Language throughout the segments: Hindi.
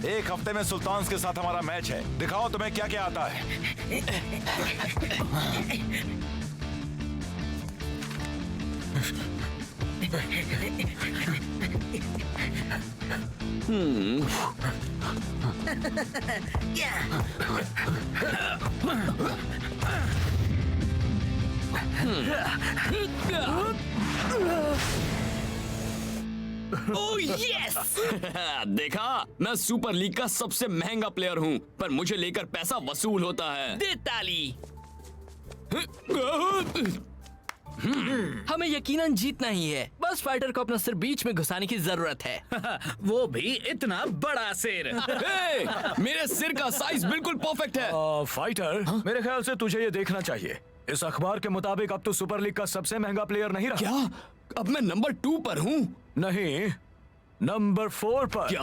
एक हफ्ते में सुल्तान्स के साथ हमारा मैच है। दिखाओ तुम्हें क्या क्या आता है। Oh yes! देखा, मैं सुपर लीग का सबसे महंगा प्लेयर हूँ, पर मुझे लेकर पैसा वसूल होता है। दे ताली। हमें यकीनन जीतना ही है। बस फाइटर को अपना सिर बीच में घुसाने की जरूरत है। वो भी इतना बड़ा सिर। हे, मेरे सिर का साइज बिल्कुल परफेक्ट है। फाइटर, मेरे ख्याल से तुझे ये देखना चाहिए। इस अखबार के मुताबिक अब तो सुपर लीग का सबसे महंगा प्लेयर नहीं रहा। क्या? अब मैं नंबर 2 पर हूँ? नहीं, नंबर 4 पर। क्या?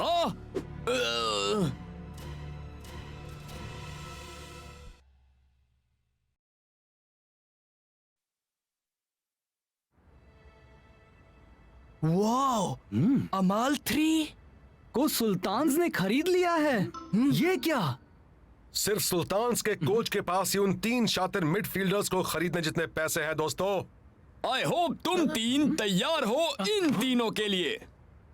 वाओ! अमाल 3 को सुल्तान्स ने खरीद लिया है। ये क्या? सिर्फ सुल्तान्स के कोच के पास ही उन 3 शातिर मिडफील्डर्स को खरीदने जितने पैसे हैं दोस्तों। आई होप तुम 3 तैयार हो इन तीनों के लिए।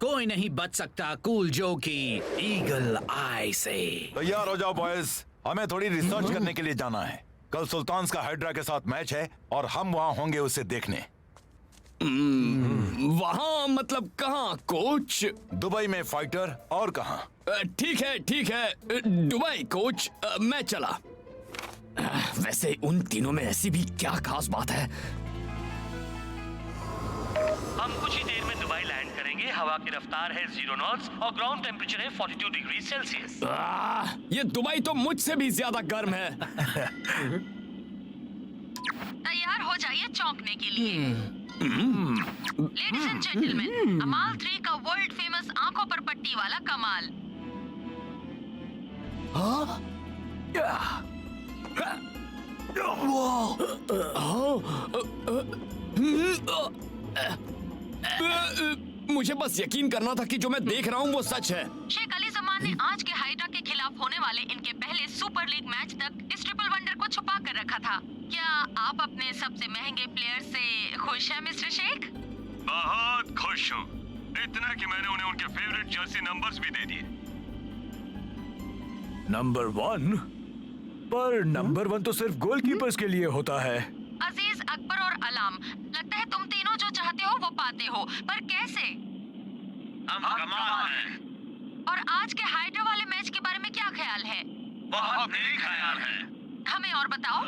कोई नहीं बच सकता कूल जो की ईगल आई से। तैयार हो जाओ बॉयज, हमें थोड़ी रिसर्च करने के लिए जाना है। कल सुल्तान्स का हाइड्रा के साथ मैच है और हम वहाँ होंगे उसे देखने। वहाँ मतलब कहाँ कोच? दुबई में फाइटर, और कहाँ? ठीक है, दुबई कोच। मैं चला। वैसे उन तीनों में ऐसी भी क्या खास बात है? हम कुछ ही देर में दुबई लैंड करेंगे। हवा की रफ्तार है 0 नॉट्स और ग्राउंड टेम्परेचर है 42 डिग्री सेल्सियस। ये दुबई तो मुझसे भी ज्यादा गर्म है। तैयार हो जाइए चौंकने के लिए। लेडीज एंड जेंटलमैन, अमाल 3 का वर्ल्ड फेमस आंखों पर पट्टी वाला कमाल। मुझे बस यकीन करना था कि जो मैं देख रहा हूँ वो सच है। शेख अली जमान ने आज के हाइड्रा के खिलाफ होने वाले इनके पहले सुपर लीग मैच तक इस ट्रिपल वंडर को छुपा कर रखा था। क्या आप अपने सबसे महंगे प्लेयर से खुश हैं मिस्टर शेख? बहुत खुश हूँ, इतना कि मैंने उन्हें उनके फेवरेट जर्सी नंबर्स भी दे दिए। नंबर 1? पर नंबर 1 तो सिर्फ गोलकीपर्स के लिए होता है। अजीज, अकबर और अलाम, लगता है तुम तीनों जो चाहते हो वो पाते हो, पर कैसे? हम कमाल हैं। और आज के हाइड्रा वाले मैच के बारे में क्या ख्याल है? बहुत नेक ख्याल है। हमें और बताओ।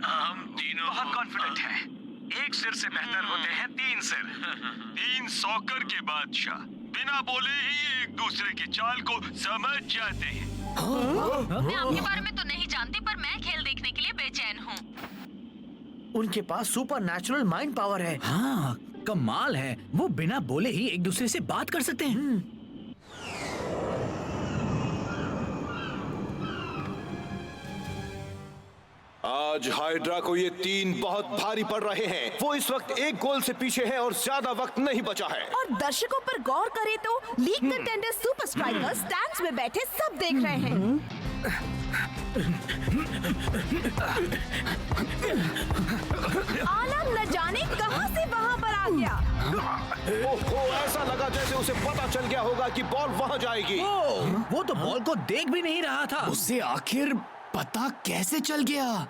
हम तीनों बहुत कॉन्फिडेंट हैं। एक सिर से बेहतर होते हैं 3 सिर। 3 सॉकर के बादशाह बिना बोले ही एक दूसरे की चाल को समझ जाते हैं। मैं आपके बारे में तो नहीं जानती, पर मैं खेल देखने के लिए बेचैन हूँ। उनके पास सुपर नेचुरल माइंड पावर है। हाँ, कमाल है। वो बिना बोले ही एक दूसरे से बात कर सकते हैं। आज हाइड्रा को ये 3 बहुत भारी पड़ रहे हैं। वो इस वक्त 1 गोल से पीछे हैं और ज्यादा वक्त नहीं बचा है। और दर्शकों पर गौर करें तो league contender super strikers stands में बैठे सब देख रहे हैं। आलम न जाने कहां से वहां पर आ गया। ओहो, ऐसा लगा जैसे उसे पता चल गया होगा कि बॉल वहां जाएगी। वो तो बॉल को देख भी नहीं रहा था। उसे आखिर पता कैसे चल गया?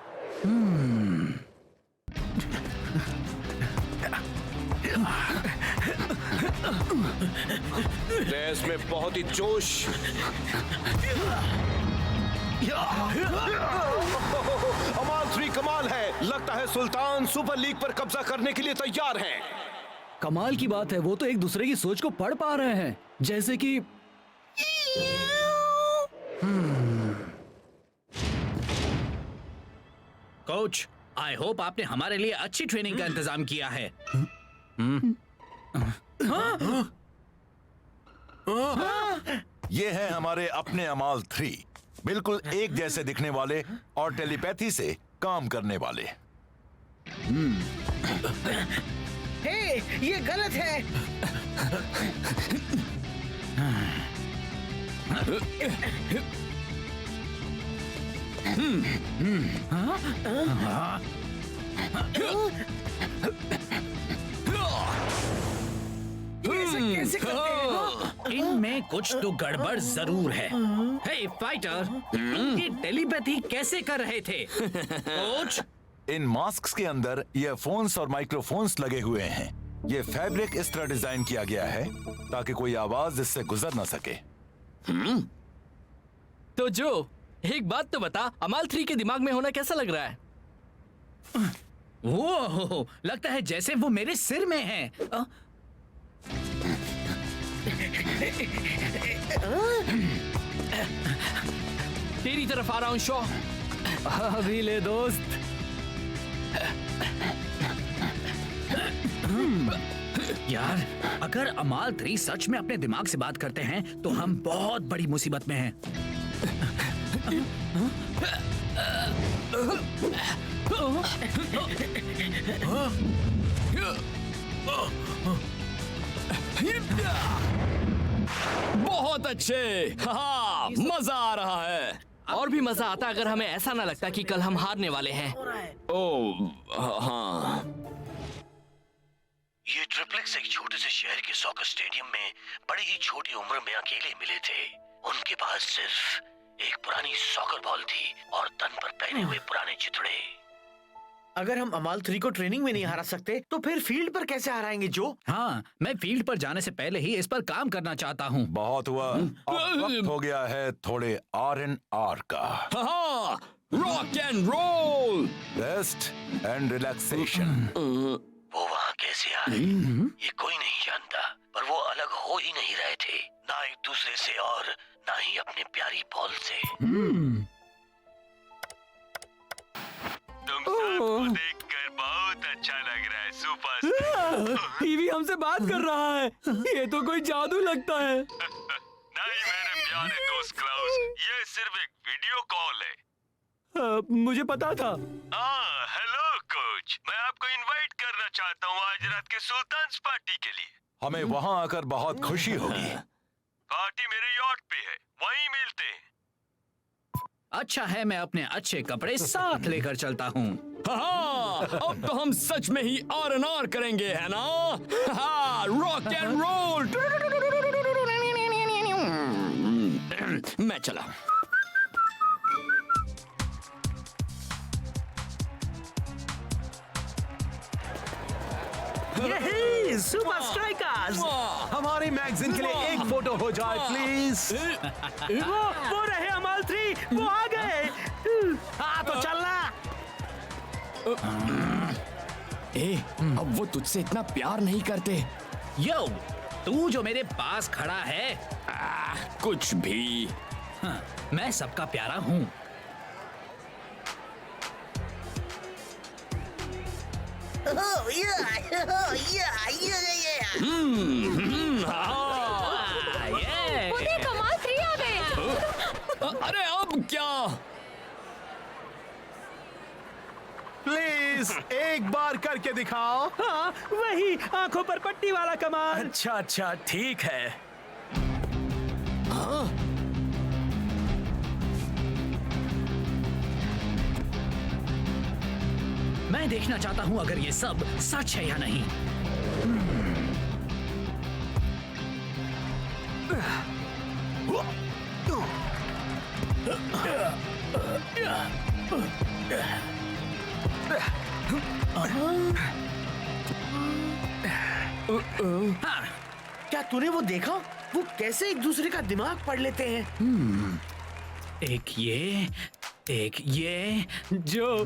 रेस में बहुत ही जोश। अमाल 3 कमाल है। लगता है सुल्तान सुपर लीग पर कब्जा करने के लिए तैयार हैं। कमाल की बात है, वो तो एक दूसरे की सोच को पढ़ पा रहे हैं। जैसे कि कोच, आई होप आपने हमारे लिए अच्छी ट्रेनिंग का इंतजाम किया है। ये है हमारे अपने अमाल 3, बिल्कुल एक जैसे दिखने वाले और टेलीपैथी से काम करने वाले। हे, ये गलत है। कैसे करते हैं? इनमें कुछ तो गड़बड़ जरूर है। हे फाइटर, ये टेलीपैथी कैसे कर रहे थे? कोच, इन मास्क्स के अंदर ईयरफोन्स और माइक्रोफोन्स लगे हुए हैं। ये फैब्रिक इस तरह डिजाइन किया गया है ताकि कोई आवाज इससे गुजर ना सके। तो जो एक बात तो बता, अमाल 3 के दिमाग में होना कैसा लग रहा है? वो लगता है जैसे वो मेरे सिर में है। तेरी तरफ आ रहा हूं शो। अभी ले दोस्त। यार, अगर अमाल 3 सच में अपने दिमाग से बात करते हैं तो हम बहुत बड़ी मुसीबत में हैं। बहुत अच्छे। हाँ, मजा आ रहा है। और भी मजा आता अगर हमें ऐसा ना लगता कि कल हम हारने वाले हैं। ओह हाँ। ये ट्रिप्लेक्स एक छोटे से शहर के सॉकर स्टेडियम में बड़ी ही छोटी उम्र में अकेले मिले थे। उनके पास सिर्फ एक पुरानी सॉकर बॉल थी और तन पर पहने हुए पुराने चिथड़े। अगर हम अमाल 3 को ट्रेनिंग में नहीं हरा सकते तो फिर फील्ड पर कैसे हराएंगे जो? हाँ, मैं फील्ड पर जाने से पहले ही इस पर काम करना चाहता हूँ। बहुत हुआ, अब वक्त हो गया है थोड़े R&R का। हाँ, rock and roll, rest and relaxation. वो वहाँ कैसे आए ये कोई नहीं जानता, पर वो अलग हो ही नहीं रहे थे, ना एक दूसरे से और ना ही अपने प्यारी बॉल से। तुम सबको देखकर बहुत अच्छा लग रहा है सुपर। टीवी हमसे बात कर रहा है। ये तो कोई जादू लगता है। नहीं मेरे प्यारे दोस्त क्लाउस, ये सिर्फ एक वीडियो कॉल है। मुझे पता था। हेलो कोच, मैं आपको इनवाइट करना चाहता हूँ आज रात के सुल्तान्स पार्टी के लिए। हमें वहाँ आकर बहुत खुशी होगी। पार्टी मेरे यॉट पे है, वहीं मिलते हैं। अच्छा है, मैं अपने अच्छे कपड़े साथ लेकर चलता हूँ। हाँ, अब तो हम सच में ही R&R करेंगे, है ना? हाँ, रॉक एंड रोल। मैं चला। यही सुपर स्ट्राइकर्स। हमारी मैगजीन के लिए एक फोटो हो जाए प्लीज। वो रहे अमाल 3, वो आ गए। हाँ तो चलना। अब वो तुझसे इतना प्यार नहीं करते। यो, तू जो मेरे पास खड़ा है, कुछ भी। हाँ, मैं सबका प्यारा हूँ। वो देख, अमाल 3 आ गए। अरे अब क्या? प्लीज एक बार करके दिखाओ। हाँ, वही आंखों पर पट्टी वाला कमाल। अच्छा अच्छा, ठीक है। मैं देखना चाहता हूँ अगर ये सब सच है या नहीं। हाँ, क्या तूने वो देखा? वो कैसे एक दूसरे का दिमाग पढ़ लेते हैं। एक ये जो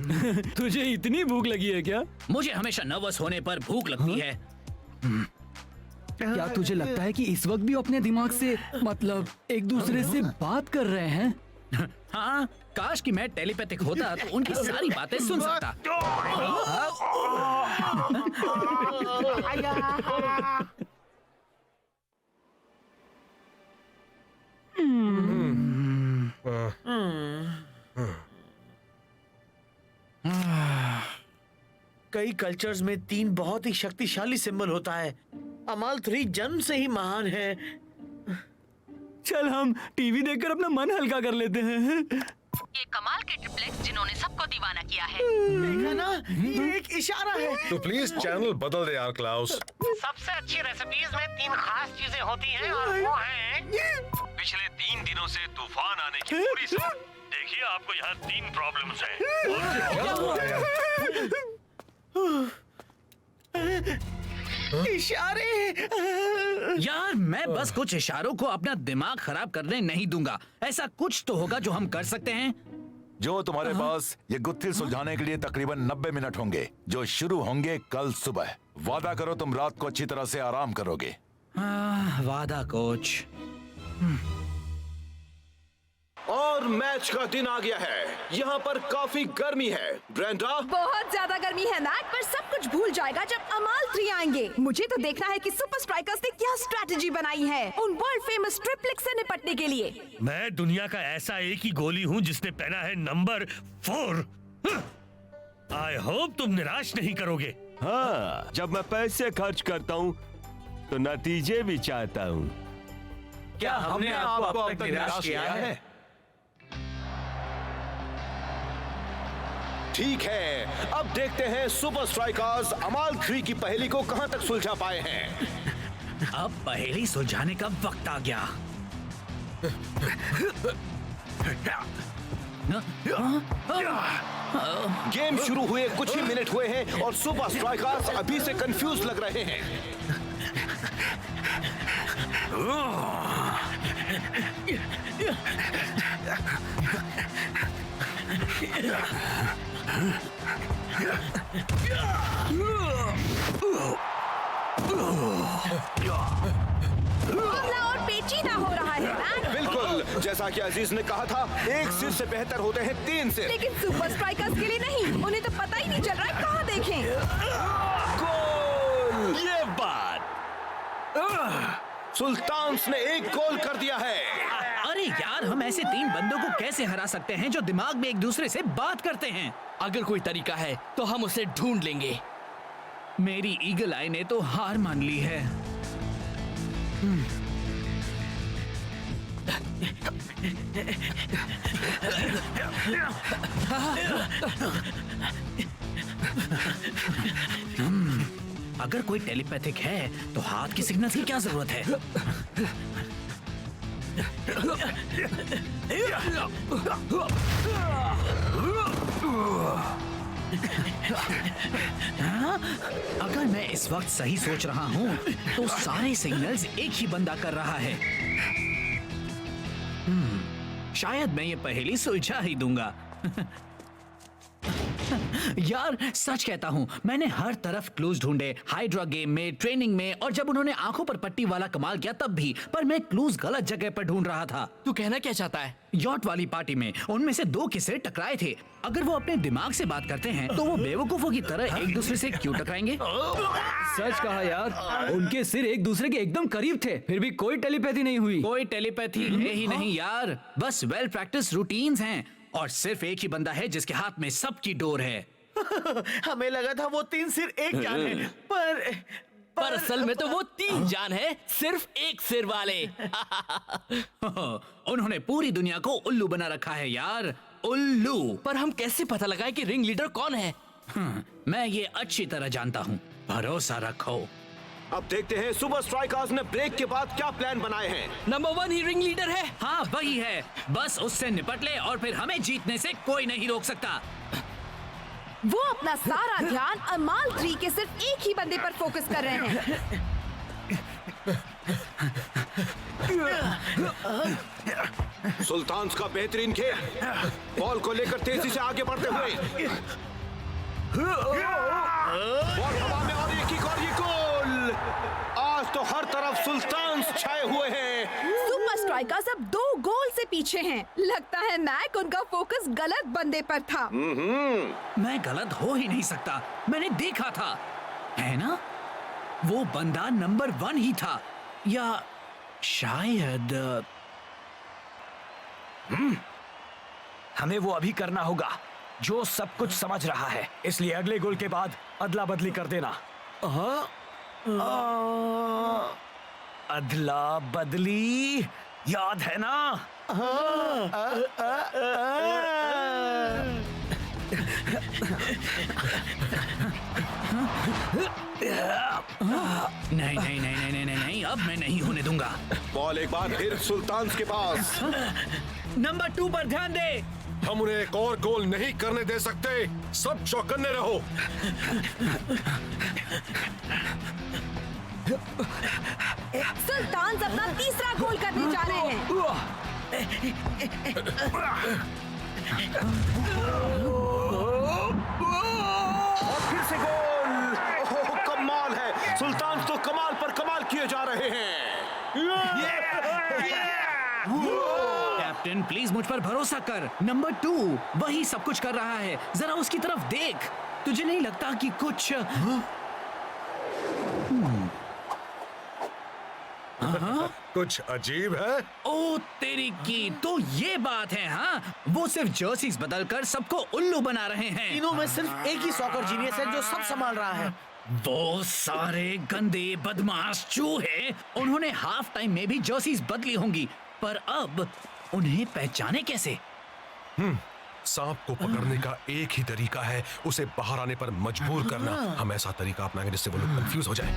तुझे इतनी भूख लगी है क्या? मुझे हमेशा नर्वस होने पर भूख लगती है। क्या तुझे लगता है कि इस वक्त भी अपने दिमाग से मतलब एक दूसरे से बात कर रहे हैं? हाँ, काश कि मैं टेलीपैथिक होता तो उनकी सारी बातें सुन सकता। कई कल्चर्स में 3 बहुत ही शक्तिशाली सिंबल होता है। अमाल 3 जन्म से ही महान है। चल हम टीवी देखकर अपना मन हल्का कर लेते हैं। ये कमाल के ट्रिप्लेक्स जिन्होंने सबको दीवाना किया है। देखा ना, ये एक इशारा है। तो प्लीज चैनल बदल दे यार क्लाउस। सबसे अच्छी रेसिपीज में 3 खास चीजें होती हैं और वो हैं पिछले 3 दिनों से तूफान आने की पूरी देखिए आपको यहाँ 3 प्रॉब्लम्स हैं। इशारे। यार मैं बस कुछ इशारों को अपना दिमाग खराब करने नहीं दूंगा। ऐसा कुछ तो होगा जो हम कर सकते हैं। जो तुम्हारे पास ये गुत्थी सुलझाने के लिए तकरीबन 90 मिनट होंगे, जो शुरू होंगे कल सुबह। वादा करो तुम रात को अच्छी तरह से आराम करोगे। वादा कोच। और मैच का दिन आ गया है। यहाँ पर काफी गर्मी है। ब्रेंडा, बहुत ज्यादा गर्मी है मैट, पर सब कुछ भूल जाएगा जब अमाल 3 आएंगे। मुझे तो देखना है कि सुपर स्ट्राइकर्स ने क्या स्ट्रैटेजी बनाई है उन वर्ल्ड फेमस ट्रिप्लेक्स से निपटने के लिए। मैं दुनिया का ऐसा एक ही गोली हूँ जिसने पहना है नंबर 4। आई होप तुम निराश नहीं करोगे। हाँ, जब मैं पैसे खर्च करता हूँ तो नतीजे भी चाहता हूँ। क्या हमने आपको अब तक निराश किया है? ठीक है, अब देखते हैं सुपर स्ट्राइकर्स अमाल 3 की पहेली को कहां तक सुलझा पाए हैं। अब पहेली सुलझाने का वक्त आ गया। गेम शुरू हुए कुछ ही मिनट हुए हैं और सुपर स्ट्राइकर्स अभी से कंफ्यूज लग रहे हैं। हमला और पेचीदा हो रहा है मैट। बिल्कुल, जैसा कि अजीज ने कहा था, एक सिर से बेहतर होते हैं 3 सिर। लेकिन सुपर स्ट्राइकर्स के लिए नहीं, उन्हें तो पता ही नहीं चल रहा है कहाँ देखें। गोल! ये बात सुल्तान्स ने एक गोल कर दिया है। अरे यार, हम ऐसे 3 बंदों को कैसे हरा सकते हैं जो दिमाग में एक दूसरे से बात करते हैं? अगर कोई तरीका है तो हम उसे ढूंढ लेंगे। मेरी ईगल आई ने तो हार मान ली है। अगर कोई टेलीपैथिक है तो हाथ की सिग्नल की क्या जरूरत है? अगर मैं इस वक्त सही सोच रहा हूँ तो सारे सिग्नल्स एक ही बंदा कर रहा है। शायद मैं ये पहेली सुलझा ही दूंगा। यार सच कहता हूँ, मैंने हर तरफ क्लूज ढूंढे, हाइड्रा गेम में, ट्रेनिंग में, और जब उन्होंने आंखों पर पट्टी वाला कमाल किया तब भी, पर मैं क्लूज गलत जगह पर ढूंढ रहा था। तू कहना क्या चाहता है? यॉट वाली पार्टी में उनमें से 2 किस्से टकराए थे। अगर वो अपने दिमाग से बात करते हैं तो वो बेवकूफों की तरह एक दूसरे से क्यों टकराएंगे? सच कहा यार, उनके सिर एक दूसरे के एकदम करीब थे, फिर भी कोई टेलीपैथी नहीं हुई। कोई टेलीपैथी है ही नहीं यार, बस वेल प्रैक्टिस रूटीन्स हैं, और सिर्फ एक ही बंदा है जिसके हाथ में सबकी डोर है। हमें लगा था वो 3 सिर एक जान है, पर असल में तो वो 3 जान है, सिर्फ एक सिर वाले। उन्होंने पूरी दुनिया को उल्लू बना रखा है यार, उल्लू। पर हम कैसे पता लगाए कि रिंग लीडर कौन है? मैं ये अच्छी तरह जानता हूँ, भरोसा रखो। अब देखते हैं सुपर स्ट्राइकर्स ने ब्रेक के बाद क्या प्लान बनाए हैं। नंबर 1 ही रिंग लीडर है। हाँ वही है, बस उससे निपट ले और फिर हमें जीतने से कोई नहीं रोक सकता। वो अपना सारा ध्यान अमाल 3 के सिर्फ एक ही बंदे पर फोकस कर रहे हैं। सुल्तान्स का बेहतरीन खेल, बॉल को लेकर तेजी से आगे बढ़ते हुए, बॉल हवा में और ये किक और ये गोल। आज तो हर तरफ सुल्तान्स छाए हुए हैं। सुपर स्ट्राइकर्स अब 2 गोल से पीछे हैं। लगता है मैक उनका फोकस गलत बंदे पर था। मैं गलत हो ही नहीं सकता, मैंने देखा था, है ना? वो बंदा नंबर 1 ही था, या शायद हमें वो अभी करना होगा जो सब कुछ समझ रहा है, इसलिए अगले गोल के बाद अदला बदली कर देना। अदला बदली, याद है ना? नहीं नहीं नहीं नहीं नहीं नहीं नहीं, अब मैं नहीं होने दूंगा। बॉल एक बार फिर सुल्तान के पास। नंबर 2 पर ध्यान दे। हम उन्हें एक और गोल नहीं करने दे सकते। सब चौकन्ने रहो। सुल्तान अपना तीसरा गोल करने जा रहे हैं। और फिर से गोल। ओह, कमाल है। सुल्तान तो कमाल पर कमाल किए जा रहे हैं। कैप्टन प्लीज मुझ पर भरोसा कर। नंबर 2 वही सब कुछ कर रहा है, जरा उसकी तरफ देख। तुझे नहीं लगता कि कुछ कुछ अजीब है? ओ तेरी की, तो ये बात है। हाँ, वो सिर्फ जर्सीज बदलकर सबको उल्लू बना रहे हैं। तीनों में सिर्फ एक ही सॉकर जीनियस है जो सब संभाल रहा है। वो सारे गंदे बदमाश चूहे, उन्होंने हाफ टाइम में भी जर्सीज बदली होंगी, पर अब उन्हें पहचाने कैसे? सांप को पकड़ने का एक ही तरीका है, उसे बाहर आने पर मजबूर करना। हम ऐसा तरीका अपनाएंगे जिससे वो लोग कंफ्यूज हो जाए।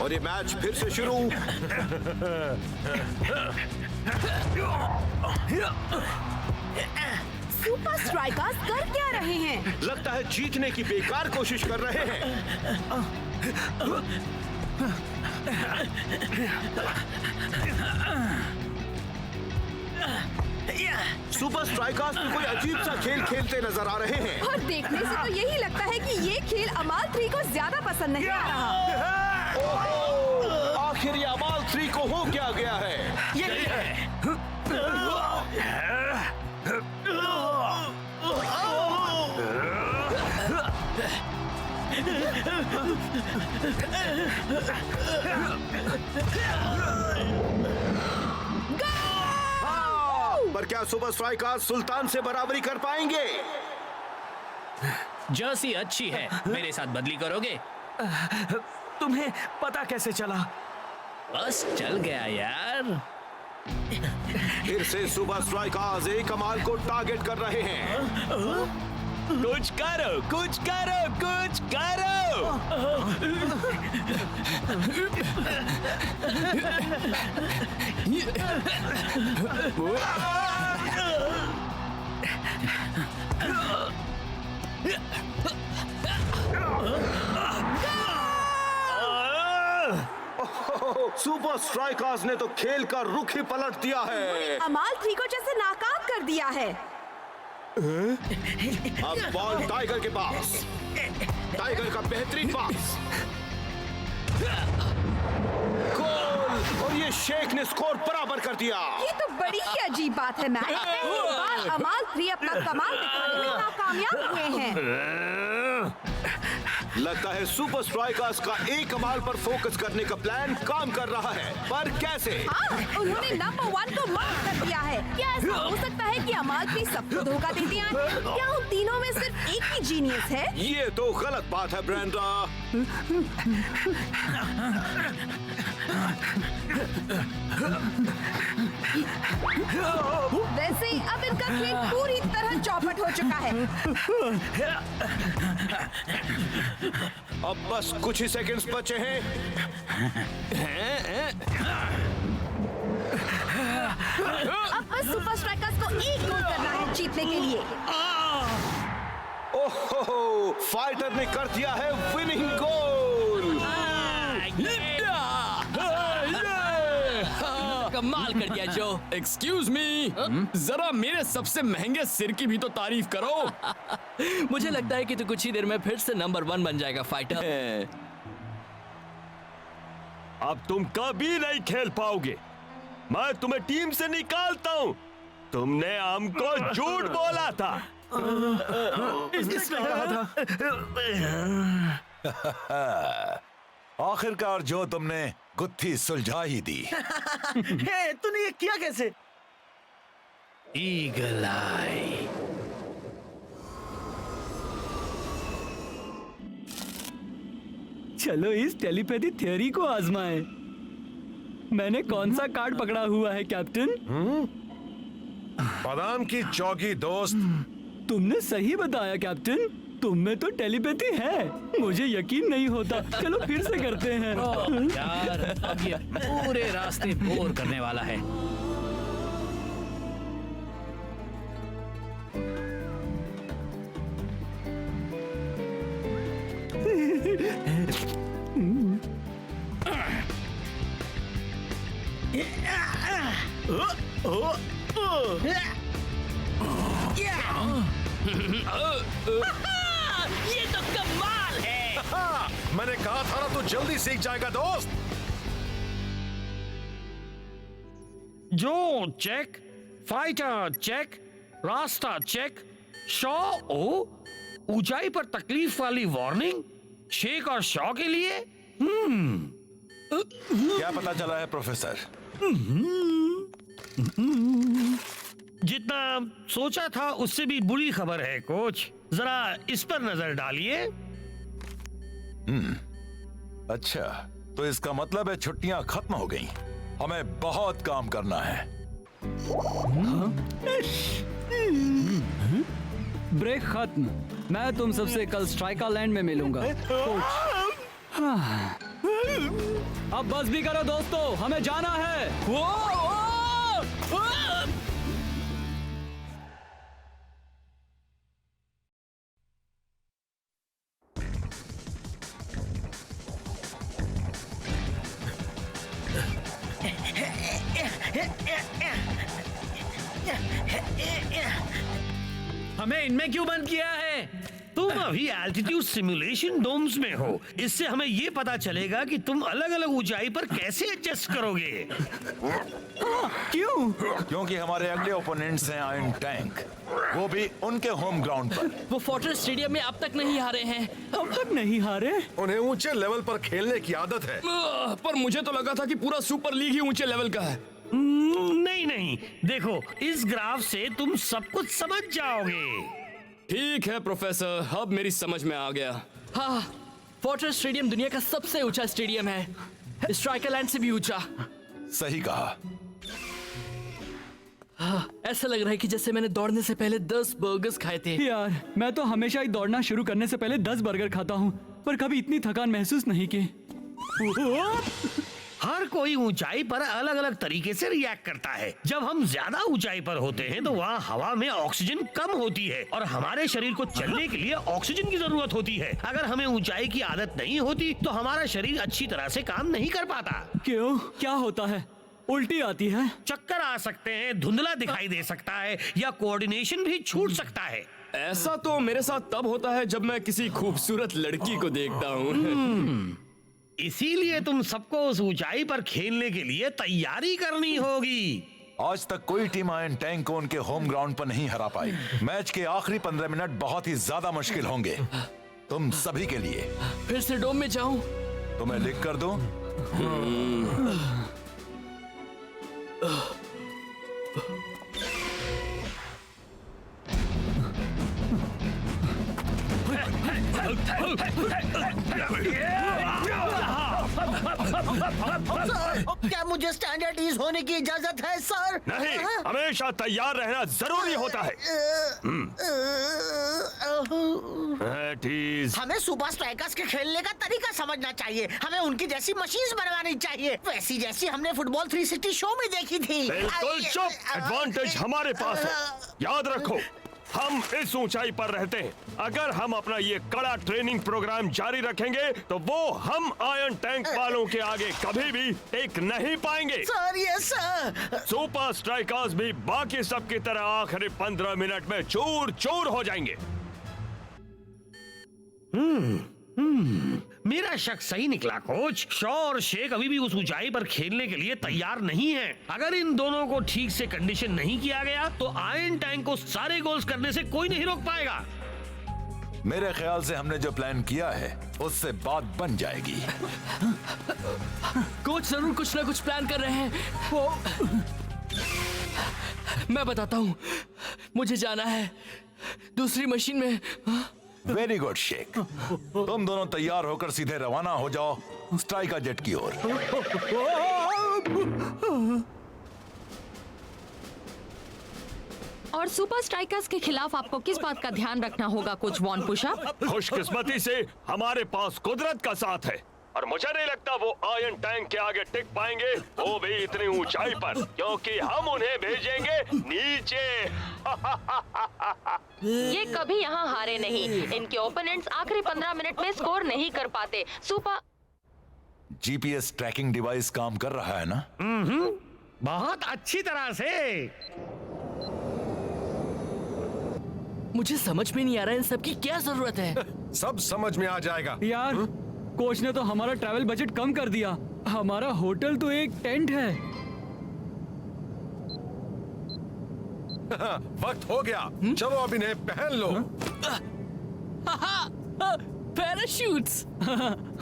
और ये मैच फिर से शुरू। सुपर स्ट्राइकर्स कर क्या रहे हैं? लगता है जीतने की बेकार कोशिश कर रहे हैं। सुपर स्ट्राइकर्स में कोई अजीब सा खेल खेलते नजर आ रहे हैं। और देखने से तो यही लगता है कि ये खेल अमाल 3 को ज्यादा पसंद नहीं आ रहा। आखिर ये अमाल 3 को हो क्या गया है? यही है। पर क्या सुपर स्ट्राइकर्स सुल्तान से बराबरी कर पाएंगे? जर्सी अच्छी है, मेरे साथ बदली करोगे? तुम्हें पता कैसे चला? बस चल गया यार। फिर से सुपर स्ट्राइकर्स एक कमाल को टारगेट कर रहे हैं। कुछ करो, कुछ करो, कुछ करो। सुपर स्ट्राइकर्स ने तो खेल का रुख ही पलट दिया है। अमाल 3 को जैसे नाकाम कर दिया है। अब बॉल टाइगर के पास। टाइगर का बेहतरीन पास। गोल। और ये शेख ने स्कोर बराबर कर दिया। ये तो बड़ी ही अजीब बात है मैच। पहली बार अमाल 3 अपना कमाल दिखाने में नाकामयाब हुए हैं। लगता है सुपर स्ट्राइकर्स का एक कमाल पर फोकस करने का प्लान काम कर रहा है, पर कैसे? हाँ, उन्होंने नंबर 1 को मार्क कर दिया है। क्या ऐसा हो सकता है कि अमाल 3 सबको धोखा दे दिया है? क्या उन तीनों में सिर्फ एक ही जीनियस है? ये तो गलत बात है ब्रेंडा। वैसे अब इनका खेल पूरी तरह चौपट हो चुका है। अब बस कुछ ही सेकंड्स बचे हैं। अब बस सुपर स्ट्राइकर्स को एक गोल करना है जीतने के लिए। ओहो, फाइटर ने कर दिया है विनिंग गोल। कमाल कर दिया जो। एक्सक्यूज मी, जरा मेरे सबसे महंगे सिर की भी तो तारीफ करो। मुझे लगता है कि तू कुछ ही देर में फिर से नंबर 1 बन जाएगा फाइटर। अब तुम कभी नहीं खेल पाओगे। मैं तुम्हें टीम से निकालता हूँ। तुमने हमको झूठ बोला था। इसने कहा था। आखिरकार जो तुमने गुत्थी सुलझा ही दी। तूने ये किया कैसे? ईगल आई। चलो इस टेलीपैथी थ्योरी को आजमाएं। मैंने कौन सा कार्ड पकड़ा हुआ है कैप्टन? बादाम की चौकी दोस्त। तुमने सही बताया कैप्टन, तुम में तो टेलीपैथी है। मुझे यकीन नहीं होता। चलो फिर से करते हैं। यार अब ये पूरे रास्ते बोर करने वाला है। ये तो कमाल है। मैंने कहा था ना तू जल्दी सीख जाएगा दोस्त। जो चेक, फाइटर चेक, रास्ता चेक, शॉ ओ, ऊंचाई पर तकलीफ वाली वार्निंग, शेक और शॉ के लिए। क्या पता चला है प्रोफेसर? जितना सोचा था उससे भी बुरी खबर है कोच, जरा इस पर नजर डालिए। अच्छा, तो इसका मतलब है छुट्टियां खत्म हो गई। हमें बहुत काम करना है। ब्रेक खत्म। मैं तुम सबसे कल स्ट्राइका लैंड में मिलूंगा कोच। अब बस भी करो दोस्तों, हमें जाना है। हमें इनमें क्यों बंद किया है? तुम अभी एल्टीट्यूड सिमुलेशन डोम्स में हो, इससे हमें ये पता चलेगा कि तुम अलग अलग ऊंचाई पर कैसे एडजस्ट करोगे। क्यों? क्योंकि हमारे अगले ओपोनेंट्स हैं आयरन टैंक, वो भी उनके होम ग्राउंड पर। वो फोर्ट्रेस स्टेडियम में अब तक नहीं हारे हैं। अब तक नहीं हारे? उन्हें ऊंचे लेवल पर खेलने की आदत है। पर मुझे तो लगा था कि पूरा सुपर लीग ही ऊंचे लेवल का है। नहीं नहीं, देखो इस ग्राफ से तुम सब कुछ समझ जाओगे। ठीक है प्रोफेसर, अब मेरी समझ में आ गया। हाँ, फोर्ट्रेस स्टेडियम दुनिया का सबसे ऊंचा स्टेडियम है, स्ट्राइकर लैंड से भी ऊंचा। सही कहा। हाँ, ऐसा लग रहा है कि जैसे मैंने दौड़ने से पहले 10 बर्गर्स खाए थे। यार मैं तो हमेशा ही दौड़ना शुरू करने से पहले 10 बर्गर खाता हूँ, पर कभी इतनी थकान महसूस नहीं की। हर कोई ऊंचाई पर अलग अलग तरीके से रिएक्ट करता है। जब हम ज्यादा ऊंचाई पर होते हैं तो वहाँ हवा में ऑक्सीजन कम होती है और हमारे शरीर को चलने के लिए ऑक्सीजन की जरूरत होती है। अगर हमें ऊंचाई की आदत नहीं होती तो हमारा शरीर अच्छी तरह से काम नहीं कर पाता। क्यों? क्या होता है? उल्टी आती है, चक्कर आ सकते हैं, धुंधला दिखाई दे सकता है या कोऑर्डिनेशन भी छूट सकता है। ऐसा तो मेरे साथ तब होता है जब मैं किसी खूबसूरत लड़की को देखता हूँ। इसीलिए तुम सबको उस ऊंचाई पर खेलने के लिए तैयारी करनी होगी। आज तक कोई टीम आयरन टैंक को उनके होम ग्राउंड पर नहीं हरा पाई। मैच के आखिरी 15 मिनट बहुत ही ज्यादा मुश्किल होंगे तुम सभी के लिए। फिर से डोम में जाऊं? तुम्हें लिख कर दूं? क्या मुझे स्टैंडर्ड होने की इजाजत है सर? नहीं, हमेशा तैयार रहना जरूरी होता है। हमें सुपर स्ट्राइकर्स के खेलने का तरीका समझना चाहिए। हमें उनकी जैसी मशीन्स बनवानी चाहिए, वैसी जैसी हमने फुटबॉल 360 शो में देखी थी। बिल्कुल चुप। एडवांटेज हमारे पास है, याद रखो। हम इस ऊंचाई पर रहते हैं। अगर हम अपना ये कड़ा ट्रेनिंग प्रोग्राम जारी रखेंगे तो वो हम आयरन टैंक वालों के आगे कभी भी टिक नहीं पाएंगे। सर ये सर। सुपर स्ट्राइकर्स भी बाकी सब की तरह आखिरी 15 मिनट में चूर चूर हो जाएंगे। मेरा शक सही निकला कोच। शॉ और शेख अभी भी उस ऊंचाई पर खेलने के लिए तैयार नहीं हैं। अगर इन दोनों को ठीक से कंडीशन नहीं किया गया तो आयरन टैंक को सारे गोल्स करने से कोई नहीं रोक पाएगा। मेरे ख्याल से हमने जो प्लान किया है उससे बात बन जाएगी। कोच जरूर कुछ ना कुछ प्लान कर रहे हैं। मैं बताता हूँ, मुझे जाना है दूसरी मशीन में। वेरी गुड शेख, तुम दोनों तैयार होकर सीधे रवाना हो जाओ स्ट्राइकर जेट की ओर। और सुपर स्ट्राइकर्स के खिलाफ आपको किस बात का ध्यान रखना होगा कोच वॉन पुशअप? खुशकिस्मती से हमारे पास कुदरत का साथ है और मुझे नहीं लगता वो आयरन टैंक के आगे टिक पाएंगे, वो भी इतनी ऊंचाई पर, क्योंकि हम उन्हें भेजेंगे नीचे। ये कभी यहाँ हारे नहीं। इनके ओपोनेंट्स आखिरी 15 मिनट में स्कोर नहीं कर पाते। सुपर जीपीएस ट्रैकिंग डिवाइस काम कर रहा है ना? बहुत अच्छी तरह से। मुझे समझ में नहीं आ रहा है इन सब की क्या जरूरत है। सब समझ में आ जाएगा यार कोच ने तो हमारा ट्रैवल बजट कम कर दिया। हमारा होटल तो एक टेंट है। वक्त हो गया, चलो अब इन्हें पहन लो। पैराशूट्स।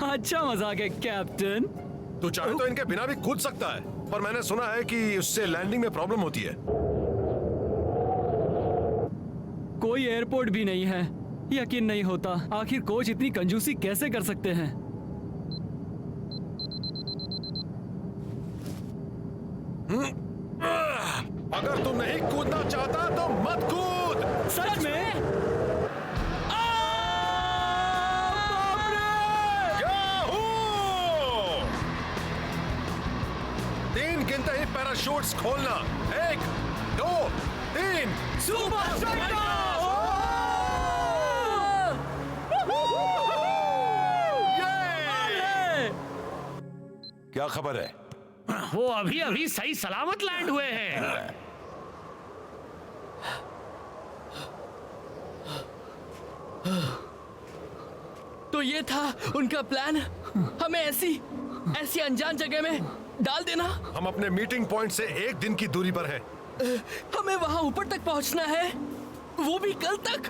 अच्छा मजाक है कैप्टन। तू चाहे तो इनके बिना भी कूद सकता है, पर मैंने सुना है कि उससे लैंडिंग में प्रॉब्लम होती है। कोई एयरपोर्ट भी नहीं है। यकीन नहीं होता, आखिर कोच इतनी कंजूसी कैसे कर सकते हैं? अगर तुम नहीं कूदना चाहता तो मत कूद। सच में? याहू! 3 गिनते ही पैराशूट्स खोलना। 1, 2, 3। Super striker! क्या खबर है? वो अभी अभी सही सलामत लैंड हुए हैं। तो ये था उनका प्लान, हमें ऐसी अनजान जगह में डाल देना। हम अपने मीटिंग पॉइंट से 1 दिन की दूरी पर हैं। हमें वहां ऊपर तक पहुंचना है, वो भी कल तक।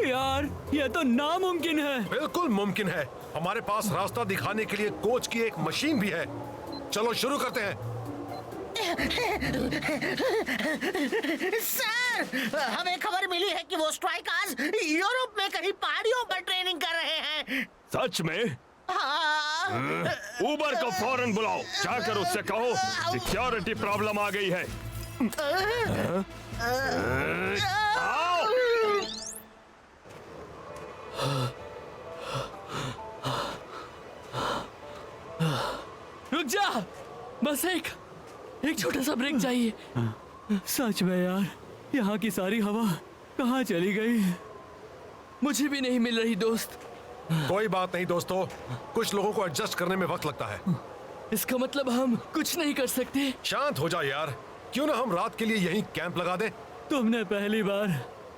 यार ये तो नामुमकिन है। बिल्कुल मुमकिन है। हमारे पास रास्ता दिखाने के लिए कोच की एक मशीन भी है। चलो शुरू करते हैं। सर, हमें खबर मिली है कि वो स्ट्राइकर्स यूरोप में कहीं पहाड़ियों पर ट्रेनिंग कर रहे हैं। सच में? हाँ। उबर को फौरन बुलाओ, जाकर उससे कहो सिक्योरिटी प्रॉब्लम आ गई है। आओ। रुक जा, बस एक छोटा सा ब्रेक चाहिए। सच में यार, यहाँ की सारी हवा कहाँ चली गई? मुझे भी नहीं मिल रही दोस्त। कोई बात नहीं दोस्तों, कुछ लोगों को एडजस्ट करने में वक्त लगता है। इसका मतलब हम कुछ नहीं कर सकते? शांत हो जा यार, क्यों ना हम रात के लिए यहीं कैंप लगा दें? तुमने पहली बार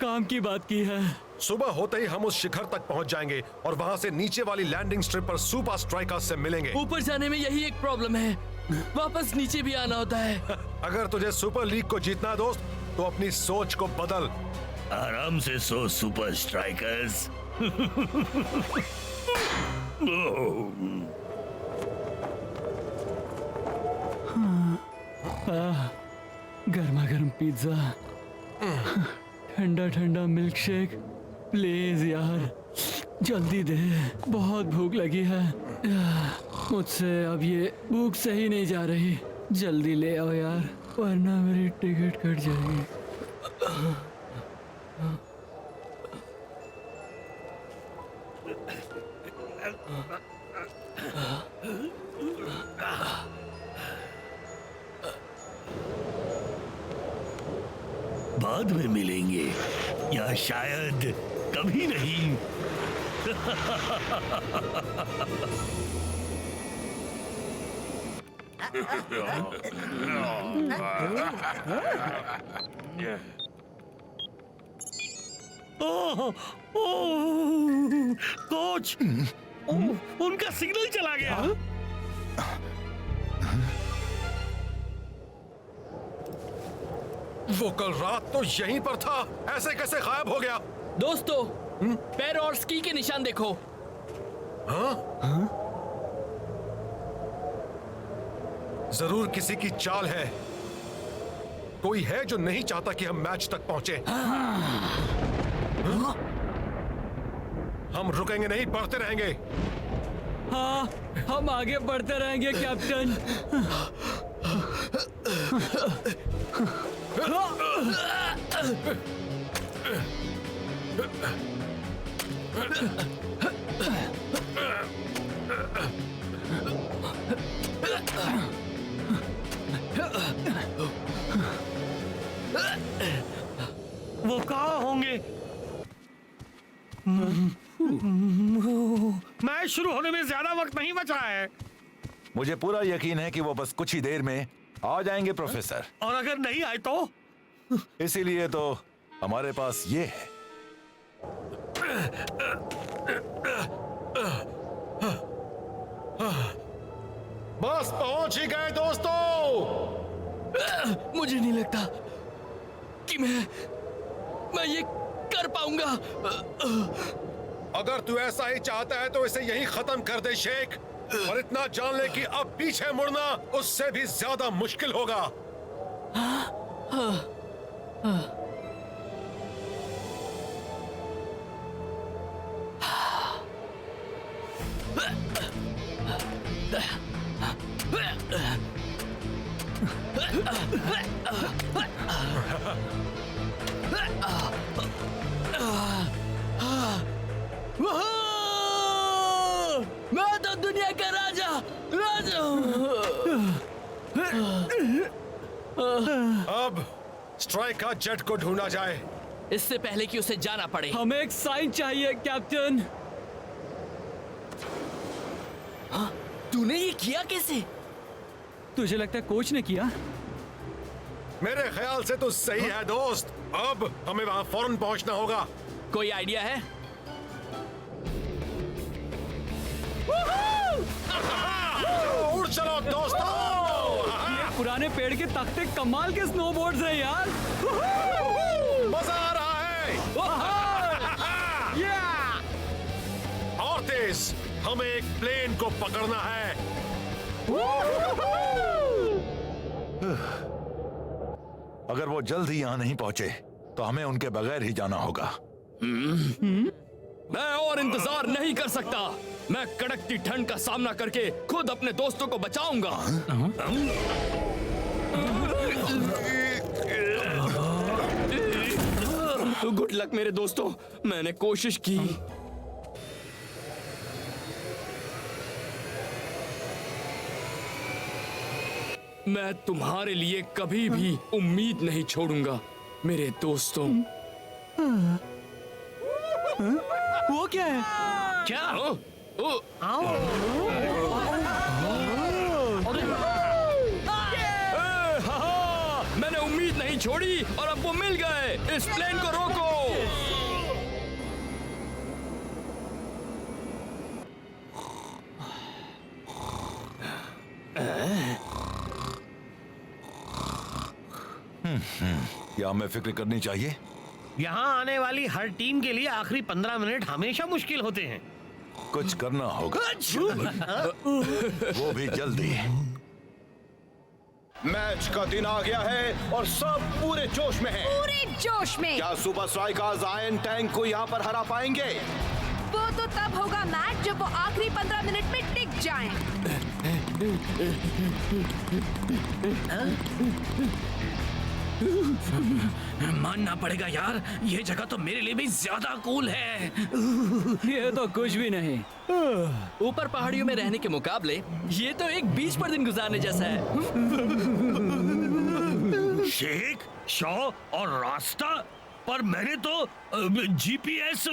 काम की बात की है। सुबह होते ही हम उस शिखर तक पहुंच जाएंगे और वहां से नीचे वाली लैंडिंग स्ट्रिप पर सुपर स्ट्राइकर्स से मिलेंगे। ऊपर जाने में यही एक प्रॉब्लम है, वापस नीचे भी आना होता है। अगर तुझे सुपर लीग को जीतना है दोस्त, तो अपनी सोच को बदल। आराम से सो सुपर स्ट्राइकर्स। गर्मा गर्म पिज्जा, ठंडा ठंडा मिल्क शेक, प्लीज यार जल्दी दे, बहुत भूख लगी है। मुझसे अब ये भूख सही नहीं जा रही, जल्दी ले आओ यार, वरना मेरी टिकट कट जाएगी। बाद में मिलेंगे या शायद कभी नहीं। कोच, उनका सिग्नल चला गया। वो कल रात तो यहीं पर था, ऐसे कैसे गायब हो गया? दोस्तों, पैर और स्की के निशान देखो। हाँ? जरूर किसी की चाल है। कोई है जो नहीं चाहता कि हम मैच तक पहुंचे। हम रुकेंगे नहीं, बढ़ते रहेंगे। हाँ, हम आगे बढ़ते रहेंगे कैप्टन। वो कहाँ होंगे? मैच शुरू होने में ज्यादा वक्त नहीं बचा है। मुझे पूरा यकीन है कि वो बस कुछ ही देर में आ जाएंगे प्रोफेसर। और अगर नहीं आए तो? इसीलिए तो हमारे पास ये है। बस पहुंच ही गए दोस्तों। मुझे नहीं लगता कि मैं ये कर पाऊंगा। अगर तू ऐसा ही चाहता है तो इसे यहीं खत्म कर दे शेख। और इतना जान ले कि अब पीछे मुड़ना उससे भी ज्यादा मुश्किल होगा। मैं तो दुनिया का राजा अब स्ट्राइक का जेट को ढूंढा जाए। इससे पहले कि उसे जाना पड़े। हमें एक साइन चाहिए कैप्टन। हाँ? तूने ये किया कैसे? तुझे लगता है कोच ने किया? मेरे ख्याल से तो सही है दोस्त। अब हमें वहां फौरन पहुंचना होगा। कोई आइडिया है? उड़ चलो दोस्तों। ये पुराने पेड़ के तख्ते कमाल के स्नोबोर्ड्स हैं यार। मजा आ रहा है। और तेज, हमें एक प्लेन को पकड़ना है। अगर वो जल्द ही यहाँ नहीं पहुंचे तो हमें उनके बगैर ही जाना होगा। मैं और इंतजार नहीं कर सकता। मैं कड़कती ठंड का सामना करके खुद अपने दोस्तों को बचाऊंगा। गुड लक मेरे दोस्तों, मैंने कोशिश की। मैं तुम्हारे लिए कभी भी उम्मीद नहीं छोड़ूंगा मेरे दोस्तों। वो क्या है? क्या? मैंने उम्मीद नहीं छोड़ी और अब वो मिल गए। इस प्लेन को रोको। क्या हमें फिक्र करनी चाहिए? यहाँ आने वाली हर टीम के लिए आखिरी 15 मिनट हमेशा मुश्किल होते हैं। कुछ करना होगा। वो भी जल्दी। मैच का दिन आ गया है और सब पूरे जोश में हैं। पूरे जोश में। क्या सुपर स्ट्राइकर्स आयरन टैंक को यहाँ पर हरा पाएंगे? वो तो तब होगा मैच जब वो आखिरी 15 मिनट में टिक जाएं। मानना पड़ेगा यार, ये जगह तो मेरे लिए भी ज्यादा कूल है। ये तो कुछ भी नहीं। ऊपर पहाड़ियों में रहने के मुकाबले ये तो एक बीच पर दिन गुजारने जैसा है। शेख, शॉ और रास्ता पर मैंने तो जीपीएस।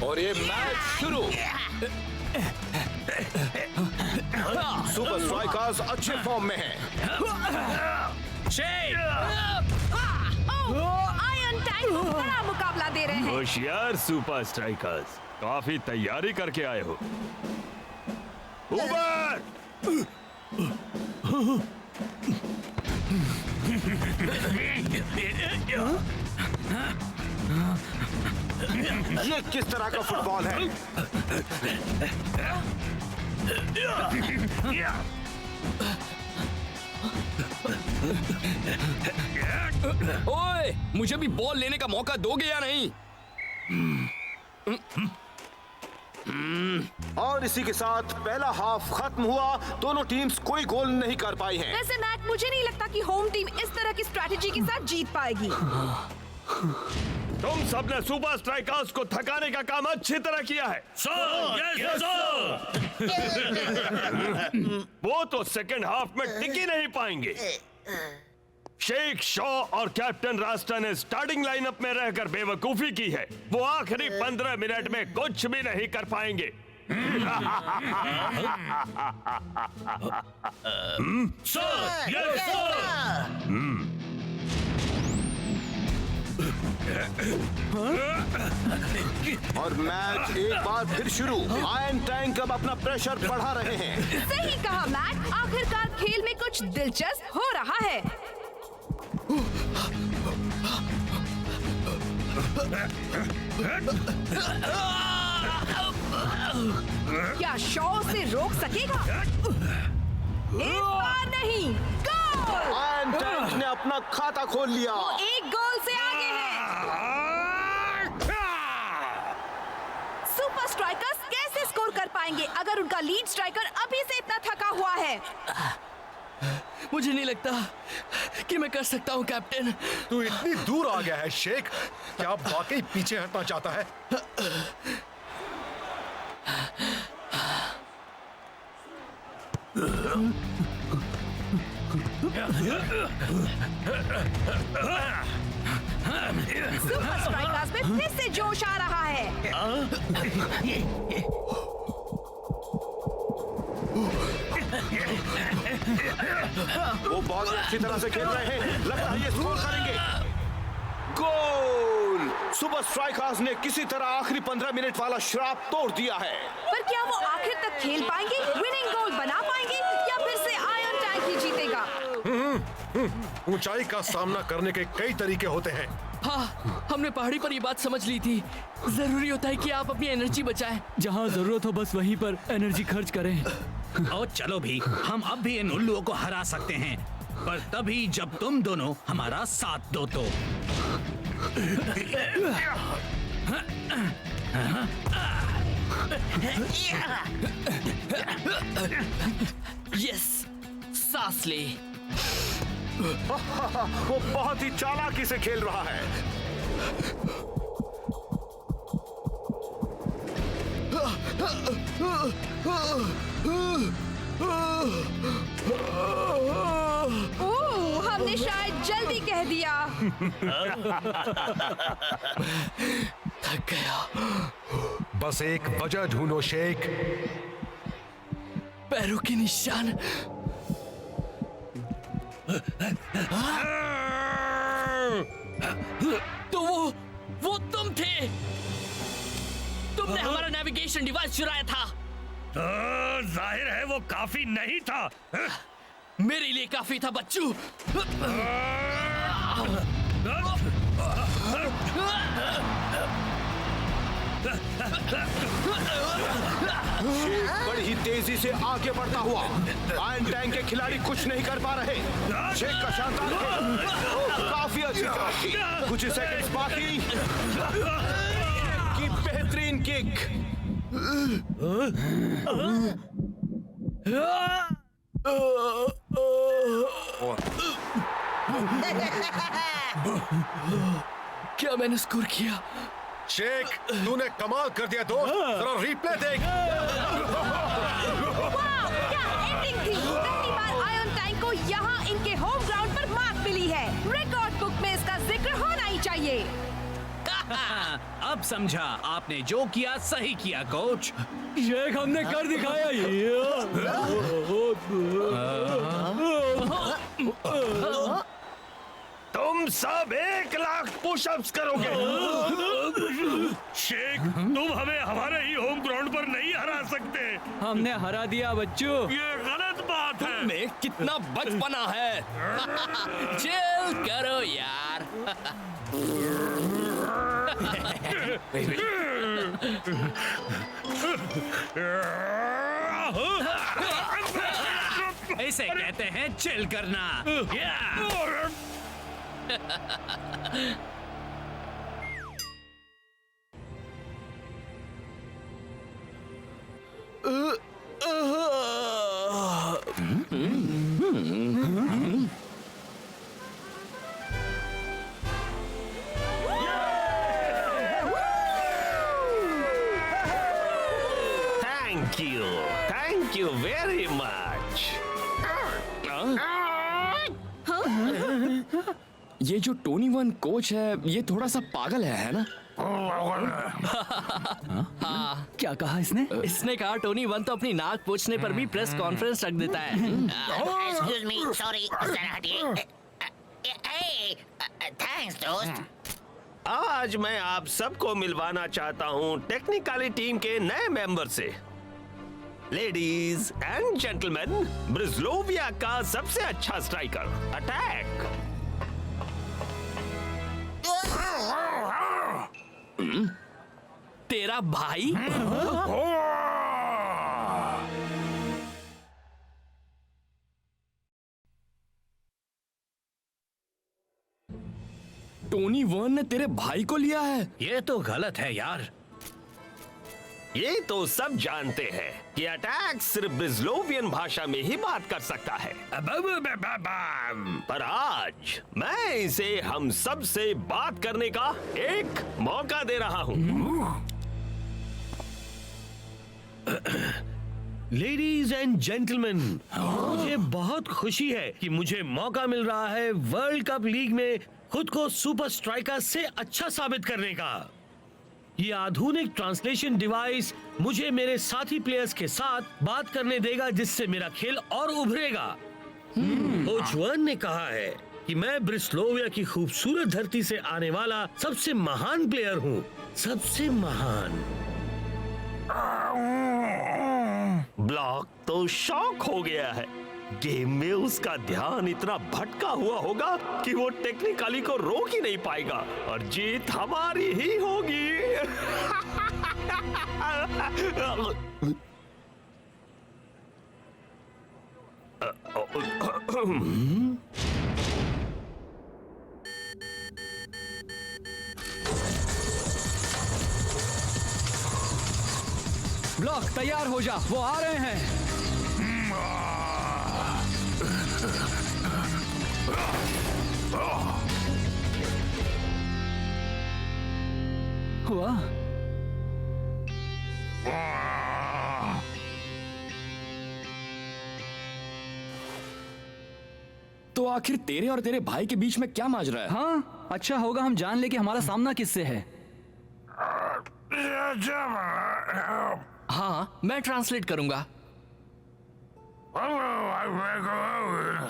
और ये मैच शुरू। सुपर स्ट्राइकर्स अच्छे फॉर्म में हैं। आयरन टैंक को बड़ा मुकाबला दे रहे हैं। होशियार सुपर स्ट्राइकर्स, काफी तैयारी करके आए हो। ऊपर! ये किस तरह का फुटबॉल है? ओए, मुझे भी बॉल लेने का मौका दोगे या नहीं? और इसी के साथ पहला हाफ खत्म हुआ। दोनों टीम्स कोई गोल नहीं कर पाई हैं। वैसे मैट, मुझे नहीं लगता कि होम टीम इस तरह की स्ट्रैटेजी के साथ जीत पाएगी। तुम सबने सुपर स्ट्राइकर्स को थकाने का काम अच्छी तरह किया है। वो तो सेकंड हाफ में टिक ही नहीं पाएंगे। शेख शॉ और कैप्टन रास्टा ने स्टार्टिंग लाइनअप में रहकर बेवकूफी की है। वो आखिरी 15 मिनट में कुछ भी नहीं कर पाएंगे। और मैच एक बार फिर शुरू। आयरन टैंक अब अपना प्रेशर बढ़ा रहे हैं। सही कहा मैट, आखिरकार खेल में कुछ दिलचस्प हो रहा है। क्या शॉ से रोक सकेगा? इस बार नहीं। गोल! आयरन टैंक ने अपना खाता खोल लिया। वो एक गोल से आगे है। सुपर स्ट्राइकर्स कैसे स्कोर कर पाएंगे अगर उनका लीड स्ट्राइकर अभी से इतना थका हुआ है? मुझे नहीं लगता कि मैं कर सकता हूँ कैप्टन। तू इतनी दूर आ गया है शेख, क्या आप वाकई पीछे हटना चाहता है? सुपर स्ट्राइकर्स में फिर से जोश आ रहा है। वो बहुत अच्छी तरह से खेल रहे हैं। लगता है ये स्कोर करेंगे। गोल! सुपर स्ट्राइकर्स ने किसी तरह आखिरी 15 मिनट वाला श्राप तोड़ दिया है। पर क्या वो आखिर तक खेल पाएंगे, विनिंग गोल बना पाएंगे, या फिर से आयरन टैंक ही जीतेगा? ऊंचाई का सामना करने के कई तरीके होते हैं। हाँ, हमने पहाड़ी पर ये बात समझ ली थी। जरूरी होता है कि आप अपनी एनर्जी बचाएं। जहाँ जरूरत हो बस वहीं पर एनर्जी खर्च करें। और चलो भी, हम अब भी इन उल्लुओं को हरा सकते हैं, पर तभी जब तुम दोनों हमारा साथ दो तो। यस, सांस ले। वो बहुत ही चालाकी से खेल रहा है। ओह, हमने शायद जल्दी कह दिया। थक गया। बस एक वजह ढूंढो शेख। पैरों के निशान। तो वो तुम थे। तुमने हमारा नेविगेशन डिवाइस चुराया था। जाहिर है वो काफी नहीं था। मेरे लिए काफी था बच्चू। शेख बड़ी ही तेजी से आगे बढ़ता हुआ। आयरन टैंक के खिलाड़ी कुछ नहीं कर पा रहे। शेख का शानदार खेल काफी अच्छी तरह थी। कुछ सेकंड्स बाकी। की बेहतरीन किक। क्या मैंने स्कोर किया? शेख, तूने कमाल कर दिया दोस्त। जरा रिप्ले देख। वाह, क्या एंडिंग थी। पहली बार आयरन टैंक को यहाँ इनके होम ग्राउंड पर मार्क मिली है। रिकॉर्ड बुक में इसका जिक्र होना ही चाहिए। अब समझा, आपने जो किया सही किया कोच। शेख, हमने कर दिखाया तुम सब 1 लाख पुशअप्स करोगे। शेख, तुम हमें हमारे ही होम ग्राउंड पर नहीं हरा सकते। हमने हरा दिया बच्चों। ये गलत बात है। में कितना बचपना है। चिल करो यार। इसे कहते हैं चिल करना। Thank you very much. ये जो टोनी वन कोच है ये थोड़ा सा पागल है ना? हाँ, क्या कहा इसने? इसने कहा टोनी वन तो अपनी नाक पोंछने पर भी प्रेस कॉन्फ्रेंस रख देता है। एक्सक्यूज मी, सॉरी, जरा हटिए। थैंक्स दोस्त। आज मैं आप सबको मिलवाना चाहता हूं टेक्निकली टीम के नए मेंबर से। लेडीज एंड जेंटलमैन, ब्रिजलोविया का सबसे अच्छा स्ट्राइकर अटैक। तेरा भाई? टोनी वन ने तेरे भाई को लिया है? ये तो गलत है यार। ये तो सब जानते हैं कि अटैक सिर्फ ब्रिजलोवियन भाषा में ही बात कर सकता है, पर आज मैं इसे हम सब से बात करने का एक मौका दे रहा हूं। लेडीज एंड जेंटलमैन, मुझे बहुत खुशी है कि मुझे मौका मिल रहा है वर्ल्ड कप लीग में खुद को सुपर स्ट्राइकर से अच्छा साबित करने का। ये आधुनिक ट्रांसलेशन डिवाइस मुझे मेरे साथी प्लेयर्स के साथ बात करने देगा, जिससे मेरा खेल और उभरेगा। कोच वन ने कहा है कि मैं ब्रिस्लोविया की खूबसूरत धरती से आने वाला सबसे महान प्लेयर हूँ, सबसे महान। ब्लॉक तो शॉक हो गया है। गेम में उसका ध्यान इतना भटका हुआ होगा कि वो टेक्निकली को रोक ही नहीं पाएगा और जीत हमारी ही होगी। ब्लॉक तैयार हो जा, वो आ रहे हैं। हुआ? तो आखिर तेरे और तेरे भाई के बीच में क्या माजरा है? हाँ, अच्छा होगा हम जान ले कि हमारा सामना किससे है। हाँ, मैं ट्रांसलेट करूंगा।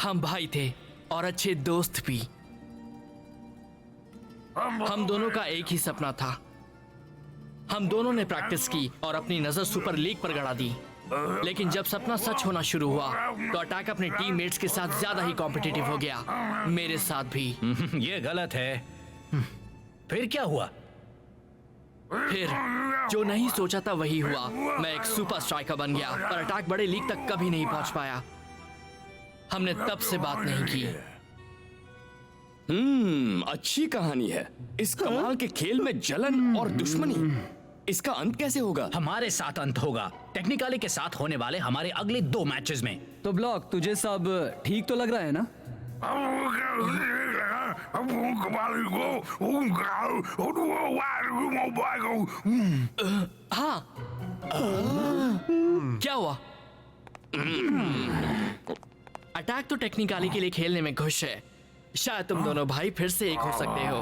हम भाई थे और अच्छे दोस्त भी। हम दोनों का एक ही सपना था। हम दोनों ने प्रैक्टिस की और अपनी नजर सुपर लीग पर गड़ा दी, लेकिन जब सपना सच होना शुरू हुआ तो अटैक अपने टीममेट्स के साथ ज्यादा ही कॉम्पिटिटिव हो गया, मेरे साथ भी। ये गलत है। फिर क्या हुआ? फिर जो नहीं सोचा था वही हुआ। मैं एक सुपर स्ट्राइकर बन गया, पर अटैक बड़े लीग तक कभी नहीं पहुंच पाया। हमने तब से बात नहीं की। अच्छी कहानी है। इस कमाल के खेल में जलन और दुश्मनी, इसका अंत कैसे होगा? हमारे साथ अंत होगा, टेक्निकली के साथ होने वाले हमारे अगले 2 मैचेस में। तो ब्लॉक, तुझे सब ठीक तो लग रहा है ना? हाँ। क्या हुआ? अटैक तो टेक्निकली के लिए खेलने में खुश है। शायद तुम दोनों भाई फिर से एक हो सकते हो।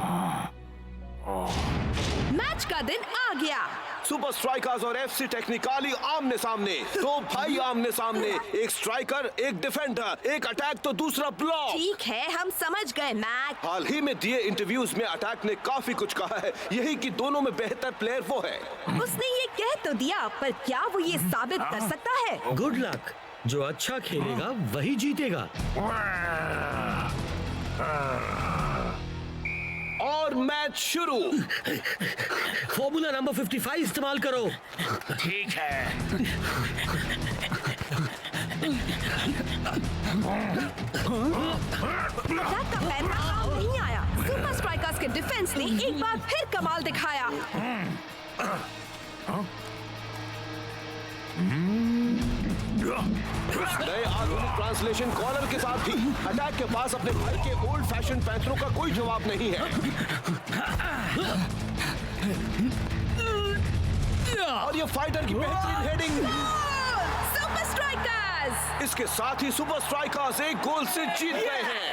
मैच का दिन आ गया। सुपर स्ट्राइकर्स और एफसी टेक्निकली आमने सामने, 2 भाई आमने सामने, एक स्ट्राइकर, एक डिफेंडर, एक अटैक तो दूसरा ब्लॉक। ठीक है, हम समझ गए मैच। हाल ही में दिए इंटरव्यूज में अटैक ने काफी कुछ कहा है, यही कि दोनों में बेहतर प्लेयर वो है। उसने ये कह तो दिया, पर क्या वो ये साबित कर सकता है? गुड लक, जो अच्छा खेलेगा वही जीतेगा। और मैच शुरू। फॉर्मूला नंबर 55 इस्तेमाल करो। ठीक है। अटैक का पैन काम नहीं आया। सुपर स्ट्राइकर्स के डिफेंस ने एक बार फिर कमाल दिखाया। उस नए आधुनिक ट्रांसलेशन कॉलर के साथ ही अटैक के पास अपने भाई के ओल्ड फैशन पैंथरों का कोई जवाब नहीं है। और ये फाइटर की बेहतरीन हेडिंग। Super strikers! इसके साथ ही सुपर स्ट्राइकर्स एक गोल से जीत गए हैं।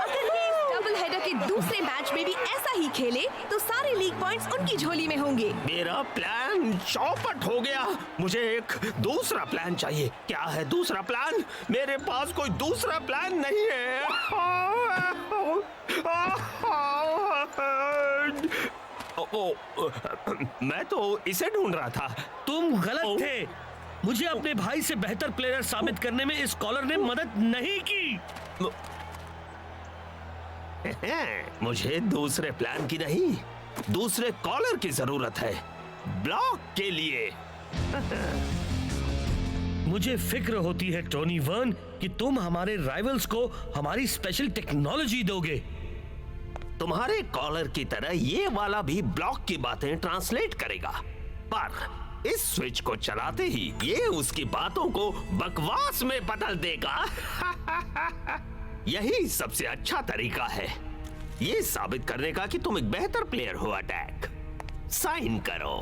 अगर ये इस डबल हेडर के दूसरे मैच में भी ऐसा ही खेले तो सारे लीग पॉइंट्स उनकी झोली में होंगे। मेरा प्लान चौपट हो गया। मुझे एक दूसरा प्लान चाहिए। क्या है दूसरा प्लान? मेरे पास कोई दूसरा प्लान नहीं है। मैं तो इसे ढूंढ रहा था। तुम गलत थे। मुझे अपने भाई से बेहतर प्लेयर साबित करने में इस कॉलर ने मदद नहीं की। मुझे दूसरे प्लान की नहीं, दूसरे कॉलर की जरूरत है, ब्लॉक के लिए। मुझे फिक्र होती है टोनी वर्न कि तुम हमारे राइवल्स को हमारी स्पेशल टेक्नोलॉजी दोगे। तुम्हारे कॉलर की तरह ये वाला भी ब्लॉक की बातें ट्रांसलेट करेगा, पर इस स्विच को चलाते ही ये उसकी बातों को बकवास में बदल देगा। यही सबसे अच्छा तरीका है ये साबित करने का कि तुम एक बेहतर प्लेयर हो। अटैक, साइन करो।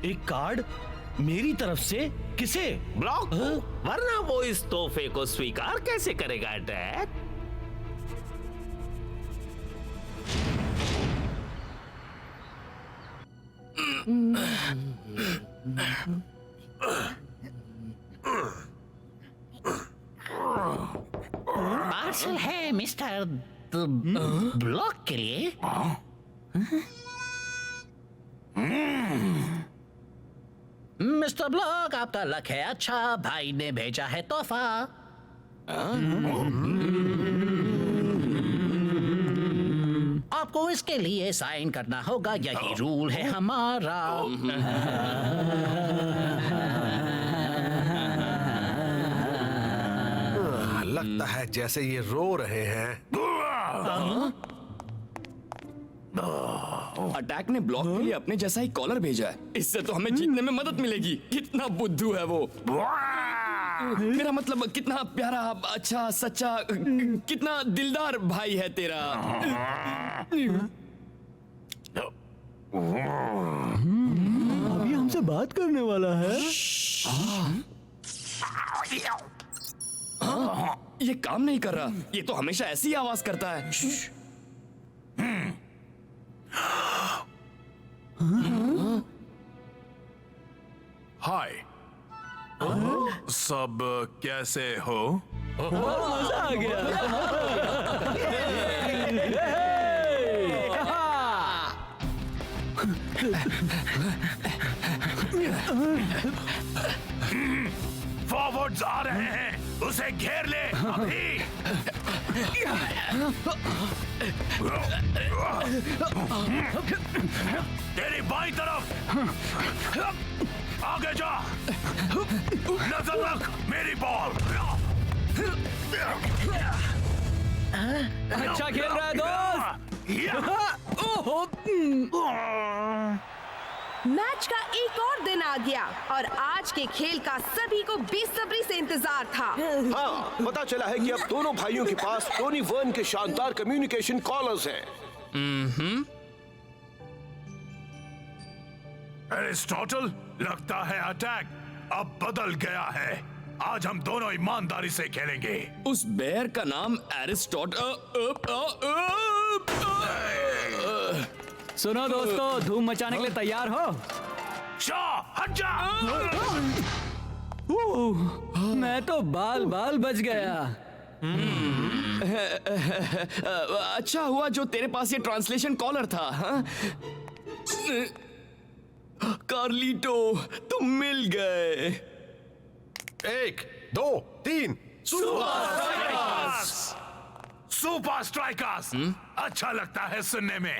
एक कार्ड मेरी तरफ से? किसे? ब्लॉक, वरना वो इस तोहफे को स्वीकार कैसे करेगा। अटैक, पार्सल है मिस्टर ब्लॉक के लिए। मिस्टर ब्लॉक, आपका लक है अच्छा, भाई ने भेजा है तोहफा। आपको इसके लिए साइन करना होगा, यही रूल है हमारा। लगता है जैसे ये रो रहे हैं। अटैक ने ब्लॉक के लिए अपने जैसा ही कॉलर भेजा है। इससे तो हमें जीतने में मदद मिलेगी। कितना बुद्धू है वो। मेरा मतलब कितना प्यारा, अच्छा, सच्चा, कितना दिलदार भाई है तेरा। अभी हमसे बात करने वाला है। ये काम नहीं कर रहा। ये तो हमेशा ऐसी आवाज करता है। हाय, सब कैसे हो? मजा आ फॉरवर्ड्स आ रहे हैं, उसे घेर ले अभी। तेरी बाईं तरफ, आगे जा, नजर रख मेरी बॉल। अच्छा खेल रहा है दोस्त। मैच का एक और दिन आ गया और आज के खेल का सभी को बेसब्री से इंतजार था। हाँ, पता चला है कि अब दोनों भाइयों के पास टोनी वर्न के शानदार कम्युनिकेशन कॉलर्स हैं। एरिस्टोटल, लगता है अटैक अब बदल गया है। आज हम दोनों ईमानदारी से खेलेंगे। उस बेर का नाम सुनो दोस्तों, धूम मचाने के लिए तैयार हो? शाह, हट जा। मैं तो बाल बाल बच गया। अच्छा हुआ जो तेरे पास ये ट्रांसलेशन कॉलर था। हाँ? कार्लिटो, तुम मिल गए। 1, 2, 3 सुपर स्ट्राइकर्स। अच्छा लगता है सुनने में।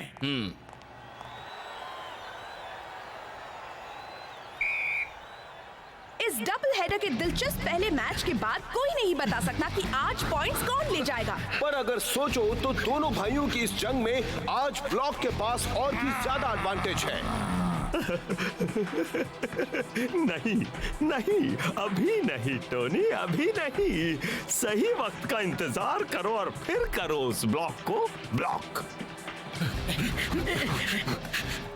इस डबल हेडर के दिलचस्प पहले मैच के बाद कोई नहीं बता सकता कि आज पॉइंट्स कौन ले जाएगा। पर अगर सोचो तो दोनों भाइयों की इस जंग में आज ब्लॉक के पास और भी ज्यादा एडवांटेज है। नहीं नहीं, अभी नहीं टोनी, अभी नहीं। सही वक्त का इंतजार करो और फिर करो उस ब्लॉक को ब्लॉक।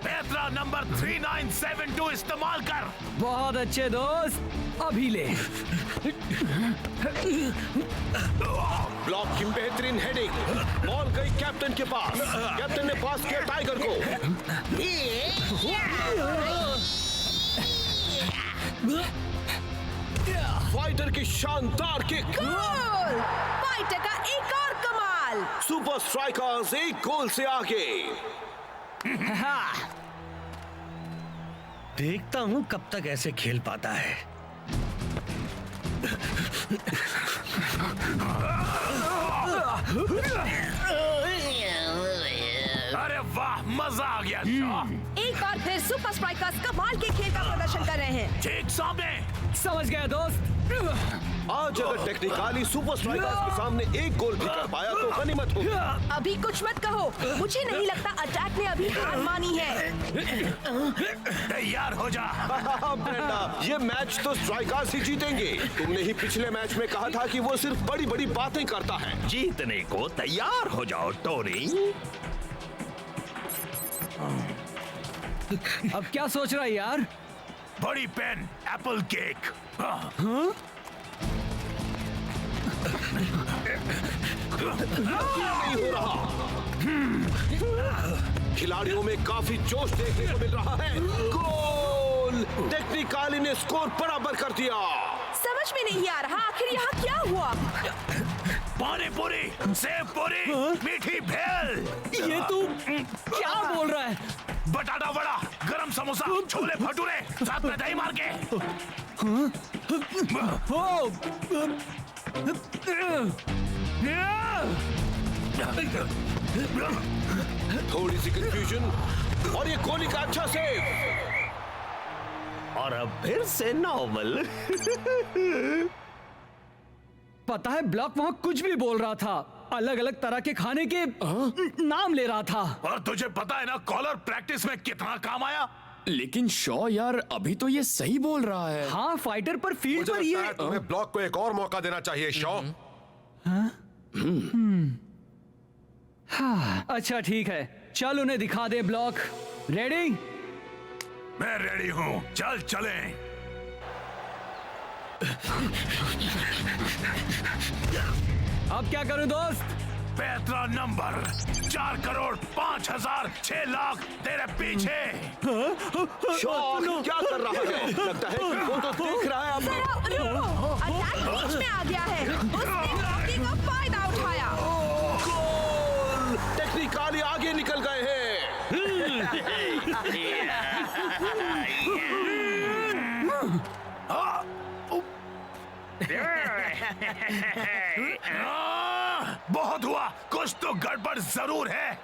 पैतरा नंबर 3972 इस्तेमाल कर। बहुत अच्छे दोस्त, अभी ले। ब्लॉक की बेहतरीन हेडिंग, बॉल गई कैप्टन के पास। कैप्टन ने पास किया टाइगर को। फाइटर की शानदार किक। गोल! फाइटर का एक और कमाल। सुपर स्ट्राइकर्स एक गोल से आगे। देखता हूँ कब तक ऐसे खेल पाता है। अरे वाह, मजा आ गया। एक बार फिर सुपर स्ट्राइकर्स कमाल के खेल का प्रदर्शन कर रहे हैं। ठीक सामने। समझ गया दोस्त। आज अगर टेक्निकली सुपर स्ट्राइकर्स के सामने एक गोल भी कर पाया तो गनीमत होगी। अभी कुछ मत कहो, मुझे नहीं लगता अटैक ने अभी हार मानी है। तैयार हो जा। ब्रेंडा, ये मैच तो स्ट्राइकर्स ही जीतेंगे। तुमने ही पिछले मैच में कहा था कि वो सिर्फ बड़ी बड़ी बातें करता है। जीतने को तैयार हो जाओ टोनी। अब क्या सोच रहा है यार? बड़ी पेन, एप्पल केक। नहीं हो रहा। खिलाड़ियों में काफी जोश देखने को मिल रहा है। गोल! टेक्निकली ने स्कोर बराबर कर दिया। समझ में नहीं आ रहा आखिर यहाँ क्या हुआ। पानी पूरी, सेव पूरी, मीठी भेल। ये तू क्या बोल रहा है? बटाटा वड़ा, गरम समोसा, छोले भटूरे, साथ में दही मार के। थोड़ी सी कंफ्यूजन और ये कोहली का अच्छा सेव। और अब फिर से नॉर्मल। पता है ब्लॉक वहाँ कुछ भी बोल रहा था, अलग अलग तरह के खाने के नाम ले रहा था। और तुझे पता है ना कॉलर प्रैक्टिस में कितना काम आया। लेकिन शॉ यार, अभी तो ये सही बोल रहा है। हाँ, फाइटर पर फील्ड मुझे पर लगता ये है तुम्हें ब्लॉक को एक और मौका देना चाहिए शॉ। हाँ, अच्छा ठीक है, चल उन्हें दिखा दे ब्लॉक। रेडी? मैं रेडी हूँ, चल चलें। अब क्या करूं दोस्त? पैतरा नंबर 4,05,06,00,000 तेरे पीछे। शॉट क्या कर रहा है? लगता है कि वो तो देख रहा है। अटैक बीच में आ गया है। उसने हॉकी का फायदा उठाया। गोल! टेक्निकली आगे निकल गए हैं। बहुत हुआ, कुछ तो गड़बड़ जरूर है।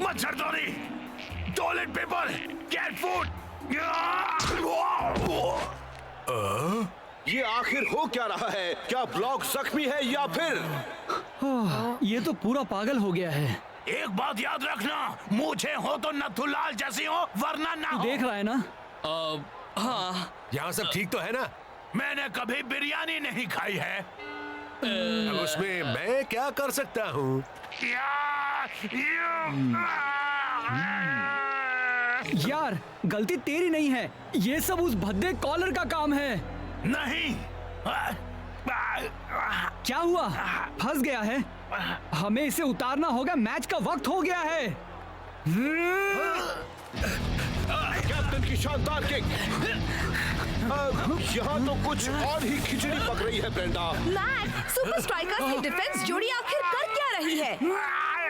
मच्छरदानी, टॉयलेट पेपर, कैट फूड। ये आखिर हो क्या रहा है? क्या ब्लॉक जख्मी है या फिर? ये तो पूरा पागल हो गया है। एक बात याद रखना, मुझे हो तो नथुलाल जैसी हो, वरना ना हो। देख रहा है ना? हाँ, यहाँ सब ठीक तो है ना? मैंने कभी बिरयानी नहीं खाई है। अब उसमें मैं क्या कर सकता हूँ? यार, गलती तेरी नहीं है, ये सब उस भद्दे कॉलर का काम है। नहीं। क्या हुआ? फंस गया है? हमें इसे उतारना होगा, मैच का वक्त हो गया है। कैप्टन की शानदार किक। यहाँ तो कुछ और ही खिचड़ी पक रही है ब्रेंडा। मैट, सुपर स्ट्राइकर्स की डिफेंस जोड़ी आखिर कर क्या रही है?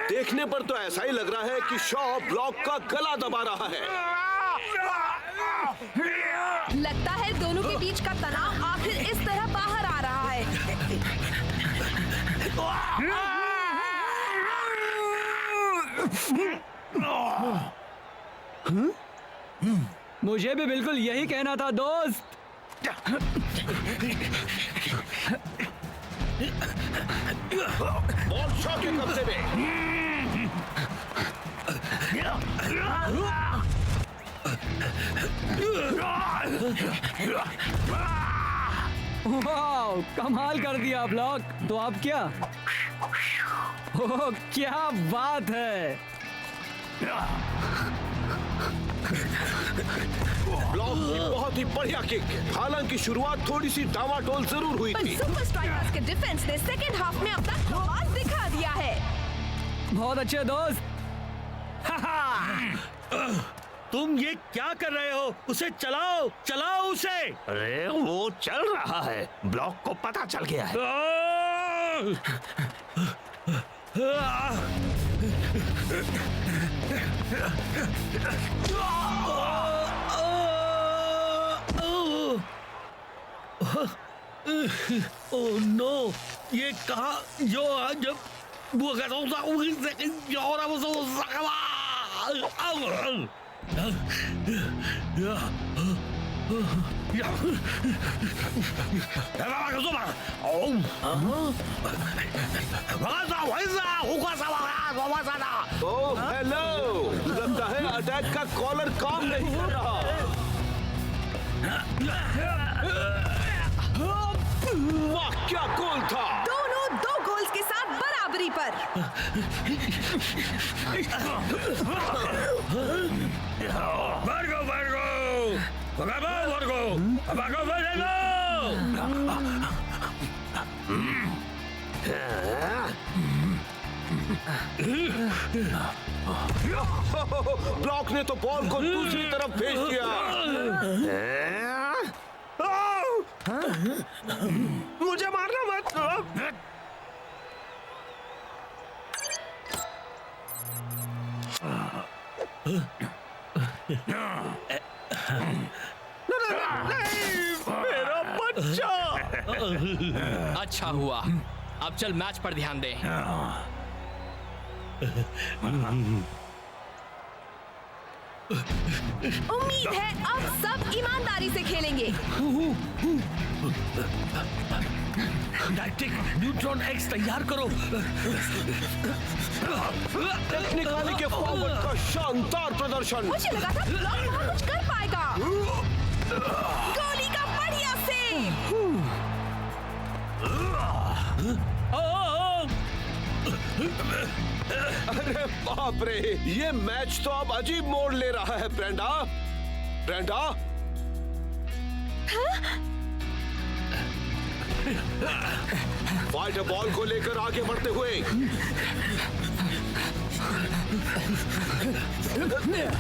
देखने पर तो ऐसा ही लग रहा है कि शॉ ब्लॉक का गला दबा रहा है। लगता है दोनों के बीच का तनाव आखिर इस तरह बाहर आ रहा है। मुझे भी बिल्कुल यही कहना था दोस्त। बॉल शॉ के कब्जे में। वाह, कमाल कर दिया ब्लॉक। तो आप क्या? ओह, क्या बात है। ब्लॉक की बहुत ही बढ़िया किक। हालांकि शुरुआत थोड़ी सी डावाडोल जरूर हुई पर थी। सुपर स्ट्राइकर्स के डिफेंस ने सेकेंड हाफ में अपना कमाल दिखा दिया है। बहुत अच्छे दोस्त। तुम ये क्या कर रहे हो? उसे चलाओ, चलाओ उसे। अरे वो चल रहा है, ब्लॉक को पता चल गया है। ओह नो, ये कहा जो जब वो ओह हेलो, लगता है अटैक का कॉलर काम नहीं कर रहा। वाह क्या गोल था। दोनों 2 गोल्स के साथ बराबरी पर। Vargo, Vargo! Vargo, Vargo! Vargo, Vargo! Block ने तो बॉल को दूसरी तरफ भेज दिया। मुझे मारना मत। मेरा बच्चा। अच्छा हुआ। अब चल मैच पर ध्यान दे। उम्मीद है अब सब ईमानदारी से खेलेंगे। डायटिक न्यूट्रॉन एक्स तैयार करो। टेक्निकली के फॉरवर्ड का शानदार प्रदर्शन। मुझे लगा था ब्लॉक वहाँ कुछ कर पाएगा। गोली का बढ़िया सेव। अरे बाप रे, ये मैच तो अब अजीब मोड़ ले रहा है। ब्रेंडा, ब्रेंडा, फाइटर बॉल को लेकर आगे बढ़ते हुए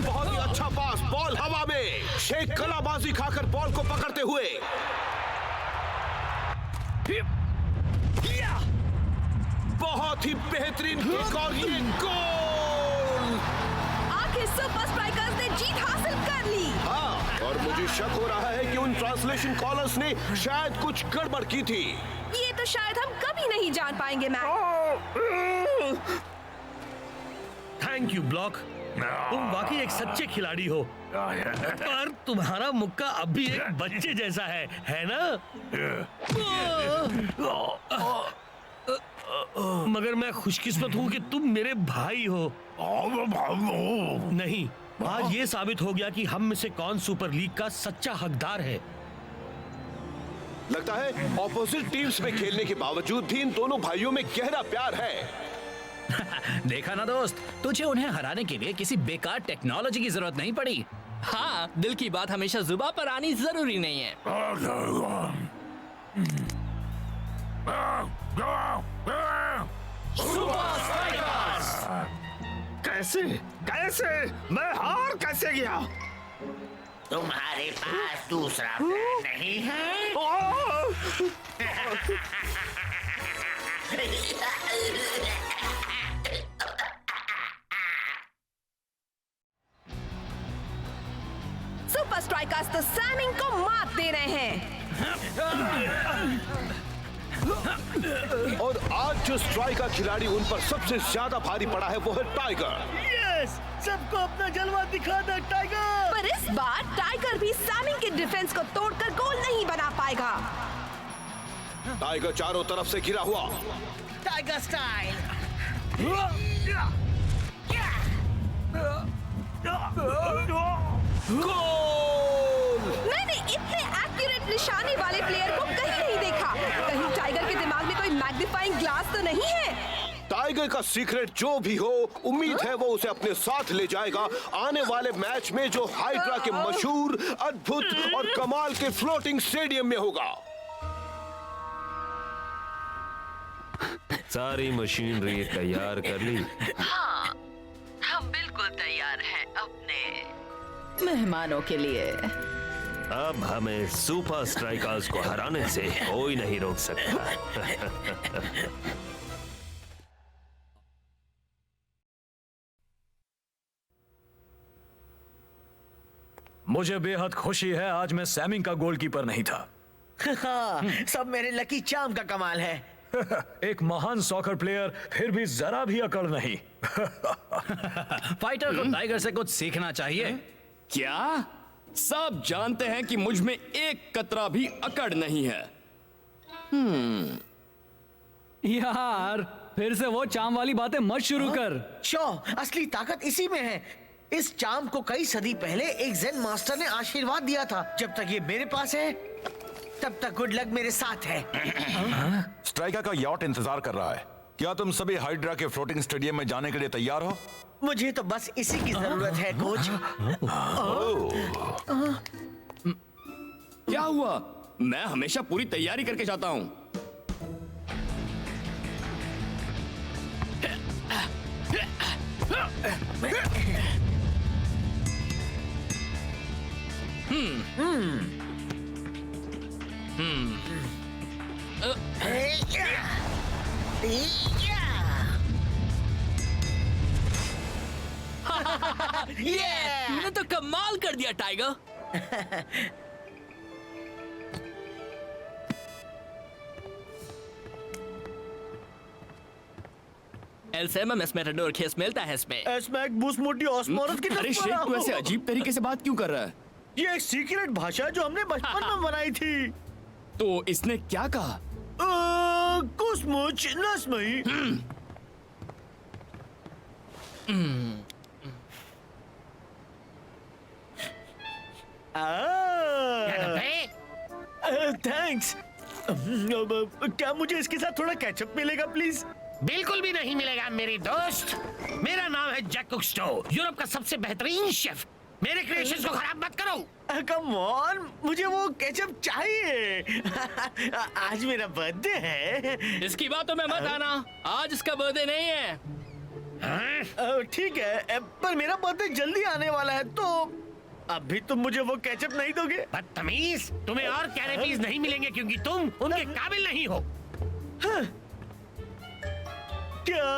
बहुत ही अच्छा पास, बॉल हवा में। शेख कलाबाजी खाकर बॉल को पकड़ते हुए बहुत ही बेहतरीन किक और ये गोल। आखिर सुपर स्ट्राइकर्स ने जीत हासिल कर ली। हाँ, और मुझे शक हो रहा है कि उन ट्रांसलेशन कॉलर्स ने शायद कुछ गड़बड़ की थी। ये तो शायद हम कभी नहीं जान पाएंगे मैच। थैंक यू ब्लॉक, तुम वाकई एक सच्चे खिलाड़ी हो। पर तुम्हारा मुक्का अब भी एक बच्चे जैसा है ना? मगर मैं खुशकिस्मत हूँ कि तुम मेरे भाई हो। नहीं, आज ये साबित हो गया कि हम में से कौन सुपर लीग का सच्चा हकदार है। लगता है ऑपोजिट टीम्स में खेलने के बावजूद भी इन दोनों भाइयों में गहरा प्यार है। देखा ना दोस्त, तुझे उन्हें हराने के लिए किसी बेकार टेक्नोलॉजी की जरूरत नहीं पड़ी। हाँ, दिल की बात हमेशा जुबान पर आनी जरूरी नहीं है। Super strikers! कैसे कैसे मैं हार कैसे गया? तुम्हारे पास दूसरा प्लान नहीं है? सुपर स्ट्राइकर्स तो सैमिंग को मात दे रहे हैं। और आज जो स्ट्राइकर खिलाड़ी उन पर सबसे ज्यादा भारी पड़ा है वो है टाइगर। यस, सबको अपना जलवा दिखा दे टाइगर। पर इस बार टाइगर भी सैमिंग के डिफेंस को तोड़कर गोल नहीं बना पाएगा। टाइगर चारों तरफ से घिरा हुआ। Tiger style. मैंने इतने एक्यूरेट निशाने वाले प्लेयर को कहीं नहीं देखा। कहीं टाइगर के दिमाग में कोई मैग्नीफाइंग ग्लास तो नहीं है? टाइगर का सीक्रेट जो भी हो, उम्मीद है वो उसे अपने साथ ले जाएगा आने वाले मैच में, जो हाइड्रा के मशहूर, अद्भुत और कमाल के फ्लोटिंग स्टेडियम में होगा। सारी मशीनरी तैयार कर ली? हाँ, हम बिल्कुल तैयार हैं अपने मेहमानों के लिए। अब हमें सुपर स्ट्राइकर्स को हराने से कोई नहीं रोक सकता। मुझे बेहद खुशी है, आज मैं सैमिंग का गोलकीपर नहीं था। हाँ, सब मेरे लकी चार्म का कमाल है। एक महान सॉकर प्लेयर, फिर भी जरा भी अकड़ नहीं। फाइटर को टाइगर से कुछ सीखना चाहिए। क्या? सब जानते हैं कि मुझ में एक कतरा भी अकड़ नहीं है। यार फिर से वो चाम वाली बातें मत शुरू कर। शो, असली ताकत इसी में है। इस चार्म को कई सदी पहले एक ज़ेन मास्टर ने आशीर्वाद दिया था। जब तक ये मेरे पास है, तब तक गुड लक मेरे साथ है। स्ट्राइकर का यॉट इंतजार कर रहा है। क्या तुम सभी हाइड्रा के फ्लोटिंग स्टेडियम में जाने के लिए तैयार हो? मुझे तो बस इसी की जरूरत है कोच। क्या हुआ? मैं हमेशा पूरी तैयारी करके जाता हूं। तूने तो कमाल कर दिया टाइगर। एलसेमस मेटाडोर खेस मिलता है इसमें। एस्मैक बूस्ट मोटी ऑस्मोरस की अरे शेख, तू ऐसे अजीब तरीके से बात क्यों कर रहा है? ये एक सीक्रेट भाषा जो हमने बचपन में बनाई थी। तो इसने क्या कहा? कुछ मुझ नस्मई। थैंक्स। क्या मुझे इसके साथ थोड़ा केचप मिलेगा प्लीज? बिल्कुल भी नहीं मिलेगा मेरी दोस्त। मेरा नाम है जैक कुक्स्टो, यूरोप का सबसे बेहतरीन शेफ। मेरे क्रिएशंस को खराब मत करो। कम ऑन, मुझे वो केचप चाहिए। आज मेरा बर्थडे है। इसकी बातों में मत आना, आज इसका बर्थडे नहीं है। ठीक है, पर मेरा बर्थडे जल्दी आने वाला है, तो अभी तुम मुझे वो केचप नहीं दोगे? बदतमीज, तुम्हें और कैरेपीज नहीं मिलेंगे क्योंकि तुम उनके काबिल नहीं हो। क्या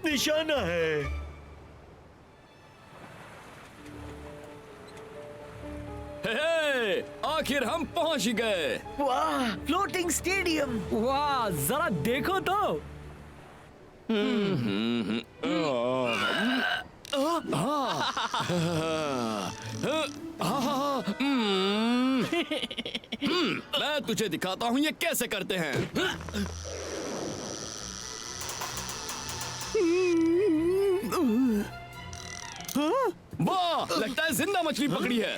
निशाना है? हे, आखिर हम पहुंच गए। वाह, फ्लोटिंग स्टेडियम। वाह, जरा देखो तो। मैं तुझे दिखाता हूँ ये कैसे करते हैं। वाह, लगता है जिंदा मछली पकड़ी है।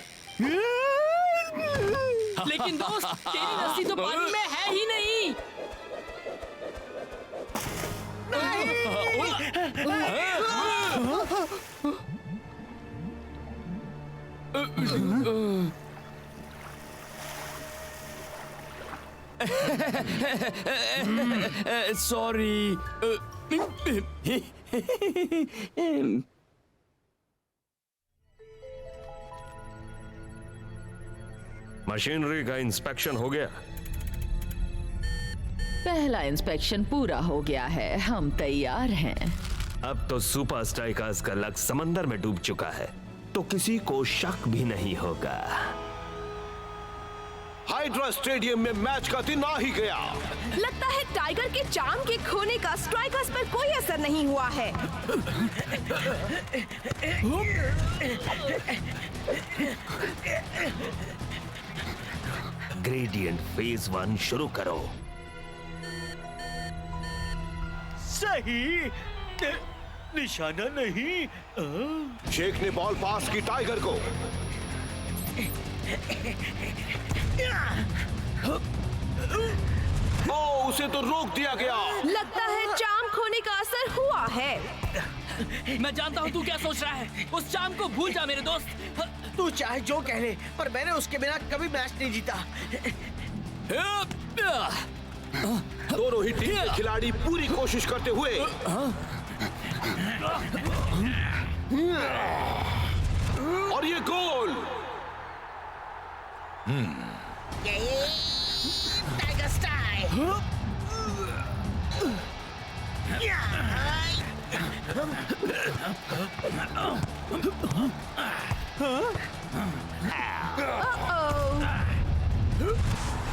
लेकिन दोस्त, तेरी रस्सी तो पानी में है ही नहीं। सॉरी। मशीनरी का इंस्पेक्शन हो गया? पहला इंस्पेक्शन पूरा हो गया है, हम तैयार हैं। अब तो सुपर स्ट्राइकर्स का लक समंदर में डूब चुका है, तो किसी को शक भी नहीं होगा। हाइड्रा स्टेडियम में मैच का दिन आ ही गया। लगता है टाइगर के चार्म के खोने का स्ट्राइकर्स पर कोई असर नहीं हुआ है। ग्रेडियंट फेज 1 शुरू करो। सही, निशाना नहीं। शेख ने बॉल पास की टाइगर को। ओ, उसे तो रोक दिया गया। लगता है चाम खोने का असर हुआ है। मैं जानता हूँ तू क्या सोच रहा है। उस चाम को भूल जा मेरे दोस्त। तू चाहे जो कह ले, पर मैंने उसके बिना कभी मैच नहीं जीता। दोनों ही टीम के खिलाड़ी पूरी कोशिश करते हुए और ये गोल। Tiger style.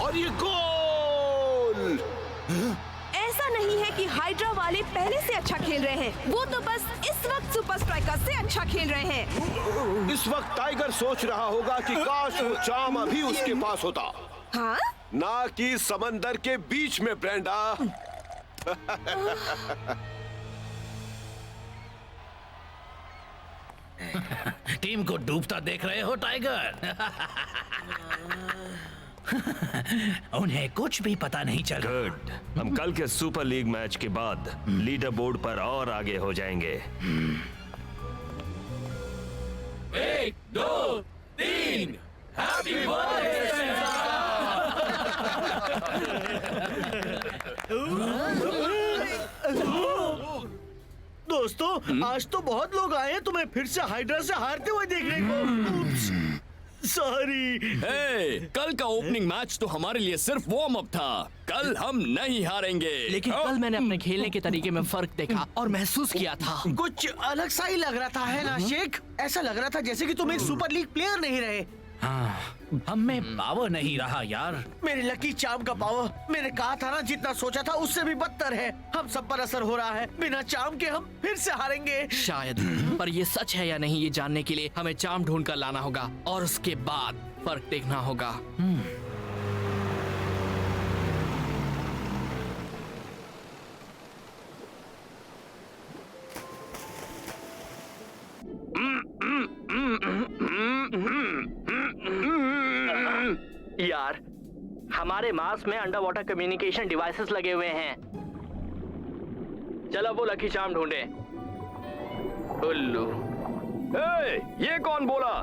और ये गोल। ऐसा नहीं है कि हाइड्रा वाले पहले से अच्छा खेल रहे हैं, वो तो बस इस वक्त सुपर स्ट्राइकर्स से अच्छा खेल रहे हैं। इस वक्त टाइगर सोच रहा होगा कि काश वो चाम अभी उसके पास होता। हाँ? ना कि समंदर के बीच में, ब्रेंडा। टीम को डूबता देख रहे हो टाइगर? उन्हें कुछ भी पता नहीं चला। गुड, हम कल के सुपर लीग मैच के बाद लीडर बोर्ड पर और आगे हो जाएंगे। 1, 2, 3 हैप्पी दोस्तों, आज तो बहुत लोग आए हैं तुम्हें फिर से हाइड्रा से हारते हुए देखने को। सॉरी। कल का ओपनिंग मैच तो हमारे लिए सिर्फ वार्म अप था। कल हम नहीं हारेंगे। लेकिन कल मैंने अपने खेलने के तरीके में फर्क देखा और महसूस किया था। कुछ अलग सा ही लग रहा था, है ना शेख? ऐसा लग रहा था जैसे कि तुम एक सुपर लीग प्लेयर नहीं रहे। हाँ, हम में पावर नहीं रहा यार। मेरे लकी चाम का पावर, मैंने कहा था ना, जितना सोचा था उससे भी बदतर है। हम सब पर असर हो रहा है। बिना चाम के हम फिर से हारेंगे शायद, पर ये सच है या नहीं ये जानने के लिए हमें चाम ढूंढ कर लाना होगा और उसके बाद फर्क देखना होगा। यार, हमारे मास्क में अंडर वाटर कम्युनिकेशन डिवाइसेस लगे हुए हैं। चलो वो लकी चाम ढूंढे। उल्लू। ये कौन बोला?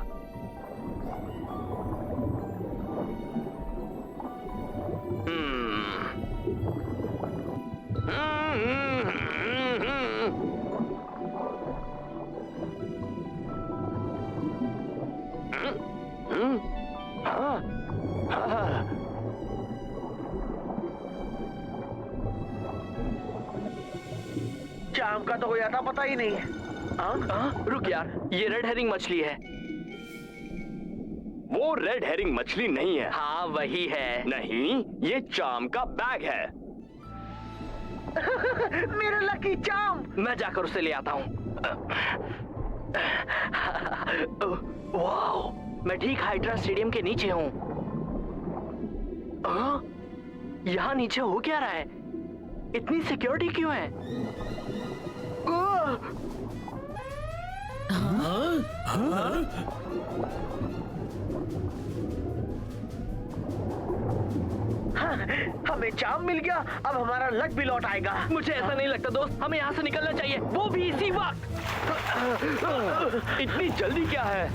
चाम का तो कोई आता पता ही नहीं है। रुक यार, ये रेड हेरिंग मछली है। वो रेड हेरिंग मछली नहीं है। हाँ वही है। नहीं, ये चाम का बैग है। मेरा लकी चाम। मैं जाकर उसे ले आता हूँ। वाओ, मैं ठीक हाइड्रा स्टेडियम के नीचे हूँ। यहाँ नीचे हो क्या रहा है? इतनी सिक्योरिटी क्यों है? हमें चाम मिल गया, अब हमारा लक भी लौट आएगा। मुझे ऐसा नहीं लगता दोस्त, हमें यहाँ से निकलना चाहिए, वो भी इसी वक्त। इतनी जल्दी क्या है?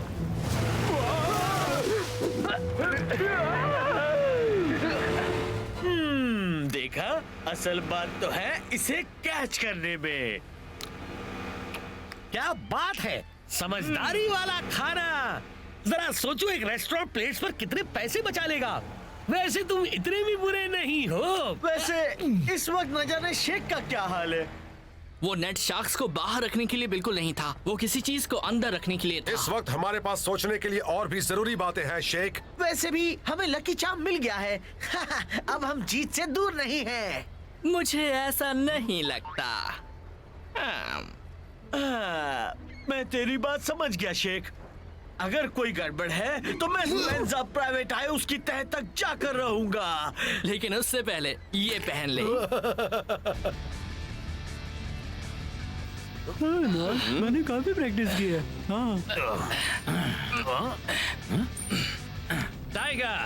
देखा, असल बात तो है इसे कैच करने में। क्या बात है, समझदारी वाला खाना। जरा सोचो, एक रेस्टोरेंट प्लेट्स पर कितने पैसे बचा लेगा। वैसे तुम इतने भी बुरे नहीं हो। वैसे इस वक्त न जाने शेख का क्या हाल है। वो नेट शार्क्स को बाहर रखने के लिए बिल्कुल नहीं था, वो किसी चीज को अंदर रखने के लिए था। इस वक्त हमारे पास सोचने के लिए और भी जरूरी बातें हैं शेख। वैसे भी हमें लकी चाम मिल गया है। अब हम जीत से दूर नहीं हैं। मुझे ऐसा नहीं लगता। मैं तेरी बात समझ गया शेख। अगर कोई गड़बड़ है तो मैं स्पेंसर प्राइवेट आई उसकी तह तक जाकर रहूंगा। लेकिन उससे पहले ये पहन ले। हाँ ना, मैंने काफी प्रैक्टिस की है। हाँ। टाइगर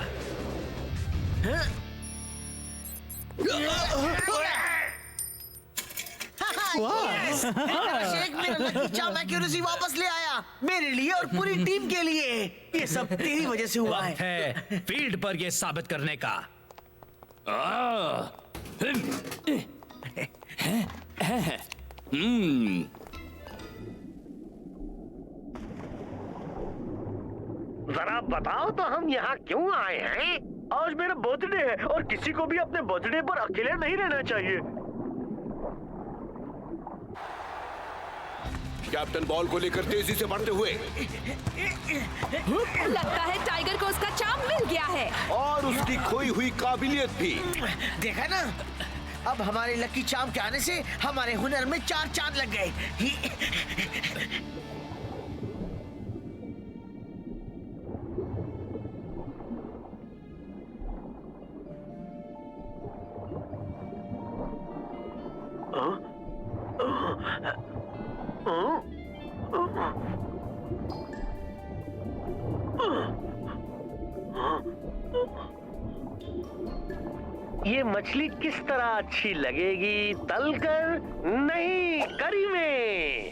शेख मेरा लकी चार्म एक्यूरेसी वापस ले आया मेरे लिए और पूरी टीम के लिए। ये सब तेरी वजह से हुआ है फील्ड पर ये साबित करने का। जरा बताओ तो हम यहाँ क्यों आए हैं? आज मेरा बर्थडे है और किसी को भी अपने बर्थडे पर अकेले नहीं रहना चाहिए। कैप्टन बॉल को लेकर तेजी से बढ़ते हुए लगता है टाइगर को उसका चार्म मिल गया है और उसकी खोई हुई काबिलियत भी। देखा ना, अब हमारे लकी चार्म के आने से हमारे हुनर में 4 चांद लग गए। ये मछली किस तरह अच्छी लगेगी? तलकर नहीं, करी में।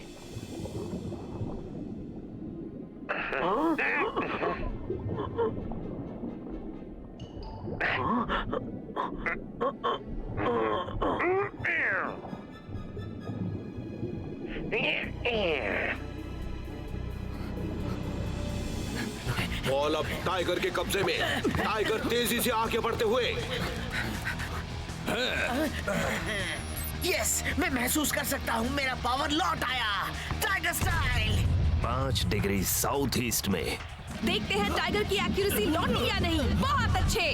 बॉल अब टाइगर के कब्जे में। टाइगर तेजी से आगे बढ़ते हुए। यस, मैं महसूस कर सकता हूँ मेरा पावर लौट आया। Tiger style. 5 degree south east में। देखते हैं टाइगर की एक्यूरेसी लौटी या नहीं। बहुत अच्छे।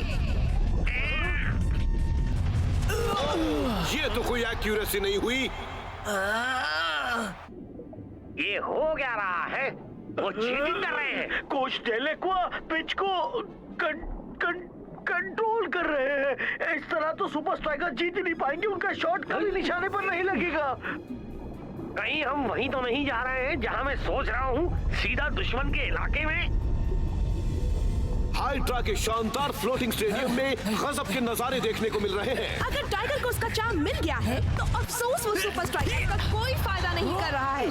ये तो कोई एक्यूरेसी नहीं हुई। ये हो क्या रहा है? वो चीटिंग कर रहे हैं। कोच डेलेक्वा पिच को कंट्रोल कर रहे हैं। इस तरह तो सुपर स्ट्राइकर जीत ही नहीं पाएंगे। उनका शॉट कभी निशाने पर नहीं लगेगा। कहीं हम वहीं तो नहीं जा रहे हैं जहां मैं सोच रहा हूँ, सीधा दुश्मन के इलाके में। हाइड्रा के शानदार फ्लोटिंग स्टेडियम में गजब के नजारे देखने को मिल रहे हैं। अगर टाइगर को उसका चार्म मिल गया है तो अफसोस वो सुपर स्ट्राइकर का कोई फायदा नहीं कर रहा है।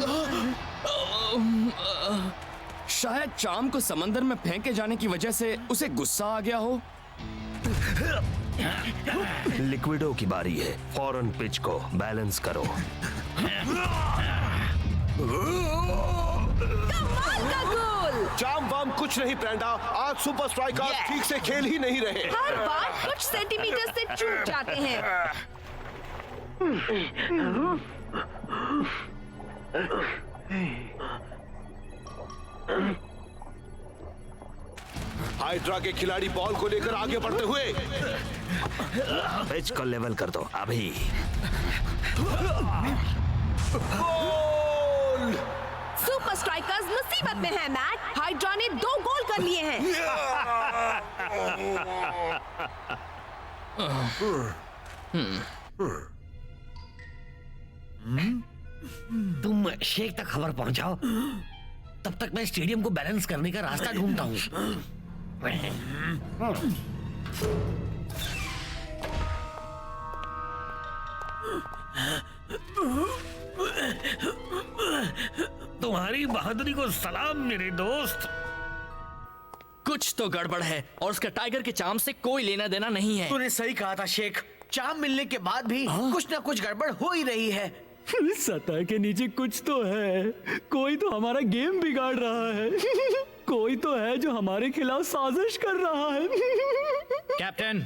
शायद चार्म को समंदर में फेंके जाने की वजह से उसे गुस्सा आ गया हो। लिक्विडो की बारी है। फौरन पिच को बैलेंस करो। कमाल का गोल। चाम वाम कुछ नहीं ब्रेंडा, आज सुपर स्ट्राइकर ठीक से खेल ही नहीं रहे। हर बार कुछ सेंटीमीटर से चूक जाते हैं। हाइड्रा के खिलाड़ी बॉल को लेकर आगे बढ़ते हुए। पिच को लेवल कर दो अभी। सुपर स्ट्राइकर्स मुसीबत में हैं, मैट। हाइड्रा ने 2 गोल कर लिए हैं। तुम शेख तक खबर पहुंचाओ, तब तक मैं स्टेडियम को बैलेंस करने का रास्ता ढूंढता हूँ। तुम्हारी बहादुरी को सलाम मेरे दोस्त। कुछ तो गड़बड़ है और उसका टाइगर के चार्म से कोई लेना देना नहीं है। तूने सही कहा था शेख। चार्म मिलने के बाद भी कुछ ना कुछ गड़बड़ हो ही रही है। सतह के नीचे कुछ तो है। कोई तो हमारा गेम बिगाड़ रहा है। कोई तो है जो हमारे खिलाफ साजिश कर रहा है। कैप्टन,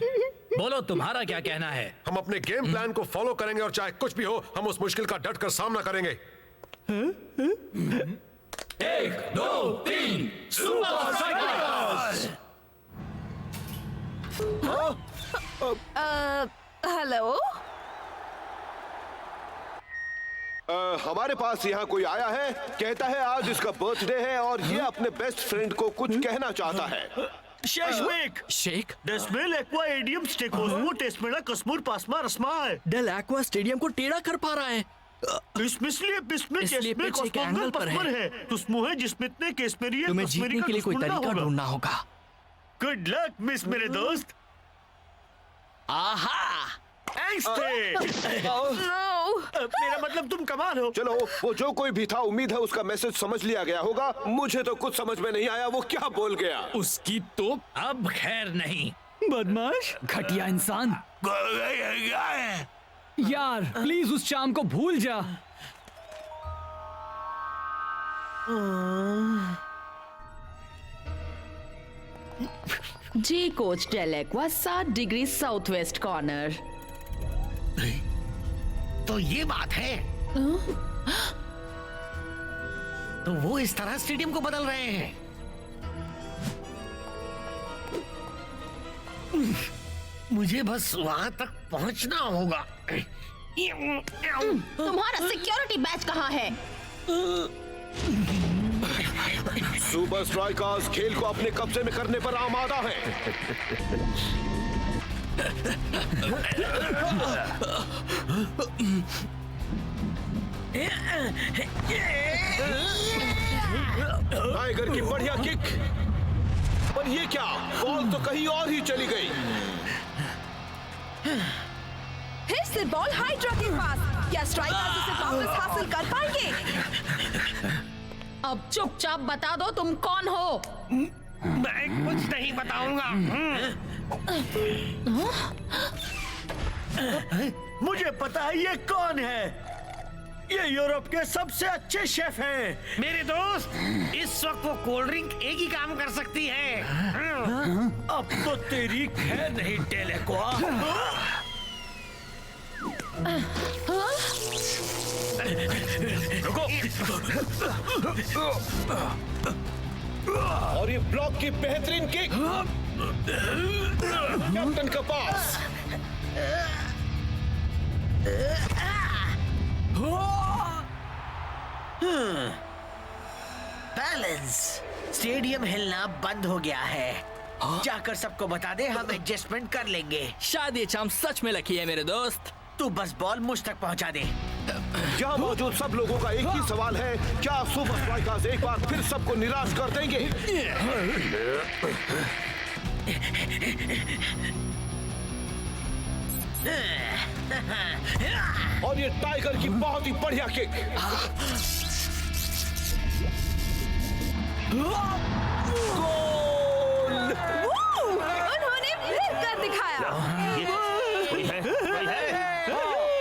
बोलो तुम्हारा क्या कहना है? हम अपने गेम प्लान को फॉलो करेंगे और चाहे कुछ भी हो, हम उस मुश्किल का डट कर सामना करेंगे। 1, 2, 3 सुपर स्ट्राइकर्स। हेलो। हमारे पास यहाँ कोई आया है, कहता है आज इसका बर्थडे है और ये अपने बेस्ट फ्रेंड को कुछ कहना चाहता है। शेख डेस्मेल एक्वा एडियम स्टेकोसमो टेस्मेला कस्मूर पासमा रस्माय डेल एक्वा स्टेडियम को टेढ़ा कर पा रहा है। इसलिए इसलिए पिच एक एंगल पर है। तुस्मो है जिसमें इतने केसमेरी तुम्हें जीतने के लिए कोई तरीका ढूंढना होगा। गुड लक मिस मेरे दोस्त। आहा मेरा मतलब तुम कमाल हो। चलो, वो जो कोई भी था, उम्मीद है उसका मैसेज समझ लिया गया होगा। मुझे तो कुछ समझ में नहीं आया वो क्या बोल गया। उसकी तो अब खैर नहीं। बदमाश, घटिया इंसान। यार प्लीज उस शाम को भूल जा। जी कोच डेल एक्वा 7 डिग्री साउथ वेस्ट कॉर्नर। तो ये बात है। तो वो इस तरह स्टेडियम को बदल रहे हैं। मुझे बस वहां तक पहुंचना होगा। तुम्हारा सिक्योरिटी बैच कहाँ है? सुपर स्ट्राइकर्स खेल को अपने कब्जे में करने पर आमादा है। टाइगर की बढ़िया किक, पर ये क्या, बॉल तो कहीं और ही चली गई। फिर से बॉल हाइड्रा के पास। क्या स्ट्राइकर्स इसे वापस हासिल कर पाएंगे? अब चुपचाप बता दो तुम कौन हो। मैं कुछ नहीं बताऊंगा। मुझे पता है ये कौन है। ये यूरोप के सबसे अच्छे शेफ हैं। मेरे दोस्त, इस वक्त वो कोल्ड ड्रिंक एक ही काम कर सकती है। अब तो तेरी खैर नहीं डेल एक्वा। रुको। और ये ब्लॉक की बेहतरीन किक कैप्टन के पास। बैलेंस। स्टेडियम हिलना बंद हो गया है। जाकर सबको बता दे, हम एडजस्टमेंट कर लेंगे। शायद ये चाम सच में लकी है मेरे दोस्त। तू बस बॉल मुझ तक पहुंचा दे। क्या मौजूद सब लोगों का एक ही सवाल है, क्या सुपर स्ट्राइकर्स एक बार फिर सबको निराश कर देंगे? और ये टाइगर की बहुत ही बढ़िया किक। गोल! उन्होंने फिर कर दिखाया।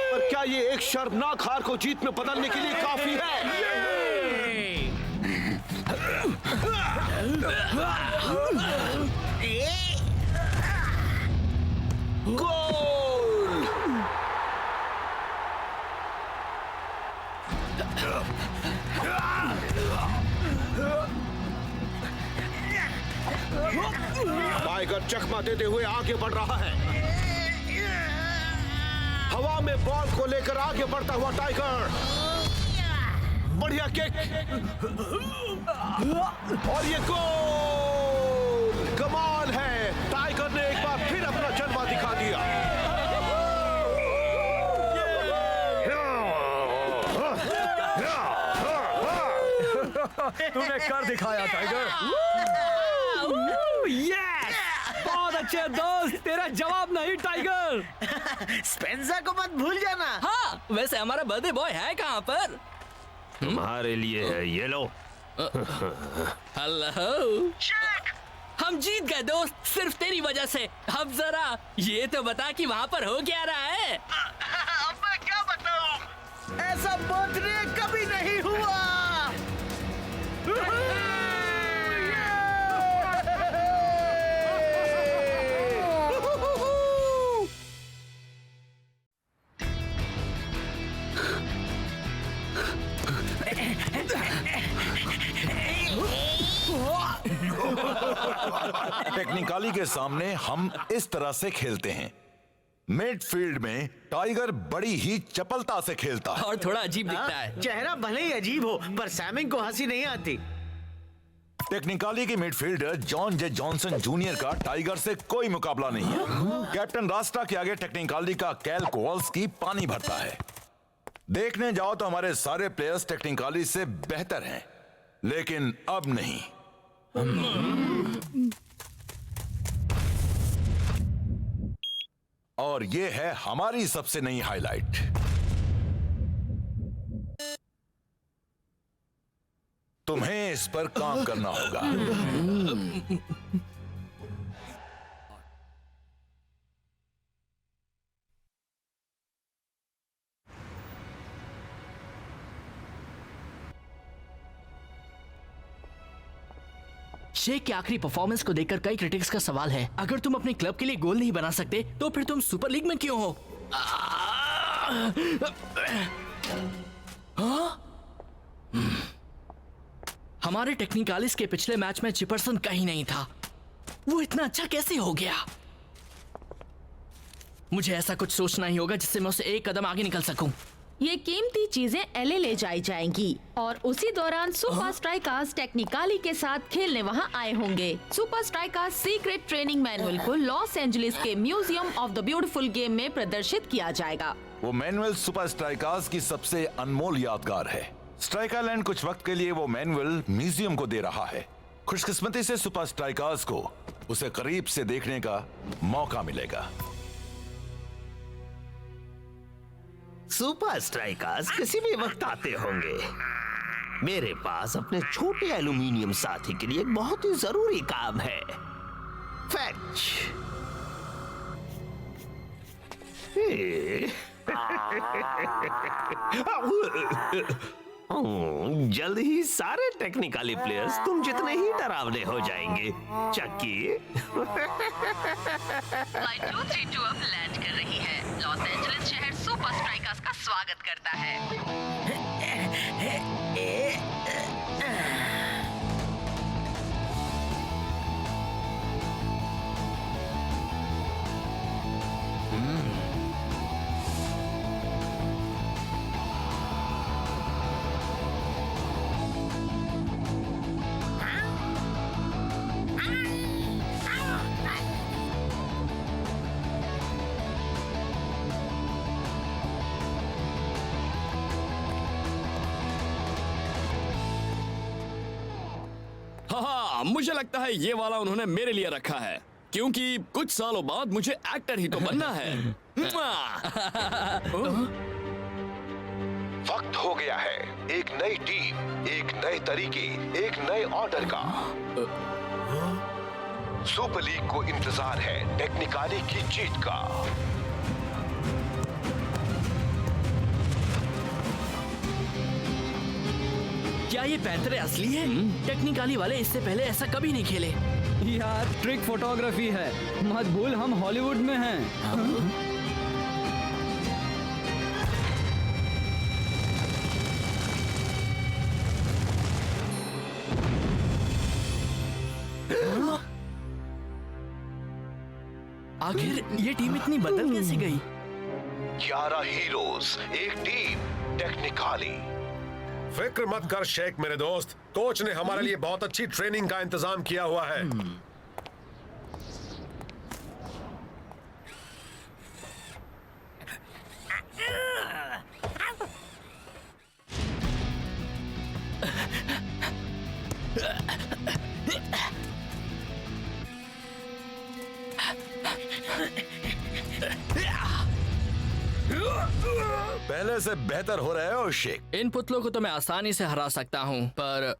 और क्या ये एक शर्मनाक हार को जीत में बदलने के लिए काफी है? गोल! टाइगर चकमा देते हुए आगे बढ़ रहा है। हवा में बॉल को लेकर आगे बढ़ता हुआ टाइगर। बढ़िया किक और ये गोल! कमाल है, टाइगर ने एक बार फिर अपना जलवा दिखा दिया। तूने कर दिखाया टाइगर। यस, बहुत अच्छे दोस्त। तेरा जवाब नहीं टाइगर। स्पेंसर को मत भूल जाना। हाँ, वैसे हमारा बर्थडे बॉय है कहाँ पर? तुम्हारे लिए है, ये लो। हेलो। हम जीत गए दोस्त, सिर्फ तेरी वजह से। अब जरा ये तो बता कि वहाँ पर हो क्या रहा है? अब मैं क्या बताऊं? ऐसा बर्थडे कभी नहीं हुआ। टेक्निकली के सामने हम इस तरह से खेलते हैं, मिडफील्ड में टाइगर बड़ी ही चपलता से खेलता है और थोड़ा अजीब दिखता है। चेहरा भले ही अजीब हो पर सैमिंग को हंसी नहीं आती। टेक्निकली की मिडफील्डर जॉन जे जॉनसन जूनियर का टाइगर से कोई मुकाबला नहीं है। कैप्टन रास्टा के आगे टेक्निकली का कैल कोवल्स्की पानी भरता है। देखने जाओ तो हमारे सारे प्लेयर्स टेक्निकली से बेहतर हैं, लेकिन अब नहीं। और ये है हमारी सबसे नई हाइलाइट। तुम्हें इस पर काम करना होगा। शेख की आखिरी परफॉर्मेंस को देखकर कई क्रिटिक्स का सवाल है, अगर तुम अपने क्लब के लिए गोल नहीं बना सकते तो फिर तुम सुपर लीग में क्यों हो? हमारे टेक्निकालिस के पिछले मैच में चिपर्सन कहीं नहीं था। वो इतना अच्छा कैसे हो गया? मुझे ऐसा कुछ सोचना ही होगा जिससे मैं उसे एक कदम आगे निकल सकूं। ये कीमती चीजें एलए ले जाई जाएंगी और उसी दौरान सुपर स्ट्राइकर्स टेक्निकाली के साथ खेलने वहां आए होंगे। Super strikers secret training manual को लॉस एंजलिस के museum of the beautiful game में प्रदर्शित किया जाएगा। वो मैनुअल सुपर स्ट्राइकर्स की सबसे अनमोल यादगार है। स्ट्राइकरलैंड कुछ वक्त के लिए वो मैनुअल म्यूजियम को दे रहा है। खुशकिस्मती से सुपर स्ट्राइकर्स को उसे करीब से देखने का मौका मिलेगा। सुपर स्ट्राइकर्स किसी भी वक्त आते होंगे। मेरे पास अपने छोटे एल्यूमिनियम साथी के लिए एक बहुत ही जरूरी काम है। फैच। जल्द ही सारे टेक्निकली प्लेयर्स तुम जितने ही डरावने हो जाएंगे। चक्की फ्लाइट 232 अब लैंड कर रही है। लॉस एंजलिस शहर सुपर स्ट्राइकर्स का स्वागत करता है। हाँ, मुझे लगता है ये वाला उन्होंने मेरे लिए रखा है, क्योंकि कुछ सालों बाद मुझे एक्टर ही तो बनना है। वक्त हो गया है एक नई टीम, एक नए तरीके, एक नए ऑर्डर का। सुपर लीग को इंतजार है टेक्निकली की जीत का। क्या ये पैंतरे असली है? टेक्निकली वाले इससे पहले ऐसा कभी नहीं खेले। यार ट्रिक फोटोग्राफी है, मत भूल हम हॉलीवुड में हैं। आखिर ये टीम इतनी बदल कैसे गई? 11 हीरोज, एक टीम टेक्निकली। फिक्र मत कर शेख मेरे दोस्त, कोच ने हमारे लिए बहुत अच्छी ट्रेनिंग का इंतजाम किया हुआ है। पहले से बेहतर हो रहे हो शेख। इन पुतलों को तो मैं आसानी से हरा सकता हूँ, पर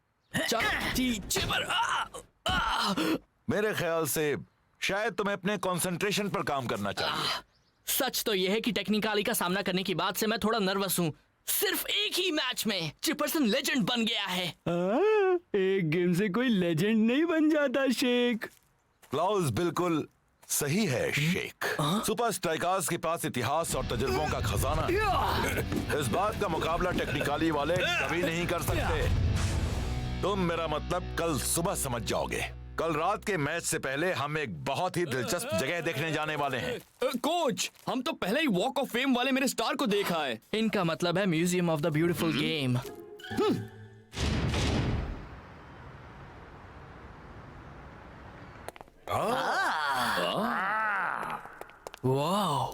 मेरे ख्याल से शायद तुम्हें अपने कंसंट्रेशन पर काम करना चाहिए। सच तो यह है कि टेक्निकली का सामना करने के बाद से मैं थोड़ा नर्वस हूँ। सिर्फ एक ही मैच में चिपर्सन लेजेंड बन गया है। एक गेम से कोई लेजेंड नहीं बन जाता शेख। क्लाउस बिल्कुल सही है शेख। सुपर स्ट्राइकर्स के पास इतिहास और तजुर्बों का खजाना है। इस बात का मुकाबला टेक्निकली वाले कभी नहीं कर सकते। तुम मेरा मतलब कल सुबह समझ जाओगे। कल रात के मैच से पहले हम एक बहुत ही दिलचस्प जगह देखने जाने वाले हैं। कोच, हम तो पहले ही वॉक ऑफ फेम वाले मेरे स्टार को देखा है। इनका मतलब है museum of the beautiful game. वाह!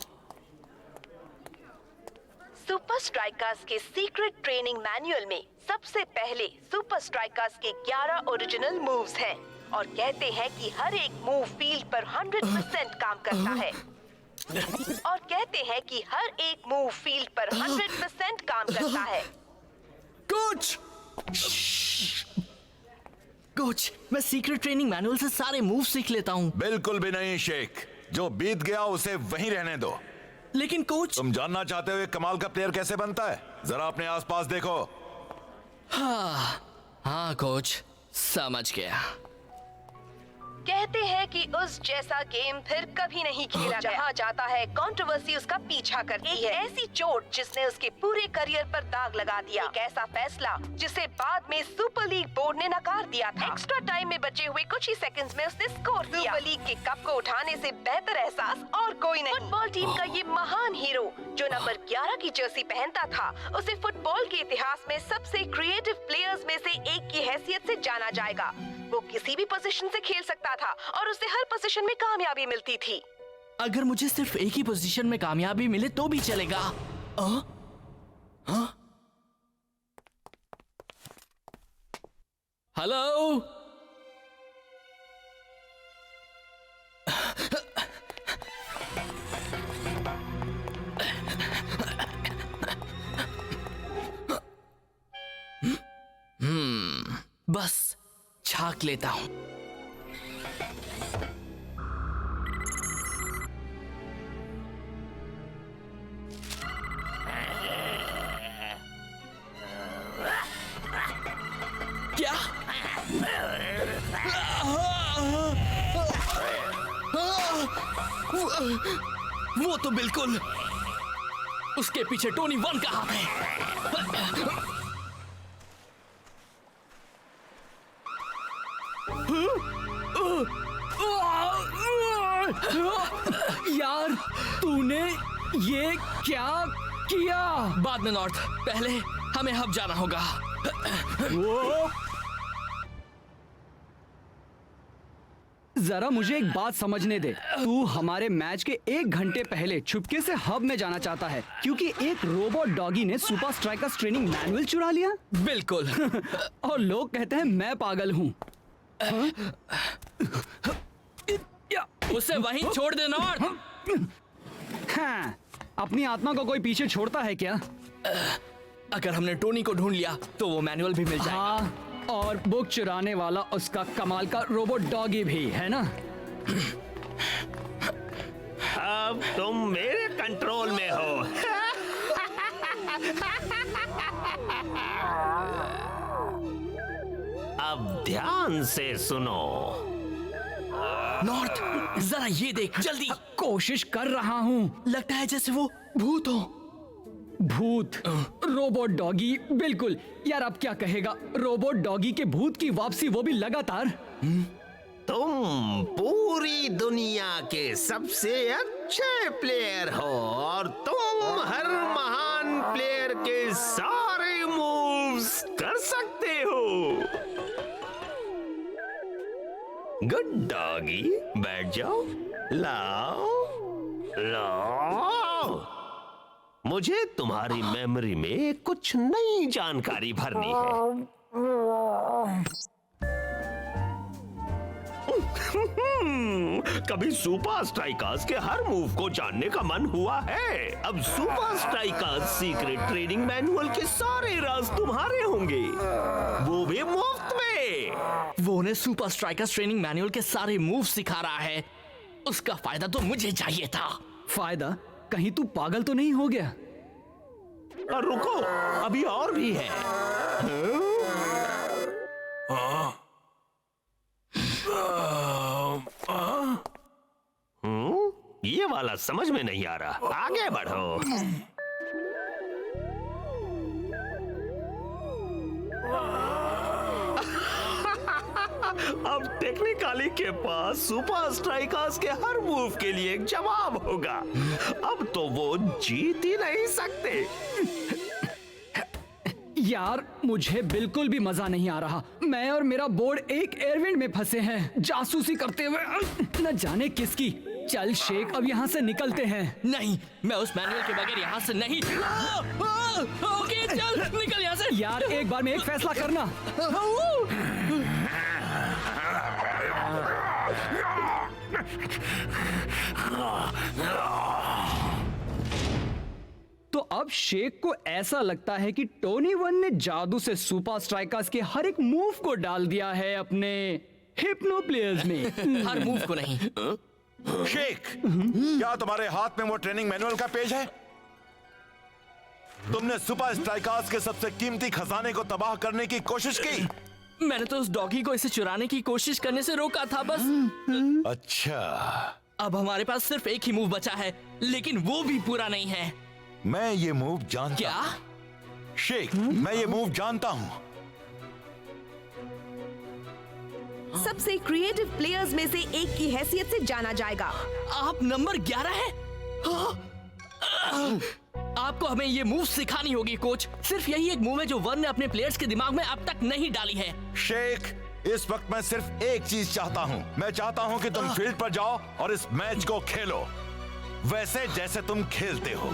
सुपर स्ट्राइकर्स के सीक्रेट ट्रेनिंग मैनुअल में सबसे पहले सुपर स्ट्राइकर्स के 11 ओरिजिनल मूव्स हैं और कहते हैं कि हर एक मूव फील्ड पर 100% काम करता है। और कहते हैं कि हर एक मूव फील्ड पर 100% काम करता है। कोच! कोच, मैं सीक्रेट ट्रेनिंग मैनुअल से सारे मूव सीख लेता हूँ। बिल्कुल भी नहीं शेख, जो बीत गया उसे वहीं रहने दो। लेकिन कोच, तुम जानना चाहते हो एक कमाल का प्लेयर कैसे बनता है? जरा अपने आसपास देखो। हाँ कोच, समझ गया। कहते हैं कि उस जैसा गेम फिर कभी नहीं खेला जहाँ जाता है कंट्रोवर्सी उसका पीछा करती है। ऐसी चोट जिसने उसके पूरे करियर पर दाग लगा दिया। एक ऐसा फैसला जिसे बाद में सुपर लीग बोर्ड ने नकार दिया था। एक्स्ट्रा टाइम में बचे हुए कुछ ही सेकंड्स में उसने स्कोर किया। सुपर लीग के कप को उठाने से बेहतर एहसास और कोई नहीं। फुटबॉल टीम का ये महान हीरो जो नंबर 11 की जर्सी पहनता था, उसे फुटबॉल के इतिहास में सबसे क्रिएटिव प्लेयर्स में से एक की हैसियत से जाना जाएगा। वो किसी भी पोजीशन से खेल सकता था और उसे हर पोजीशन में कामयाबी मिलती थी। अगर मुझे सिर्फ एक ही पोजीशन में कामयाबी मिले तो भी चलेगा। हेलो? बस झांक लेता हूं। क्या? वो तो बिल्कुल उसके पीछे टोनी वन का हाथ है। यार, तूने ये क्या किया? बाद में नॉर्थ, पहले हमें हब जाना होगा। जरा मुझे एक बात समझने दे। तू हमारे मैच के 1 घंटे पहले छुपके से हब में जाना चाहता है क्योंकि एक रोबोट डॉगी ने सुपर स्ट्राइकर्स ट्रेनिंग मैनुअल चुरा लिया? बिल्कुल। और लोग कहते हैं मैं पागल हूँ। उसे वहीं छोड़ दे नॉर्थ। हाँ, अपनी आत्मा को कोई पीछे छोड़ता है क्या? अगर हमने टोनी को ढूंढ लिया तो वो मैनुअल भी मिल जाएगा। हाँ, और बुक चुराने वाला उसका कमाल का रोबोट डॉगी भी है ना? अब तुम मेरे कंट्रोल में हो। अब ध्यान से सुनो। नॉर्थ, जरा ये देख, जल्दी। कोशिश कर रहा हूँ। लगता है जैसे वो भूत हो। भूत? Robot doggy? बिल्कुल। यार अब क्या कहेगा? रोबोट डॉगी के भूत की वापसी, वो भी लगातार। तुम पूरी दुनिया के सबसे अच्छे प्लेयर हो और तुम हर महान प्लेयर के सारे मूव्स कर सकते हो। गुड डॉगी, बैठ जाओ। लाओ लाओ, मुझे तुम्हारी मेमोरी में कुछ नई जानकारी भरनी है। कभी सुपर स्ट्राइकर्स के हर मूव को जानने का मन हुआ है? अब super strikers secret training manual के सारे राज तुम्हारे होंगे, वो भी मुफ्त में। वो उन्हें सुपर स्ट्राइकर्स ट्रेनिंग मैनुअल के सारे मूव सिखा रहा है। उसका फायदा तो मुझे चाहिए था। फायदा? कहीं तू पागल तो नहीं हो गया? और रुको, अभी और भी है। ये वाला समझ में नहीं आ रहा। आगे बढ़ो। अब टेक्निकली के पास सुपर स्ट्राइकर्स के हर मूव के लिए एक जवाब होगा। अब तो वो जीत ही नहीं सकते। यार मुझे बिल्कुल भी मजा नहीं आ रहा। मैं और मेरा बोर्ड एक एयरविंड में फंसे हैं, जासूसी करते हुए न जाने किसकी। चल शेख, अब यहाँ से निकलते हैं। नहीं, मैं उस मैनुअल के बगैर यहाँ से नहीं। ओके चल निकल यहाँ से। यार एक बार में एक फैसला करना। तो अब शेख को ऐसा लगता है कि टोनी वन ने जादू से सुपर स्ट्राइकर्स के हर एक मूव को डाल दिया है अपने हिप्नो प्लेयर्स में। हर मूव को नहीं। शेख, क्या तुम्हारे हाथ में वो ट्रेनिंग मैनुअल का पेज है? तुमने सुपर स्ट्राइकर्स के सबसे कीमती खजाने को तबाह करने की कोशिश की। मैंने तो उस डॉगी को इसे चुराने की कोशिश करने से रोका था बस। अच्छा, अब हमारे पास सिर्फ एक ही मूव बचा है, लेकिन वो भी पूरा नहीं है। मैं ये मूव जानता। क्या? शेख, मैं ये मूव जानता हूँ। सबसे क्रिएटिव प्लेयर्स में से एक की हैसियत से जाना जाएगा। आप नंबर 11 है? आपको हमें ये मूव सिखानी होगी कोच। सिर्फ यही एक मूव है जो वन ने अपने प्लेयर्स के दिमाग में अब तक नहीं डाली है। शेख, इस वक्त मैं सिर्फ एक चीज चाहता हूँ। मैं चाहता हूँ कि तुम फील्ड पर जाओ और इस मैच को खेलो वैसे जैसे तुम खेलते हो।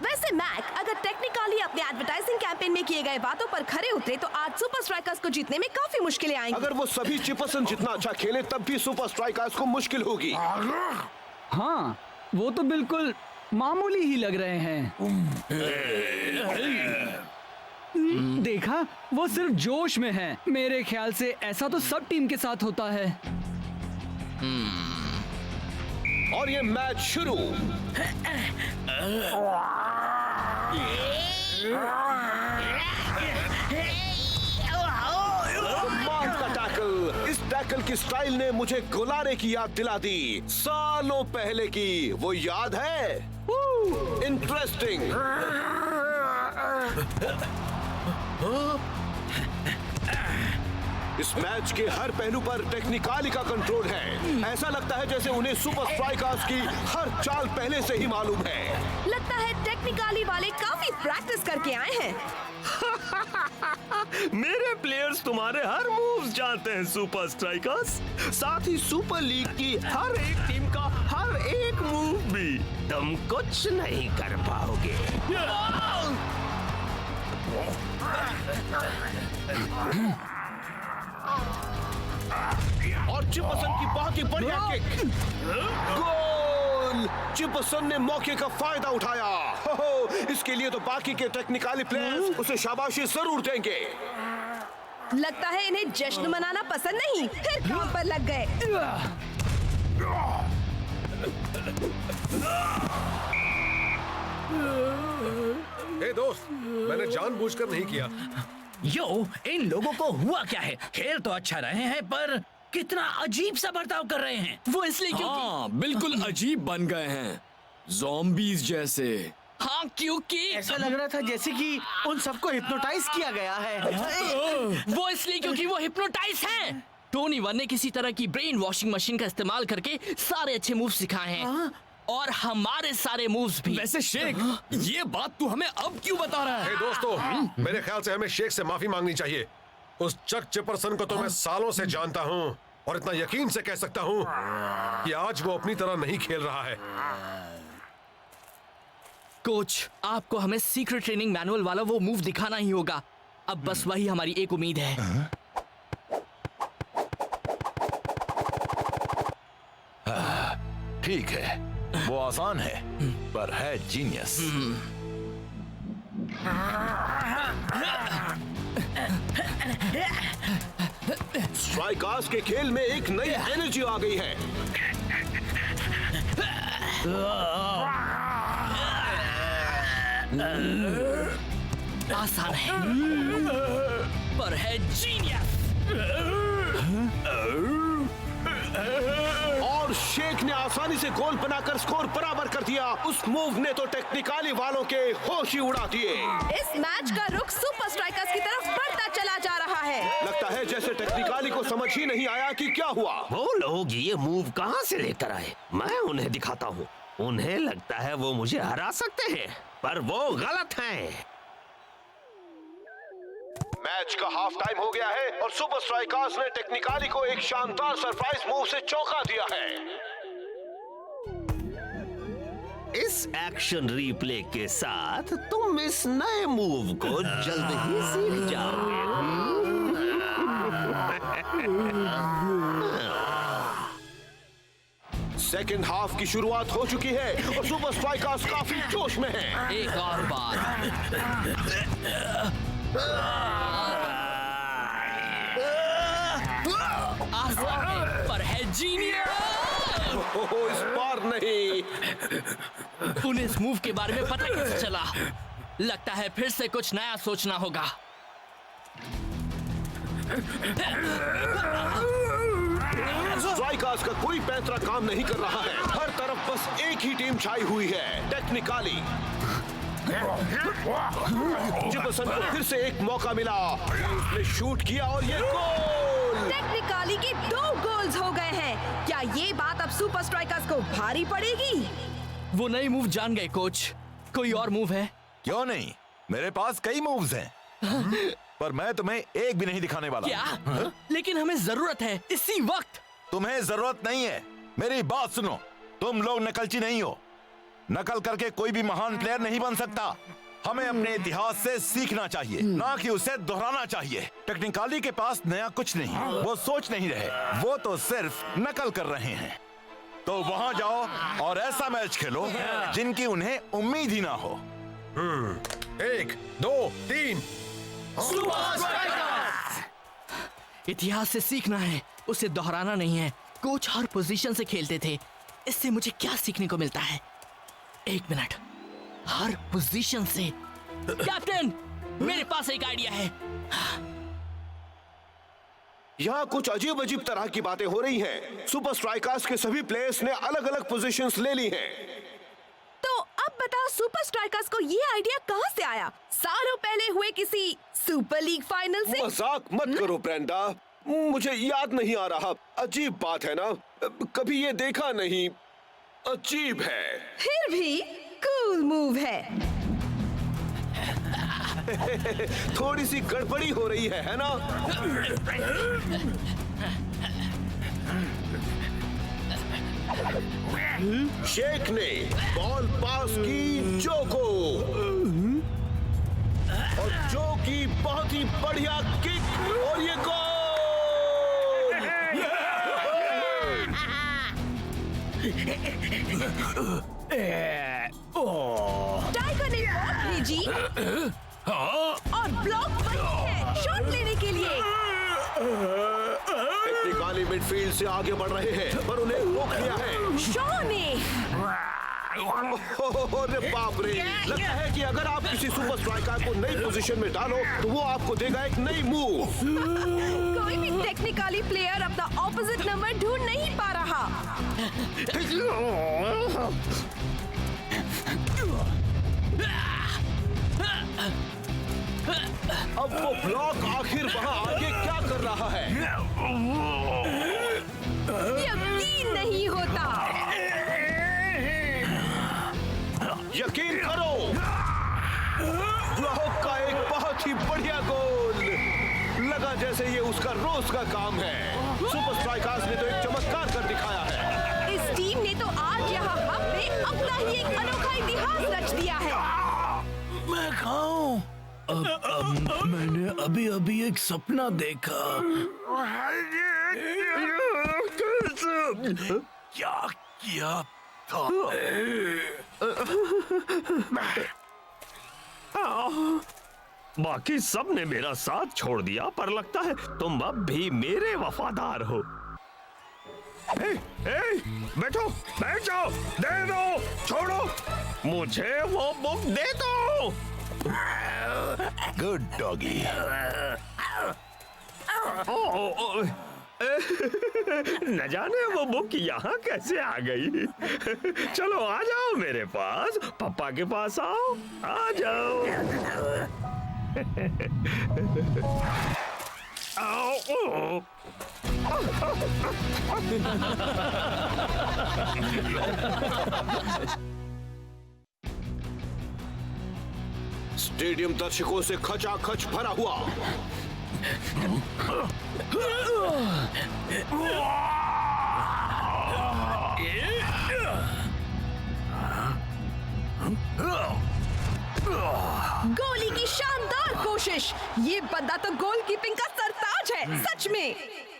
वैसे मैक, अगर टेक्निकली अपने एडवर्टाइजिंग कैंपेन में किए गए बातों पर खरे उतरे तो आज सुपर स्ट्राइकर्स को जीतने में काफी मुश्किलें आएंगी। अगर वो सभी चिपरसन जितना अच्छा खेले तब भी सुपर स्ट्राइकर्स को मुश्किल होगी। हाँ, वो तो बिल्कुल मामूली ही लग रहे हैं। देखा, वो सिर्फ जोश में है। मेरे ख्याल से ऐसा तो सब टीम के साथ होता है। और ये मैच शुरू। कमाल का टैकल। इस टैकल की स्टाइल ने मुझे गुलारे की याद दिला दी, सालों पहले की। वो याद है? इंटरेस्टिंग। इस मैच के हर पहलू पर टेक्निकली का कंट्रोल है। ऐसा लगता है जैसे उन्हें सुपर स्ट्राइकर्स की हर चाल पहले से ही मालूम है। लगता है टेक्निकली वाले काफी प्रैक्टिस करके आए हैं। मेरे प्लेयर्स तुम्हारे हर मूव्स जानते हैं सुपर स्ट्राइकर्स। साथ ही सुपर लीग की हर एक टीम का हर एक मूव भी। तुम कुछ नहीं कर पाओगे। और चिपरसन की बहुत ही बढ़िया किक। गोल! चिपरसन ने मौके का फायदा उठाया। हो, इसके लिए तो बाकी के टेक्निकली प्लेयर्स उसे शाबाशी जरूर देंगे। लगता है इन्हें जश्न मनाना पसंद नहीं, फिर काम पर लग गए। ए दोस्त, मैंने जानबूझकर नहीं किया। यो, इन लोगों को हुआ क्या है? खेल तो अच्छा रहे हैं पर कितना अजीब सा बर्ताव कर रहे हैं। वो इसलिए क्योंकि हाँ, बिल्कुल अजीब बन गए हैं, ज़ॉम्बीज़ जैसे। हाँ, क्योंकि ऐसा लग रहा था जैसे कि उन सबको हिप्नोटाइज किया गया है। वो इसलिए क्योंकि वो हिप्नोटाइज हैं। टोनी वन ने किसी तरह की ब्रेन वॉशिंग मशीन का इस्तेमाल करके सारे अच्छे मूव सिखाए हैं और हमारे सारे मूव्स भी। वैसे शेख, ये बात तू हमें अब क्यों बता रहा है? दोस्तों, मेरे ख्याल से हमें शेख से माफी मांगनी चाहिए। उस चक चिपरसन को तो मैं सालों से जानता हूँ और इतना यकीन से कह सकता हूँ कि आज वो अपनी तरह नहीं खेल रहा है। कोच, आपको हमें सीक्रेट ट्रेनिंग मैनुअल वाला वो मूव दिखाना ही होगा। अब बस वही हमारी एक उम्मीद है। ठीक है, वो आसान है पर है जीनियस। स्ट्राइकर्स के खेल में एक नई एनर्जी आ गई है। आसान है पर है जीनियस। और शेख ने आसानी से गोल बनाकर स्कोर बराबर कर दिया। उस मूव ने तो टेक्निकली वालों के होश ही उड़ा दिए। इस मैच का रुख सुपर स्ट्राइकर्स की तरफ ही नहीं आया कि क्या हुआ? वो लोग ये मूव कहाँ से लेकर आए? मैं उन्हें दिखाता हूँ। उन्हें लगता है वो मुझे हरा सकते हैं, पर वो गलत हैं। मैच का हाफ टाइम हो गया है और सुपर स्ट्राइकर्स ने टेक्निकाली को एक शानदार सरप्राइज मूव से चौंका दिया है। इस एक्शन रिप्ले के साथ तुम इस नए मूव को जल्द ही सीख जाओगे। सेकेंड हाफ की शुरुआत हो चुकी है और सुपर स्ट्राइकर्स काफी जोश में हैं। एक और बार। पर है जीनियस। इस बार नहीं। उन्हें इस मूव के बारे में पता कैसे चला? लगता है फिर से कुछ नया सोचना होगा। स्ट्राइकर्स का कोई पैंतरा काम नहीं कर रहा है। हर तरफ बस एक ही टीम छाई हुई है, टेक्निकाली। जिपसन को फिर से एक मौका मिला, उसने शूट किया और ये गोल। टेक्निकाली के 2 गोल्स हो गए हैं। क्या ये बात अब सुपर स्ट्राइकर्स को भारी पड़ेगी? वो नई मूव जान गए कोच। कोई और मूव है? क्यों नहीं, मेरे पास कई मूव्स हैं। पर मैं तुम्हें एक भी नहीं दिखाने वाला। क्या? लेकिन हमें जरूरत है इसी वक्त। तुम्हें जरूरत नहीं है। मेरी बात सुनो, तुम लोग नकलची नहीं हो। नकल करके कोई भी महान प्लेयर नहीं बन सकता। हमें अपने इतिहास से सीखना चाहिए, ना कि उसे दोहराना चाहिए। टेक्निकाली के पास नया कुछ नहीं, वो सोच नहीं रहे, वो तो सिर्फ नकल कर रहे हैं। तो वहां जाओ और ऐसा मैच खेलो जिनकी उन्हें उम्मीद ही ना हो। 1, 2, 3। इतिहास से सीखना है, उसे दोहराना नहीं है। कोच हर पोजीशन से खेलते थे। इससे मुझे क्या सीखने को मिलता है? 1 मिनट। हर पोजीशन से। कैप्टन, मेरे पास एक आइडिया है। यहाँ कुछ अजीब अजीब तरह की बातें हो रही हैं। सुपर स्ट्राइकर्स के सभी प्लेयर्स ने अलग अलग पोजीशंस ले ली हैं। तो अब बताओ, सुपर स्ट्राइकर्स को ये आइडिया कहाँ से आया? सालों पहले हुए किसी सुपर लीग फाइनल से? मजाक मत करो ब्रेंडा, मुझे याद नहीं आ रहा। अजीब बात है ना, कभी ये देखा नहीं। अजीब है। फिर भी कूल मूव है। थोड़ी सी गड़बड़ी हो रही है ना? शेख ने बॉल पास की जो को, और जो की बहुत ही बढ़िया किक, और ये गोल। टाइगर ने बॉल भेजी और ब्लॉक वही है शॉट लेने के लिए। टेक्निकाली मिडफील्ड से आगे बढ़ रहे हैं, पर उन्हें रोक लिया है शॉ ने। अरे बाप रे, लगता है कि अगर आप किसी सुपर स्ट्राइकर को नई पोजीशन में डालो तो वो आपको देगा एक नई मूव। कोई भी टेक्निकली प्लेयर अपना ऑपोजिट नंबर ढूंढ नहीं पा रहा। अब वो ब्लॉक आखिर वहां आगे क्या कर रहा है? यकीन नहीं होता। यकीन करो, ब्लॉक का एक बहुत ही बढ़िया गोल। लगा जैसे ये उसका रोज का काम है। सुपर स्ट्राइकर्स ने तो एक चमत्कार कर दिखाया है। इस टीम ने तो आज यहाँ हब में अपना ही एक अनोखा इतिहास रच दिया है। मैं खाऊं? मैंने अभी अभी एक सपना देखा। क्या किया था? बाकी सब ने मेरा साथ छोड़ दिया, पर लगता है तुम अब भी मेरे वफादार हो। बैठो, बैठ जाओ, दे दो, छोड़ो, मुझे वो बुक दे दो। Good doggy. न जाने वो बुक यहाँ कैसे आ गई। चलो आ जाओ मेरे पास, पापा के पास आओ, आ जाओ। आओ। स्टेडियम दर्शकों से खचाखच भरा हुआ। गोली की शानदार कोशिश। ये बंदा तो गोलकीपिंग का सरताज है, सच में।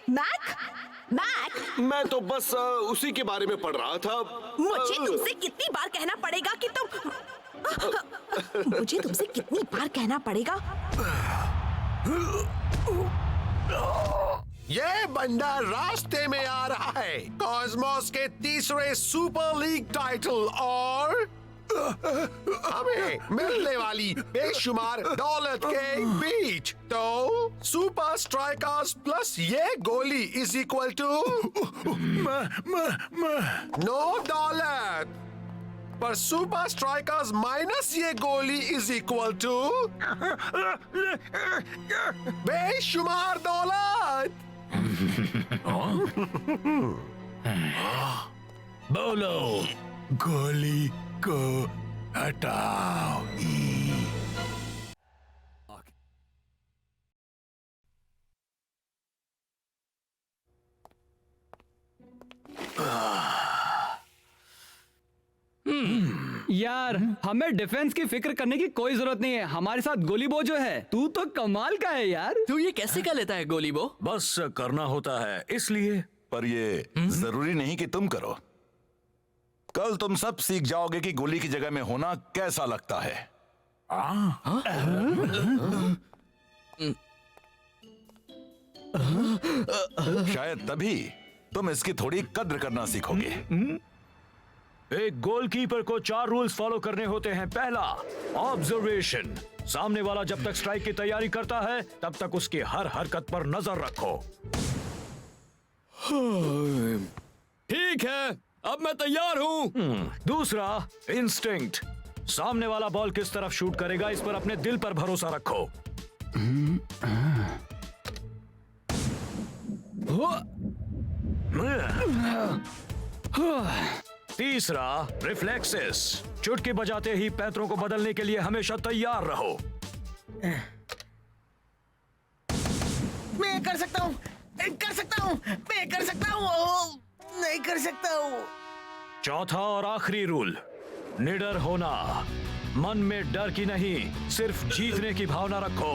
मैक, मैं तो बस उसी के बारे में पढ़ रहा था। मुझे तुमसे कितनी बार कहना पड़ेगा कि तुम मुझे तुमसे कितनी बार कहना पड़ेगा। ये बंदा रास्ते में आ रहा है कॉस्मोस के तीसरे सुपर लीग टाइटल और हमें मिलने वाली बेशुमार दौलत के बीच। तो सुपर स्ट्राइकर्स प्लस ये गोली इज इक्वल टू नो दौलत, पर सुपर स्ट्राइकर्स माइनस ये गोली इज इक्वल टू बेशुमार दौलत। बोलो, गोली को हटाओ। यार हमें डिफेंस की फिक्र करने की कोई जरूरत नहीं है। हमारे साथ गोलीबो जो है, तू तो कमाल का है यार। तू ये कैसे कर लेता है गोलीबो? बस करना होता है इसलिए। पर ये जरूरी नहीं कि तुम करो। कल तुम सब सीख जाओगे कि गोली की जगह में होना कैसा लगता है। शायद तभी तुम इसकी थोड़ी कद्र करना सीखोगे। एक गोलकीपर को 4 रूल्स फॉलो करने होते हैं। पहला, ऑब्जर्वेशन। सामने वाला जब तक स्ट्राइक की तैयारी करता है तब तक उसकी हर हरकत पर नजर रखो। ठीक है, अब मैं तैयार हूँ। दूसरा, इंस्टिंक्ट। सामने वाला बॉल किस तरफ शूट करेगा इस पर अपने दिल पर भरोसा रखो। तीसरा, रिफ्लेक्सेस। चुटकी बजाते ही पैंतरों को बदलने के लिए हमेशा तैयार रहो। मैं कर सकता हूँ, कर सकता हूँ, मैं कर सकता हूँ, नहीं कर सकता हूँ। चौथा और आखिरी रूल, निडर होना। मन में डर की नहीं, सिर्फ जीतने की भावना रखो।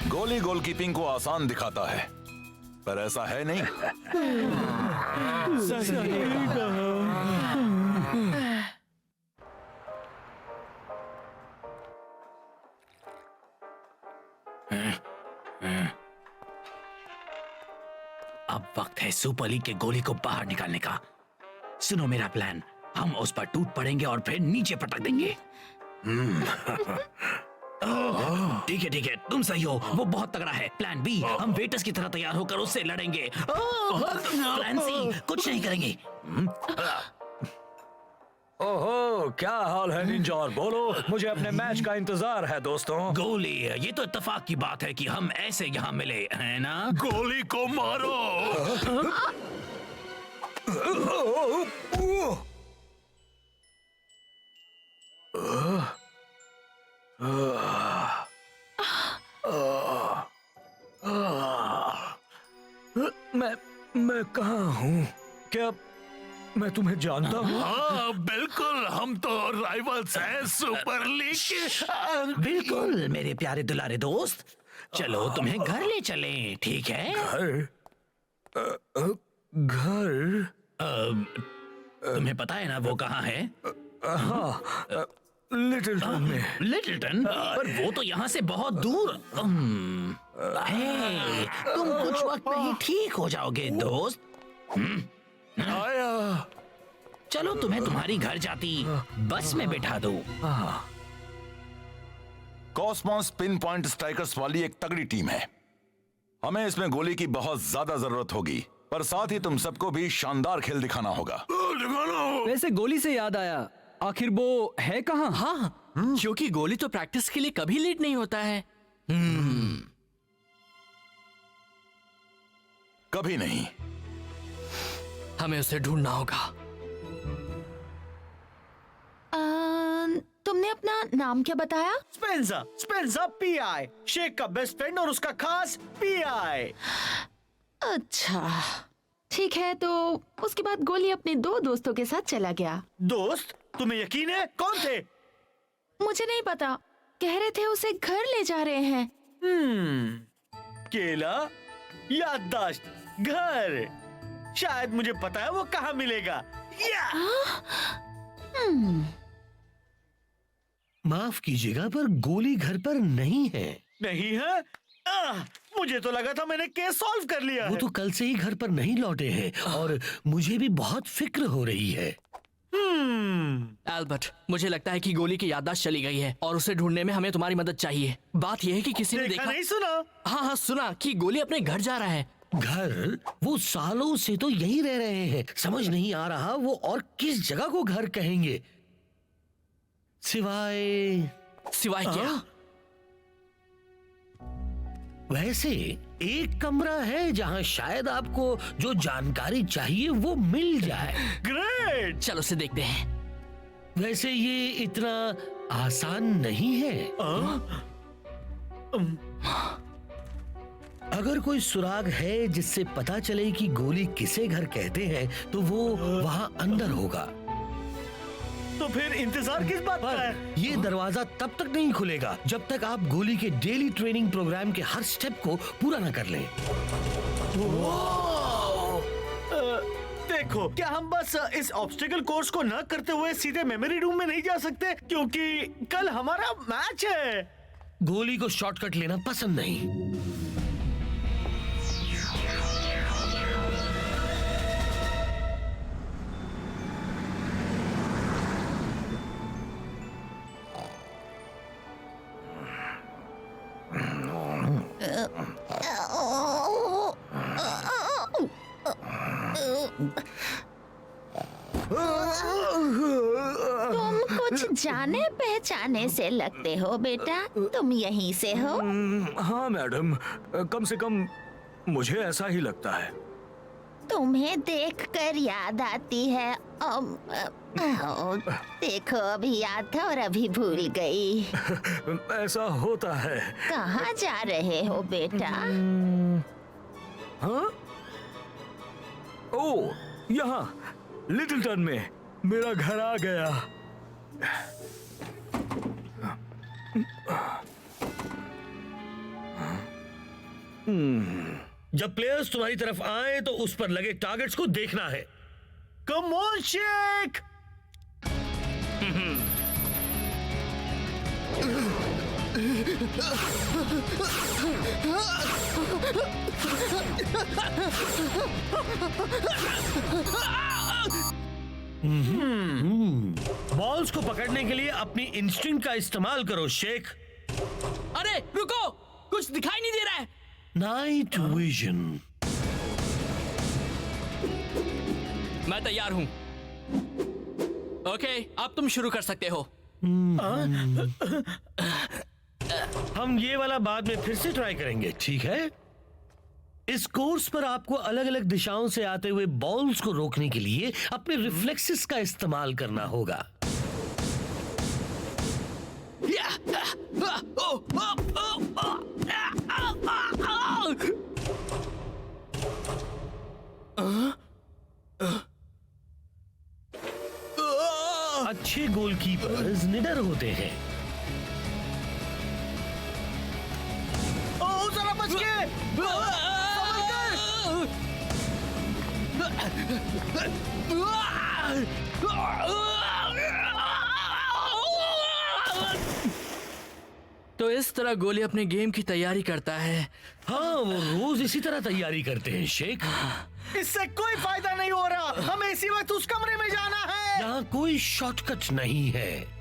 गोली गोलकीपिंग को आसान दिखाता है, पर ऐसा है नहीं। अब वक्त है सुपर लीग के गोली को बाहर निकालने का। सुनो मेरा प्लान, हम उस पर टूट पड़ेंगे और फिर नीचे पटक देंगे। ठीक है, तुम सही हो, वो बहुत तगड़ा है। प्लान बी, हम वेटर्स की तरह तैयार होकर उससे लड़ेंगे। प्लान सी, कुछ नहीं करेंगे। ओहो, क्या हाल है निंजा? बोलो, मुझे अपने मैच का इंतजार है दोस्तों। गोली, ये तो इत्तेफाक की बात है कि हम ऐसे यहाँ मिले, है ना? गोली को मारो। मैं कहाँ हूँ? क्या मैं तुम्हें जानता हूँ? हाँ बिल्कुल, हम तो राइवल्स हैं सुपर लीग के। बिल्कुल मेरे प्यारे दुलारे दोस्त, चलो तुम्हें घर ले चलें, ठीक है? घर? तुम्हें पता है ना वो कहाँ है? हाँ, लिटिलटन में। लिटिलटन? पर वो तो यहाँ से बहुत दूर। तुम कुछ वक्त में ही ठीक हो जाओगे दोस्त। आया। चलो तुम्हें तुम्हारी घर जाती बस में बिठा दो। कॉस्मोस पिन पॉइंट स्ट्राइकर्स वाली एक तगड़ी टीम है। हमें इसमें गोली की बहुत ज्यादा जरूरत होगी, पर साथ ही तुम सबको भी शानदार खेल दिखाना होगा। वैसे गोली से याद आया, आखिर वो है कहाँ? हाँ, क्योंकि गोली तो प्रैक्टिस के लिए कभी लेट नहीं होता है। कभी नहीं। हमें उसे ढूंढना होगा। तुमने अपना नाम क्या बताया? स्पेंसर, स्पेंसर पीआई, शेख का बेस्ट फ्रेंड और उसका खास पीआई। अच्छा, ठीक है। तो उसके बाद गोली अपने 2 दोस्तों के साथ चला गया। दोस्त? तुम्हें यकीन है? कौन थे? मुझे नहीं पता, कह रहे थे उसे घर ले जा रहे हैं। केला, याददाश्त, घर। शायद मुझे पता है वो कहाँ मिलेगा। माफ कीजिएगा पर गोली घर पर नहीं है। नहीं है? मुझे तो लगा था मैंने केस सॉल्व कर लिया वो है। तो कल से ही घर पर नहीं लौटे हैं और मुझे भी बहुत फिक्र हो रही है। एल्बर्ट, मुझे लगता है कि गोली की याददाश्त चली गई है और उसे ढूंढने में हमें तुम्हारी मदद चाहिए। बात यह है कि किसी ने देखा नहीं सुना? हाँ, सुना कि गोली अपने घर जा रहा है। घर? वो सालों से तो यही रह रहे हैं। समझ नहीं आ रहा वो और किस जगह को घर कहेंगे। सिवाय क्या? वैसे एक कमरा है जहां शायद आपको जो जानकारी चाहिए वो मिल जाए। ग्रेट! चलो उसे देखते हैं। वैसे ये इतना आसान नहीं है। अगर कोई सुराग है जिससे पता चले कि गोली किसे घर कहते हैं तो वो वहां अंदर होगा। तो फिर इंतजार किस बात का है? ये दरवाजा तब तक नहीं खुलेगा जब तक आप गोली के डेली ट्रेनिंग प्रोग्राम के हर स्टेप को पूरा न कर लें। देखो, क्या हम बस इस ऑब्स्टिकल कोर्स को न करते हुए सीधे मेमोरी रूम में नहीं जा सकते? क्योंकि कल हमारा मैच है। गोली को शॉर्टकट लेना पसंद नहीं। तुम कुछ जाने पहचाने से लगते हो बेटा। तुम यहीं से हो? हाँ मैडम, कम से कम मुझे ऐसा ही लगता है। तुम्हें देखकर याद आती है। देखो, अभी याद था और अभी भूल गई। ऐसा होता है। कहाँ जा रहे हो बेटा? हाँ? ओ, यहाँ लिटिलटन में मेरा घर आ गया। जब प्लेयर्स तुम्हारी तरफ आए तो उस पर लगे टारगेट्स को देखना है। Come on Sheikh! बॉल्स को पकड़ने के लिए अपनी इंस्टिंक्ट का इस्तेमाल करो शेख। अरे रुको, कुछ दिखाई नहीं दे रहा है। Night vision. मैं तैयार हूं। ओके, अब तुम शुरू कर सकते हो। हम ये वाला बाद में फिर से ट्राई करेंगे, ठीक है? इस कोर्स पर आपको अलग अलग दिशाओं से आते हुए बॉल्स को रोकने के लिए अपने रिफ्लेक्सेस का इस्तेमाल करना होगा। अच्छे गोलकीपर्स निडर होते हैं। ओ, जरा बच के! तो इस तरह गोली अपने गेम की तैयारी करता है। हाँ, वो रोज इसी तरह तैयारी करते हैं शेख। इससे कोई फायदा नहीं हो रहा। हमें इसी वक्त उस कमरे में जाना है। यहाँ कोई शॉर्टकट नहीं है।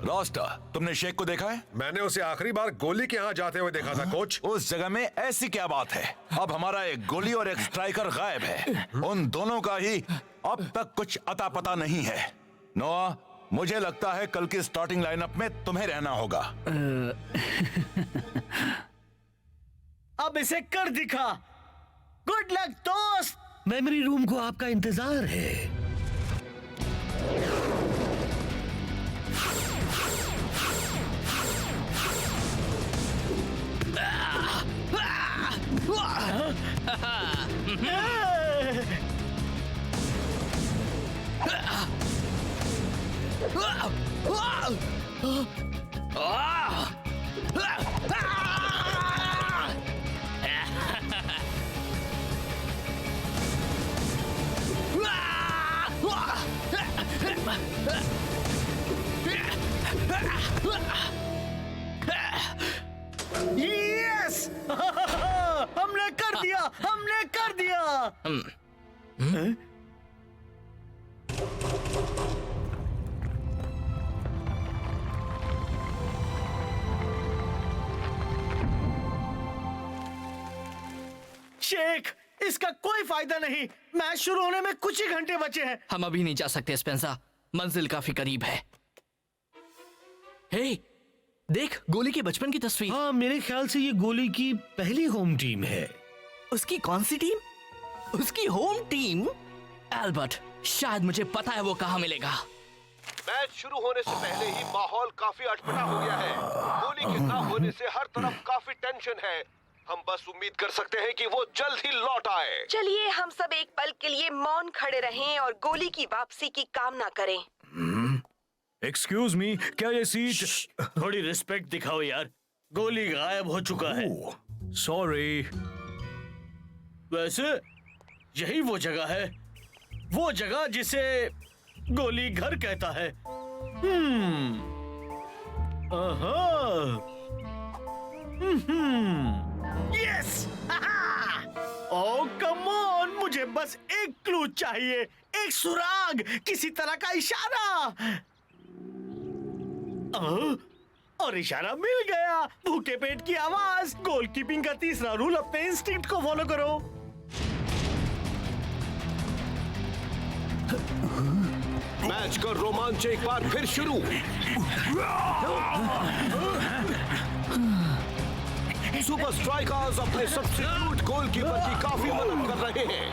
रास्टा, तुमने शेख को देखा है? मैंने उसे आखिरी बार गोली के यहाँ जाते हुए देखा था कोच। उस जगह में ऐसी क्या बात है? अब हमारा एक गोली और एक स्ट्राइकर गायब है। उन दोनों का ही अब तक कुछ अता पता नहीं है। नोआ, मुझे लगता है कल की स्टार्टिंग लाइनअप में तुम्हें रहना होगा। अब इसे कर दिखा। गुड लक दोस्त। मेमोरी रूम को आपका इंतजार है। यस हमने कर दिया, हमने कर दिया। शेख, इसका कोई फायदा नहीं। मैच शुरू होने में कुछ ही घंटे बचे हैं। हम अभी नहीं जा सकते स्पेंसर, मंजिल काफी करीब है। हे, देख गोली की बचपन की तस्वीर। हाँ, मेरे ख्याल से ये गोली की पहली होम टीम है। उसकी कौन सी टीम? उसकी होम टीम? एल्बर्ट, शायद मुझे पता है वो कहाँ मिलेगा। मैच शुरू होने से पहले ही माहौल काफी अटपटा हो गया है। गोली के ना होने से हर तरफ काफी टेंशन है। हम बस उम्मीद कर सकते हैं कि वो जल्द ही लौट आए। चलिए हम सब एक पल के लिए मौन खड़े रहें और गोली की वापसी की कामना करें। एक्सक्यूज मी, क्या ये सीट? थोड़ी रिस्पेक्ट दिखाओ यार। गोली गायब हो चुका है। सॉरी। वैसे यही वो जगह है, वो जगह जिसे गोली घर कहता है। यस! ओह कम ऑन, मुझे बस एक क्लू चाहिए, एक सुराग, किसी तरह का इशारा। और इशारा मिल गया। भूखे पेट की आवाज। गोलकीपिंग का तीसरा रूल, अपने इंस्टिंक्ट को फॉलो करो। मैच का रोमांच एक बार फिर शुरू। सुपर स्ट्राइकर्स अपने सब्स्टिट्यूट गोलकीपर की काफी मदद कर रहे हैं।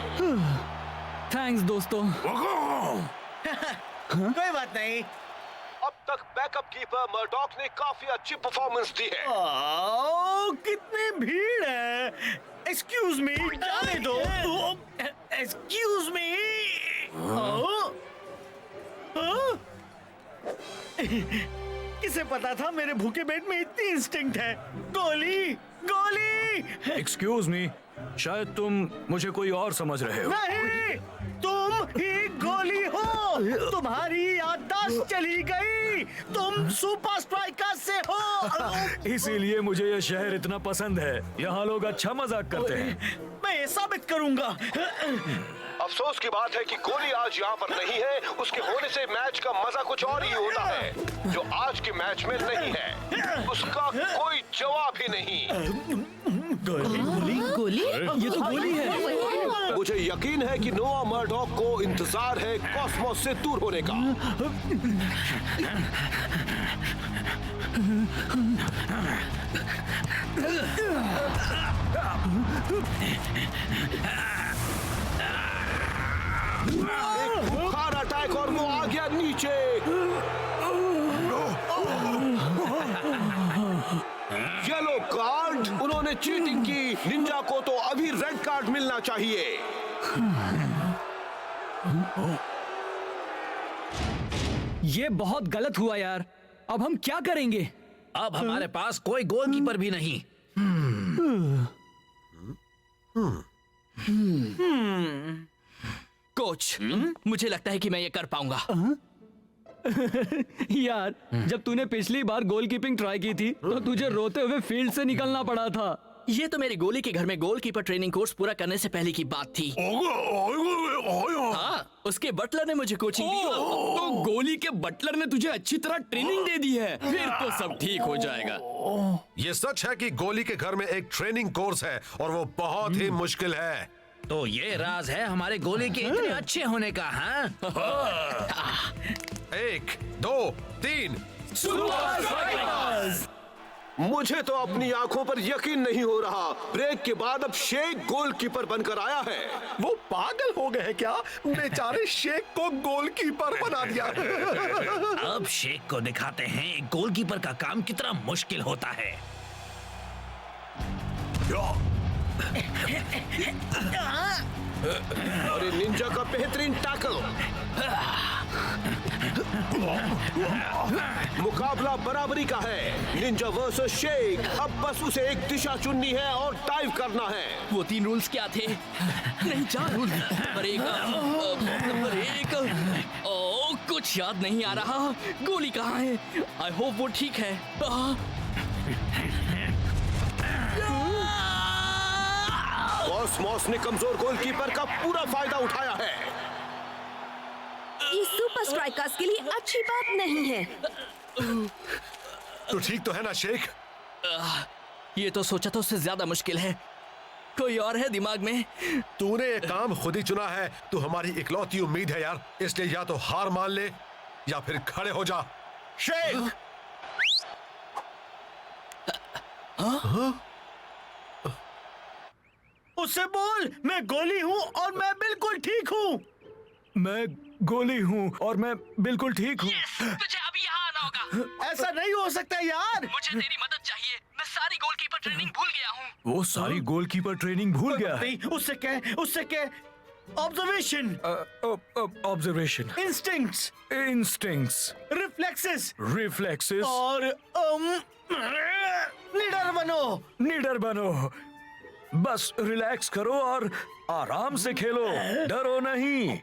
थैंक्स दोस्तों। कोई बात नहीं। अब तक बैकअप कीपर मर्डॉक ने काफी अच्छी परफॉर्मेंस दी है। कितनी भीड़ है। एक्सक्यूज मी, जाने दो। Excuse me. किसे पता था मेरे भूखे पेट में इतनी इंस्टिंक्ट है। गोली, गोली। एक्सक्यूज मी, शायद तुम मुझे कोई और समझ रहे हो। नहीं, तुम ही गोली हो। तुम्हारी याददाश्त चली गई। तुम सुपर स्ट्राइकर से हो। इसीलिए मुझे यह शहर इतना पसंद है। यहाँ लोग अच्छा मजाक करते हैं। मैं ये साबित करूंगा। अफसोस की बात है कि गोली आज यहाँ पर नहीं है। उसके होने से मैच का मजा कुछ और ही होता है, जो आज के मैच में नहीं है। उसका कोई जवाब ही नहीं। गोली गोली, ये तो गोली है। मुझे यकीन है कि नोआ मर्डॉक को इंतजार है कॉस्मोस से दूर होने का। एक बुखार अटैक और वो आ गया नीचे। Yellow card. उन्होंने चीटिंग की। निंजा को तो अभी रेड कार्ड मिलना चाहिए। ये बहुत गलत हुआ यार। अब हम क्या करेंगे? अब हमारे पास कोई गोलकीपर भी नहीं। कोच, मुझे लगता है कि मैं ये कर पाऊंगा। यार, जब तूने पिछली बार गोलकीपिंग ट्राई की थी तो तुझे रोते हुए फील्ड से निकलना पड़ा था। ये तो मेरी गोली के घर में गोलकीपर ट्रेनिंग कोर्स पूरा करने से पहले की बात थी। हाँ, उसके बटलर ने मुझे कोचिंग दी। तो गोली के बटलर ने तुझे अच्छी तरह ट्रेनिंग दे दी है, फिर तो सब ठीक हो जाएगा। ये सच है कि गोली के घर में एक ट्रेनिंग कोर्स है और वो बहुत ही मुश्किल है। तो ये राज है हमारे गोली के इतने अच्छे होने का, हाँ? 1, 2, 3 सुपर स्ट्राइकर्स! मुझे तो अपनी आंखों पर यकीन नहीं हो रहा। ब्रेक के बाद अब शेख गोलकीपर बनकर आया है। वो पागल हो गए क्या? बेचारे शेख को गोलकीपर बना दिया। अब शेख को दिखाते हैं एक गोलकीपर का काम कितना मुश्किल होता है। अरे निंजा का बेहतरीन टैकल। मुकाबला बराबरी का है। Ninja versus Sheikh. अब बस उसे एक दिशा चुननी है और डाइव करना है। वो 3 रूल्स क्या थे? नहीं, 4 रूल। नंबर 1 कुछ याद नहीं आ रहा। गोली कहाँ है? आई होप वो ठीक है। कॉस्मोस ने कमजोर गोलकीपर का पूरा फायदा उठाया है। ये सुपर स्ट्राइकर्स के लिए अच्छी बात नहीं है। तो ठीक तो है ना शेख? ये तो सोचा तो उससे ज्यादा मुश्किल है। कोई और है दिमाग में? तूने ये काम खुद ही चुना है। तू हमारी इकलौती उम्मीद है यार, इसलिए या तो हार मान ले या फिर खड़े हो जा। शेख! उससे बोल मैं गोली हूँ और मैं बिल्कुल ठीक हूँ। मैं गोली हूँ और मैं बिल्कुल ठीक हूँ। तुझे अभी यहाँ आना होगा। ऐसा नहीं हो सकता यार। मुझे तेरी मदद चाहिए। मैं सारी गोलकीपर ट्रेनिंग भूल गया हूँ। वो सारी गोलकीपर ट्रेनिंग भूल गया है। नहीं, उससे क्या? ऑब्जर्वेशन, इंस्टिंक्ट्स, रिफ्लेक्सेस और निडर बनो। बस रिलैक्स करो और आराम से खेलो, डरो नहीं।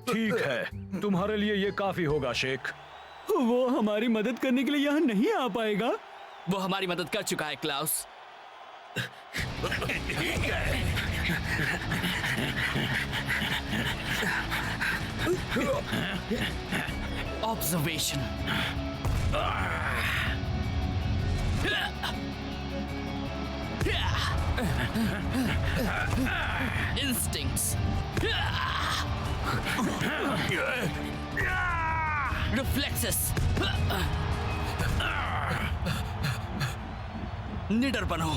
ठीक है, तुम्हारे लिए ये काफी होगा शेख। वो हमारी मदद करने के लिए यहाँ नहीं आ पाएगा। वो हमारी मदद कर चुका है क्लाउस। ऑब्जर्वेशन, instincts, reflexes, निडर बनो।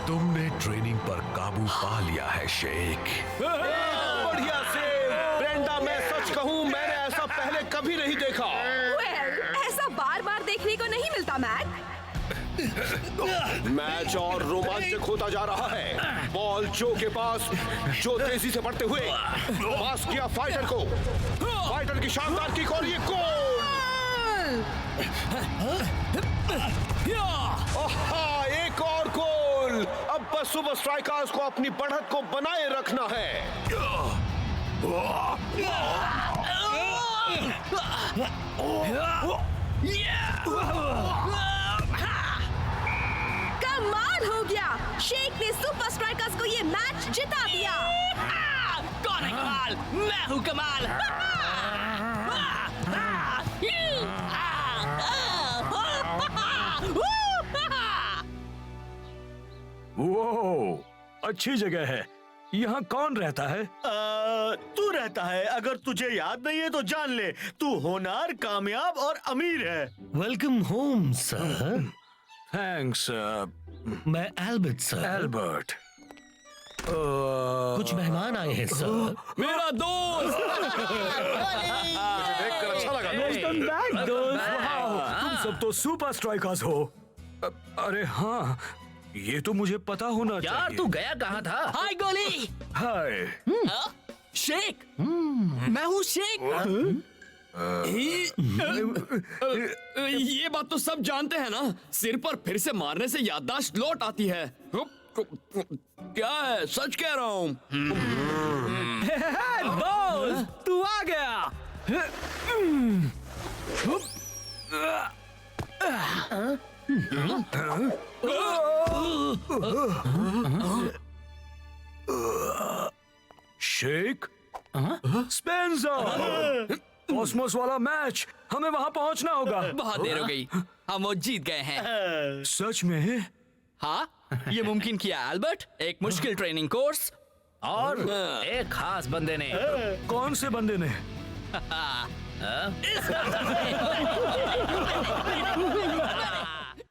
तुमने ट्रेनिंग पर काबू पा लिया है शेख। बढ़िया से ब्रेंडा, मैं सच कहूँ मैंने ऐसा पहले कभी नहीं देखा। ऐसा बार बार देखने को नहीं मिलता मैक। मैच और रोमांचक होता जा रहा है। बॉल जो के पास, जो तेजी से बढ़ते हुए पास किया फाइटर को। फाइटर की शानदार किक और ये गोल। एक और गोल। अब बस सुपर स्ट्राइकर्स को अपनी बढ़त को बनाए रखना है। कमाल हो गया। शेख ने सुपर स्ट्राइकर्स को ये मैच जिता दिया। कौन है कमाल? मैं हूँ कमाल। वो अच्छी जगह है। यहाँ कौन रहता है? तू रहता है। अगर तुझे याद नहीं है तो जान ले, तू होनहार, कामयाब और अमीर है। Welcome home sir. थैंक्स। मैं एल्बर्ट सर। एल्बर्ट। कुछ मेहमान आए हैं सर। मेरा दोस्त। देखकर अच्छा लगा। वेलकम बैक दोस्त। तुम सब तो सुपर स्ट्राइकर्स हो। अरे हाँ, ये तो मुझे पता होना यार चाहिए। तू गया कहाँ था? हाय गोली। हाय। शेख। मैं हूँ शेख। ये बात तो सब जानते हैं ना। सिर पर फिर से मारने से याददाश्त लौट आती है। क्या है, सच कह रहा हूँ। दोस्त तू आ गया। शेक, स्पेंसर, कॉस्मोस वाला मैच, हमें वहां पहुंचना होगा। बहुत देर हो गई, हम वो जीत गए हैं। सच में? हाँ, ये मुमकिन किया एल्बर्ट, एक मुश्किल ट्रेनिंग कोर्स और एक खास बंदे ने। कौन से बंदे ने?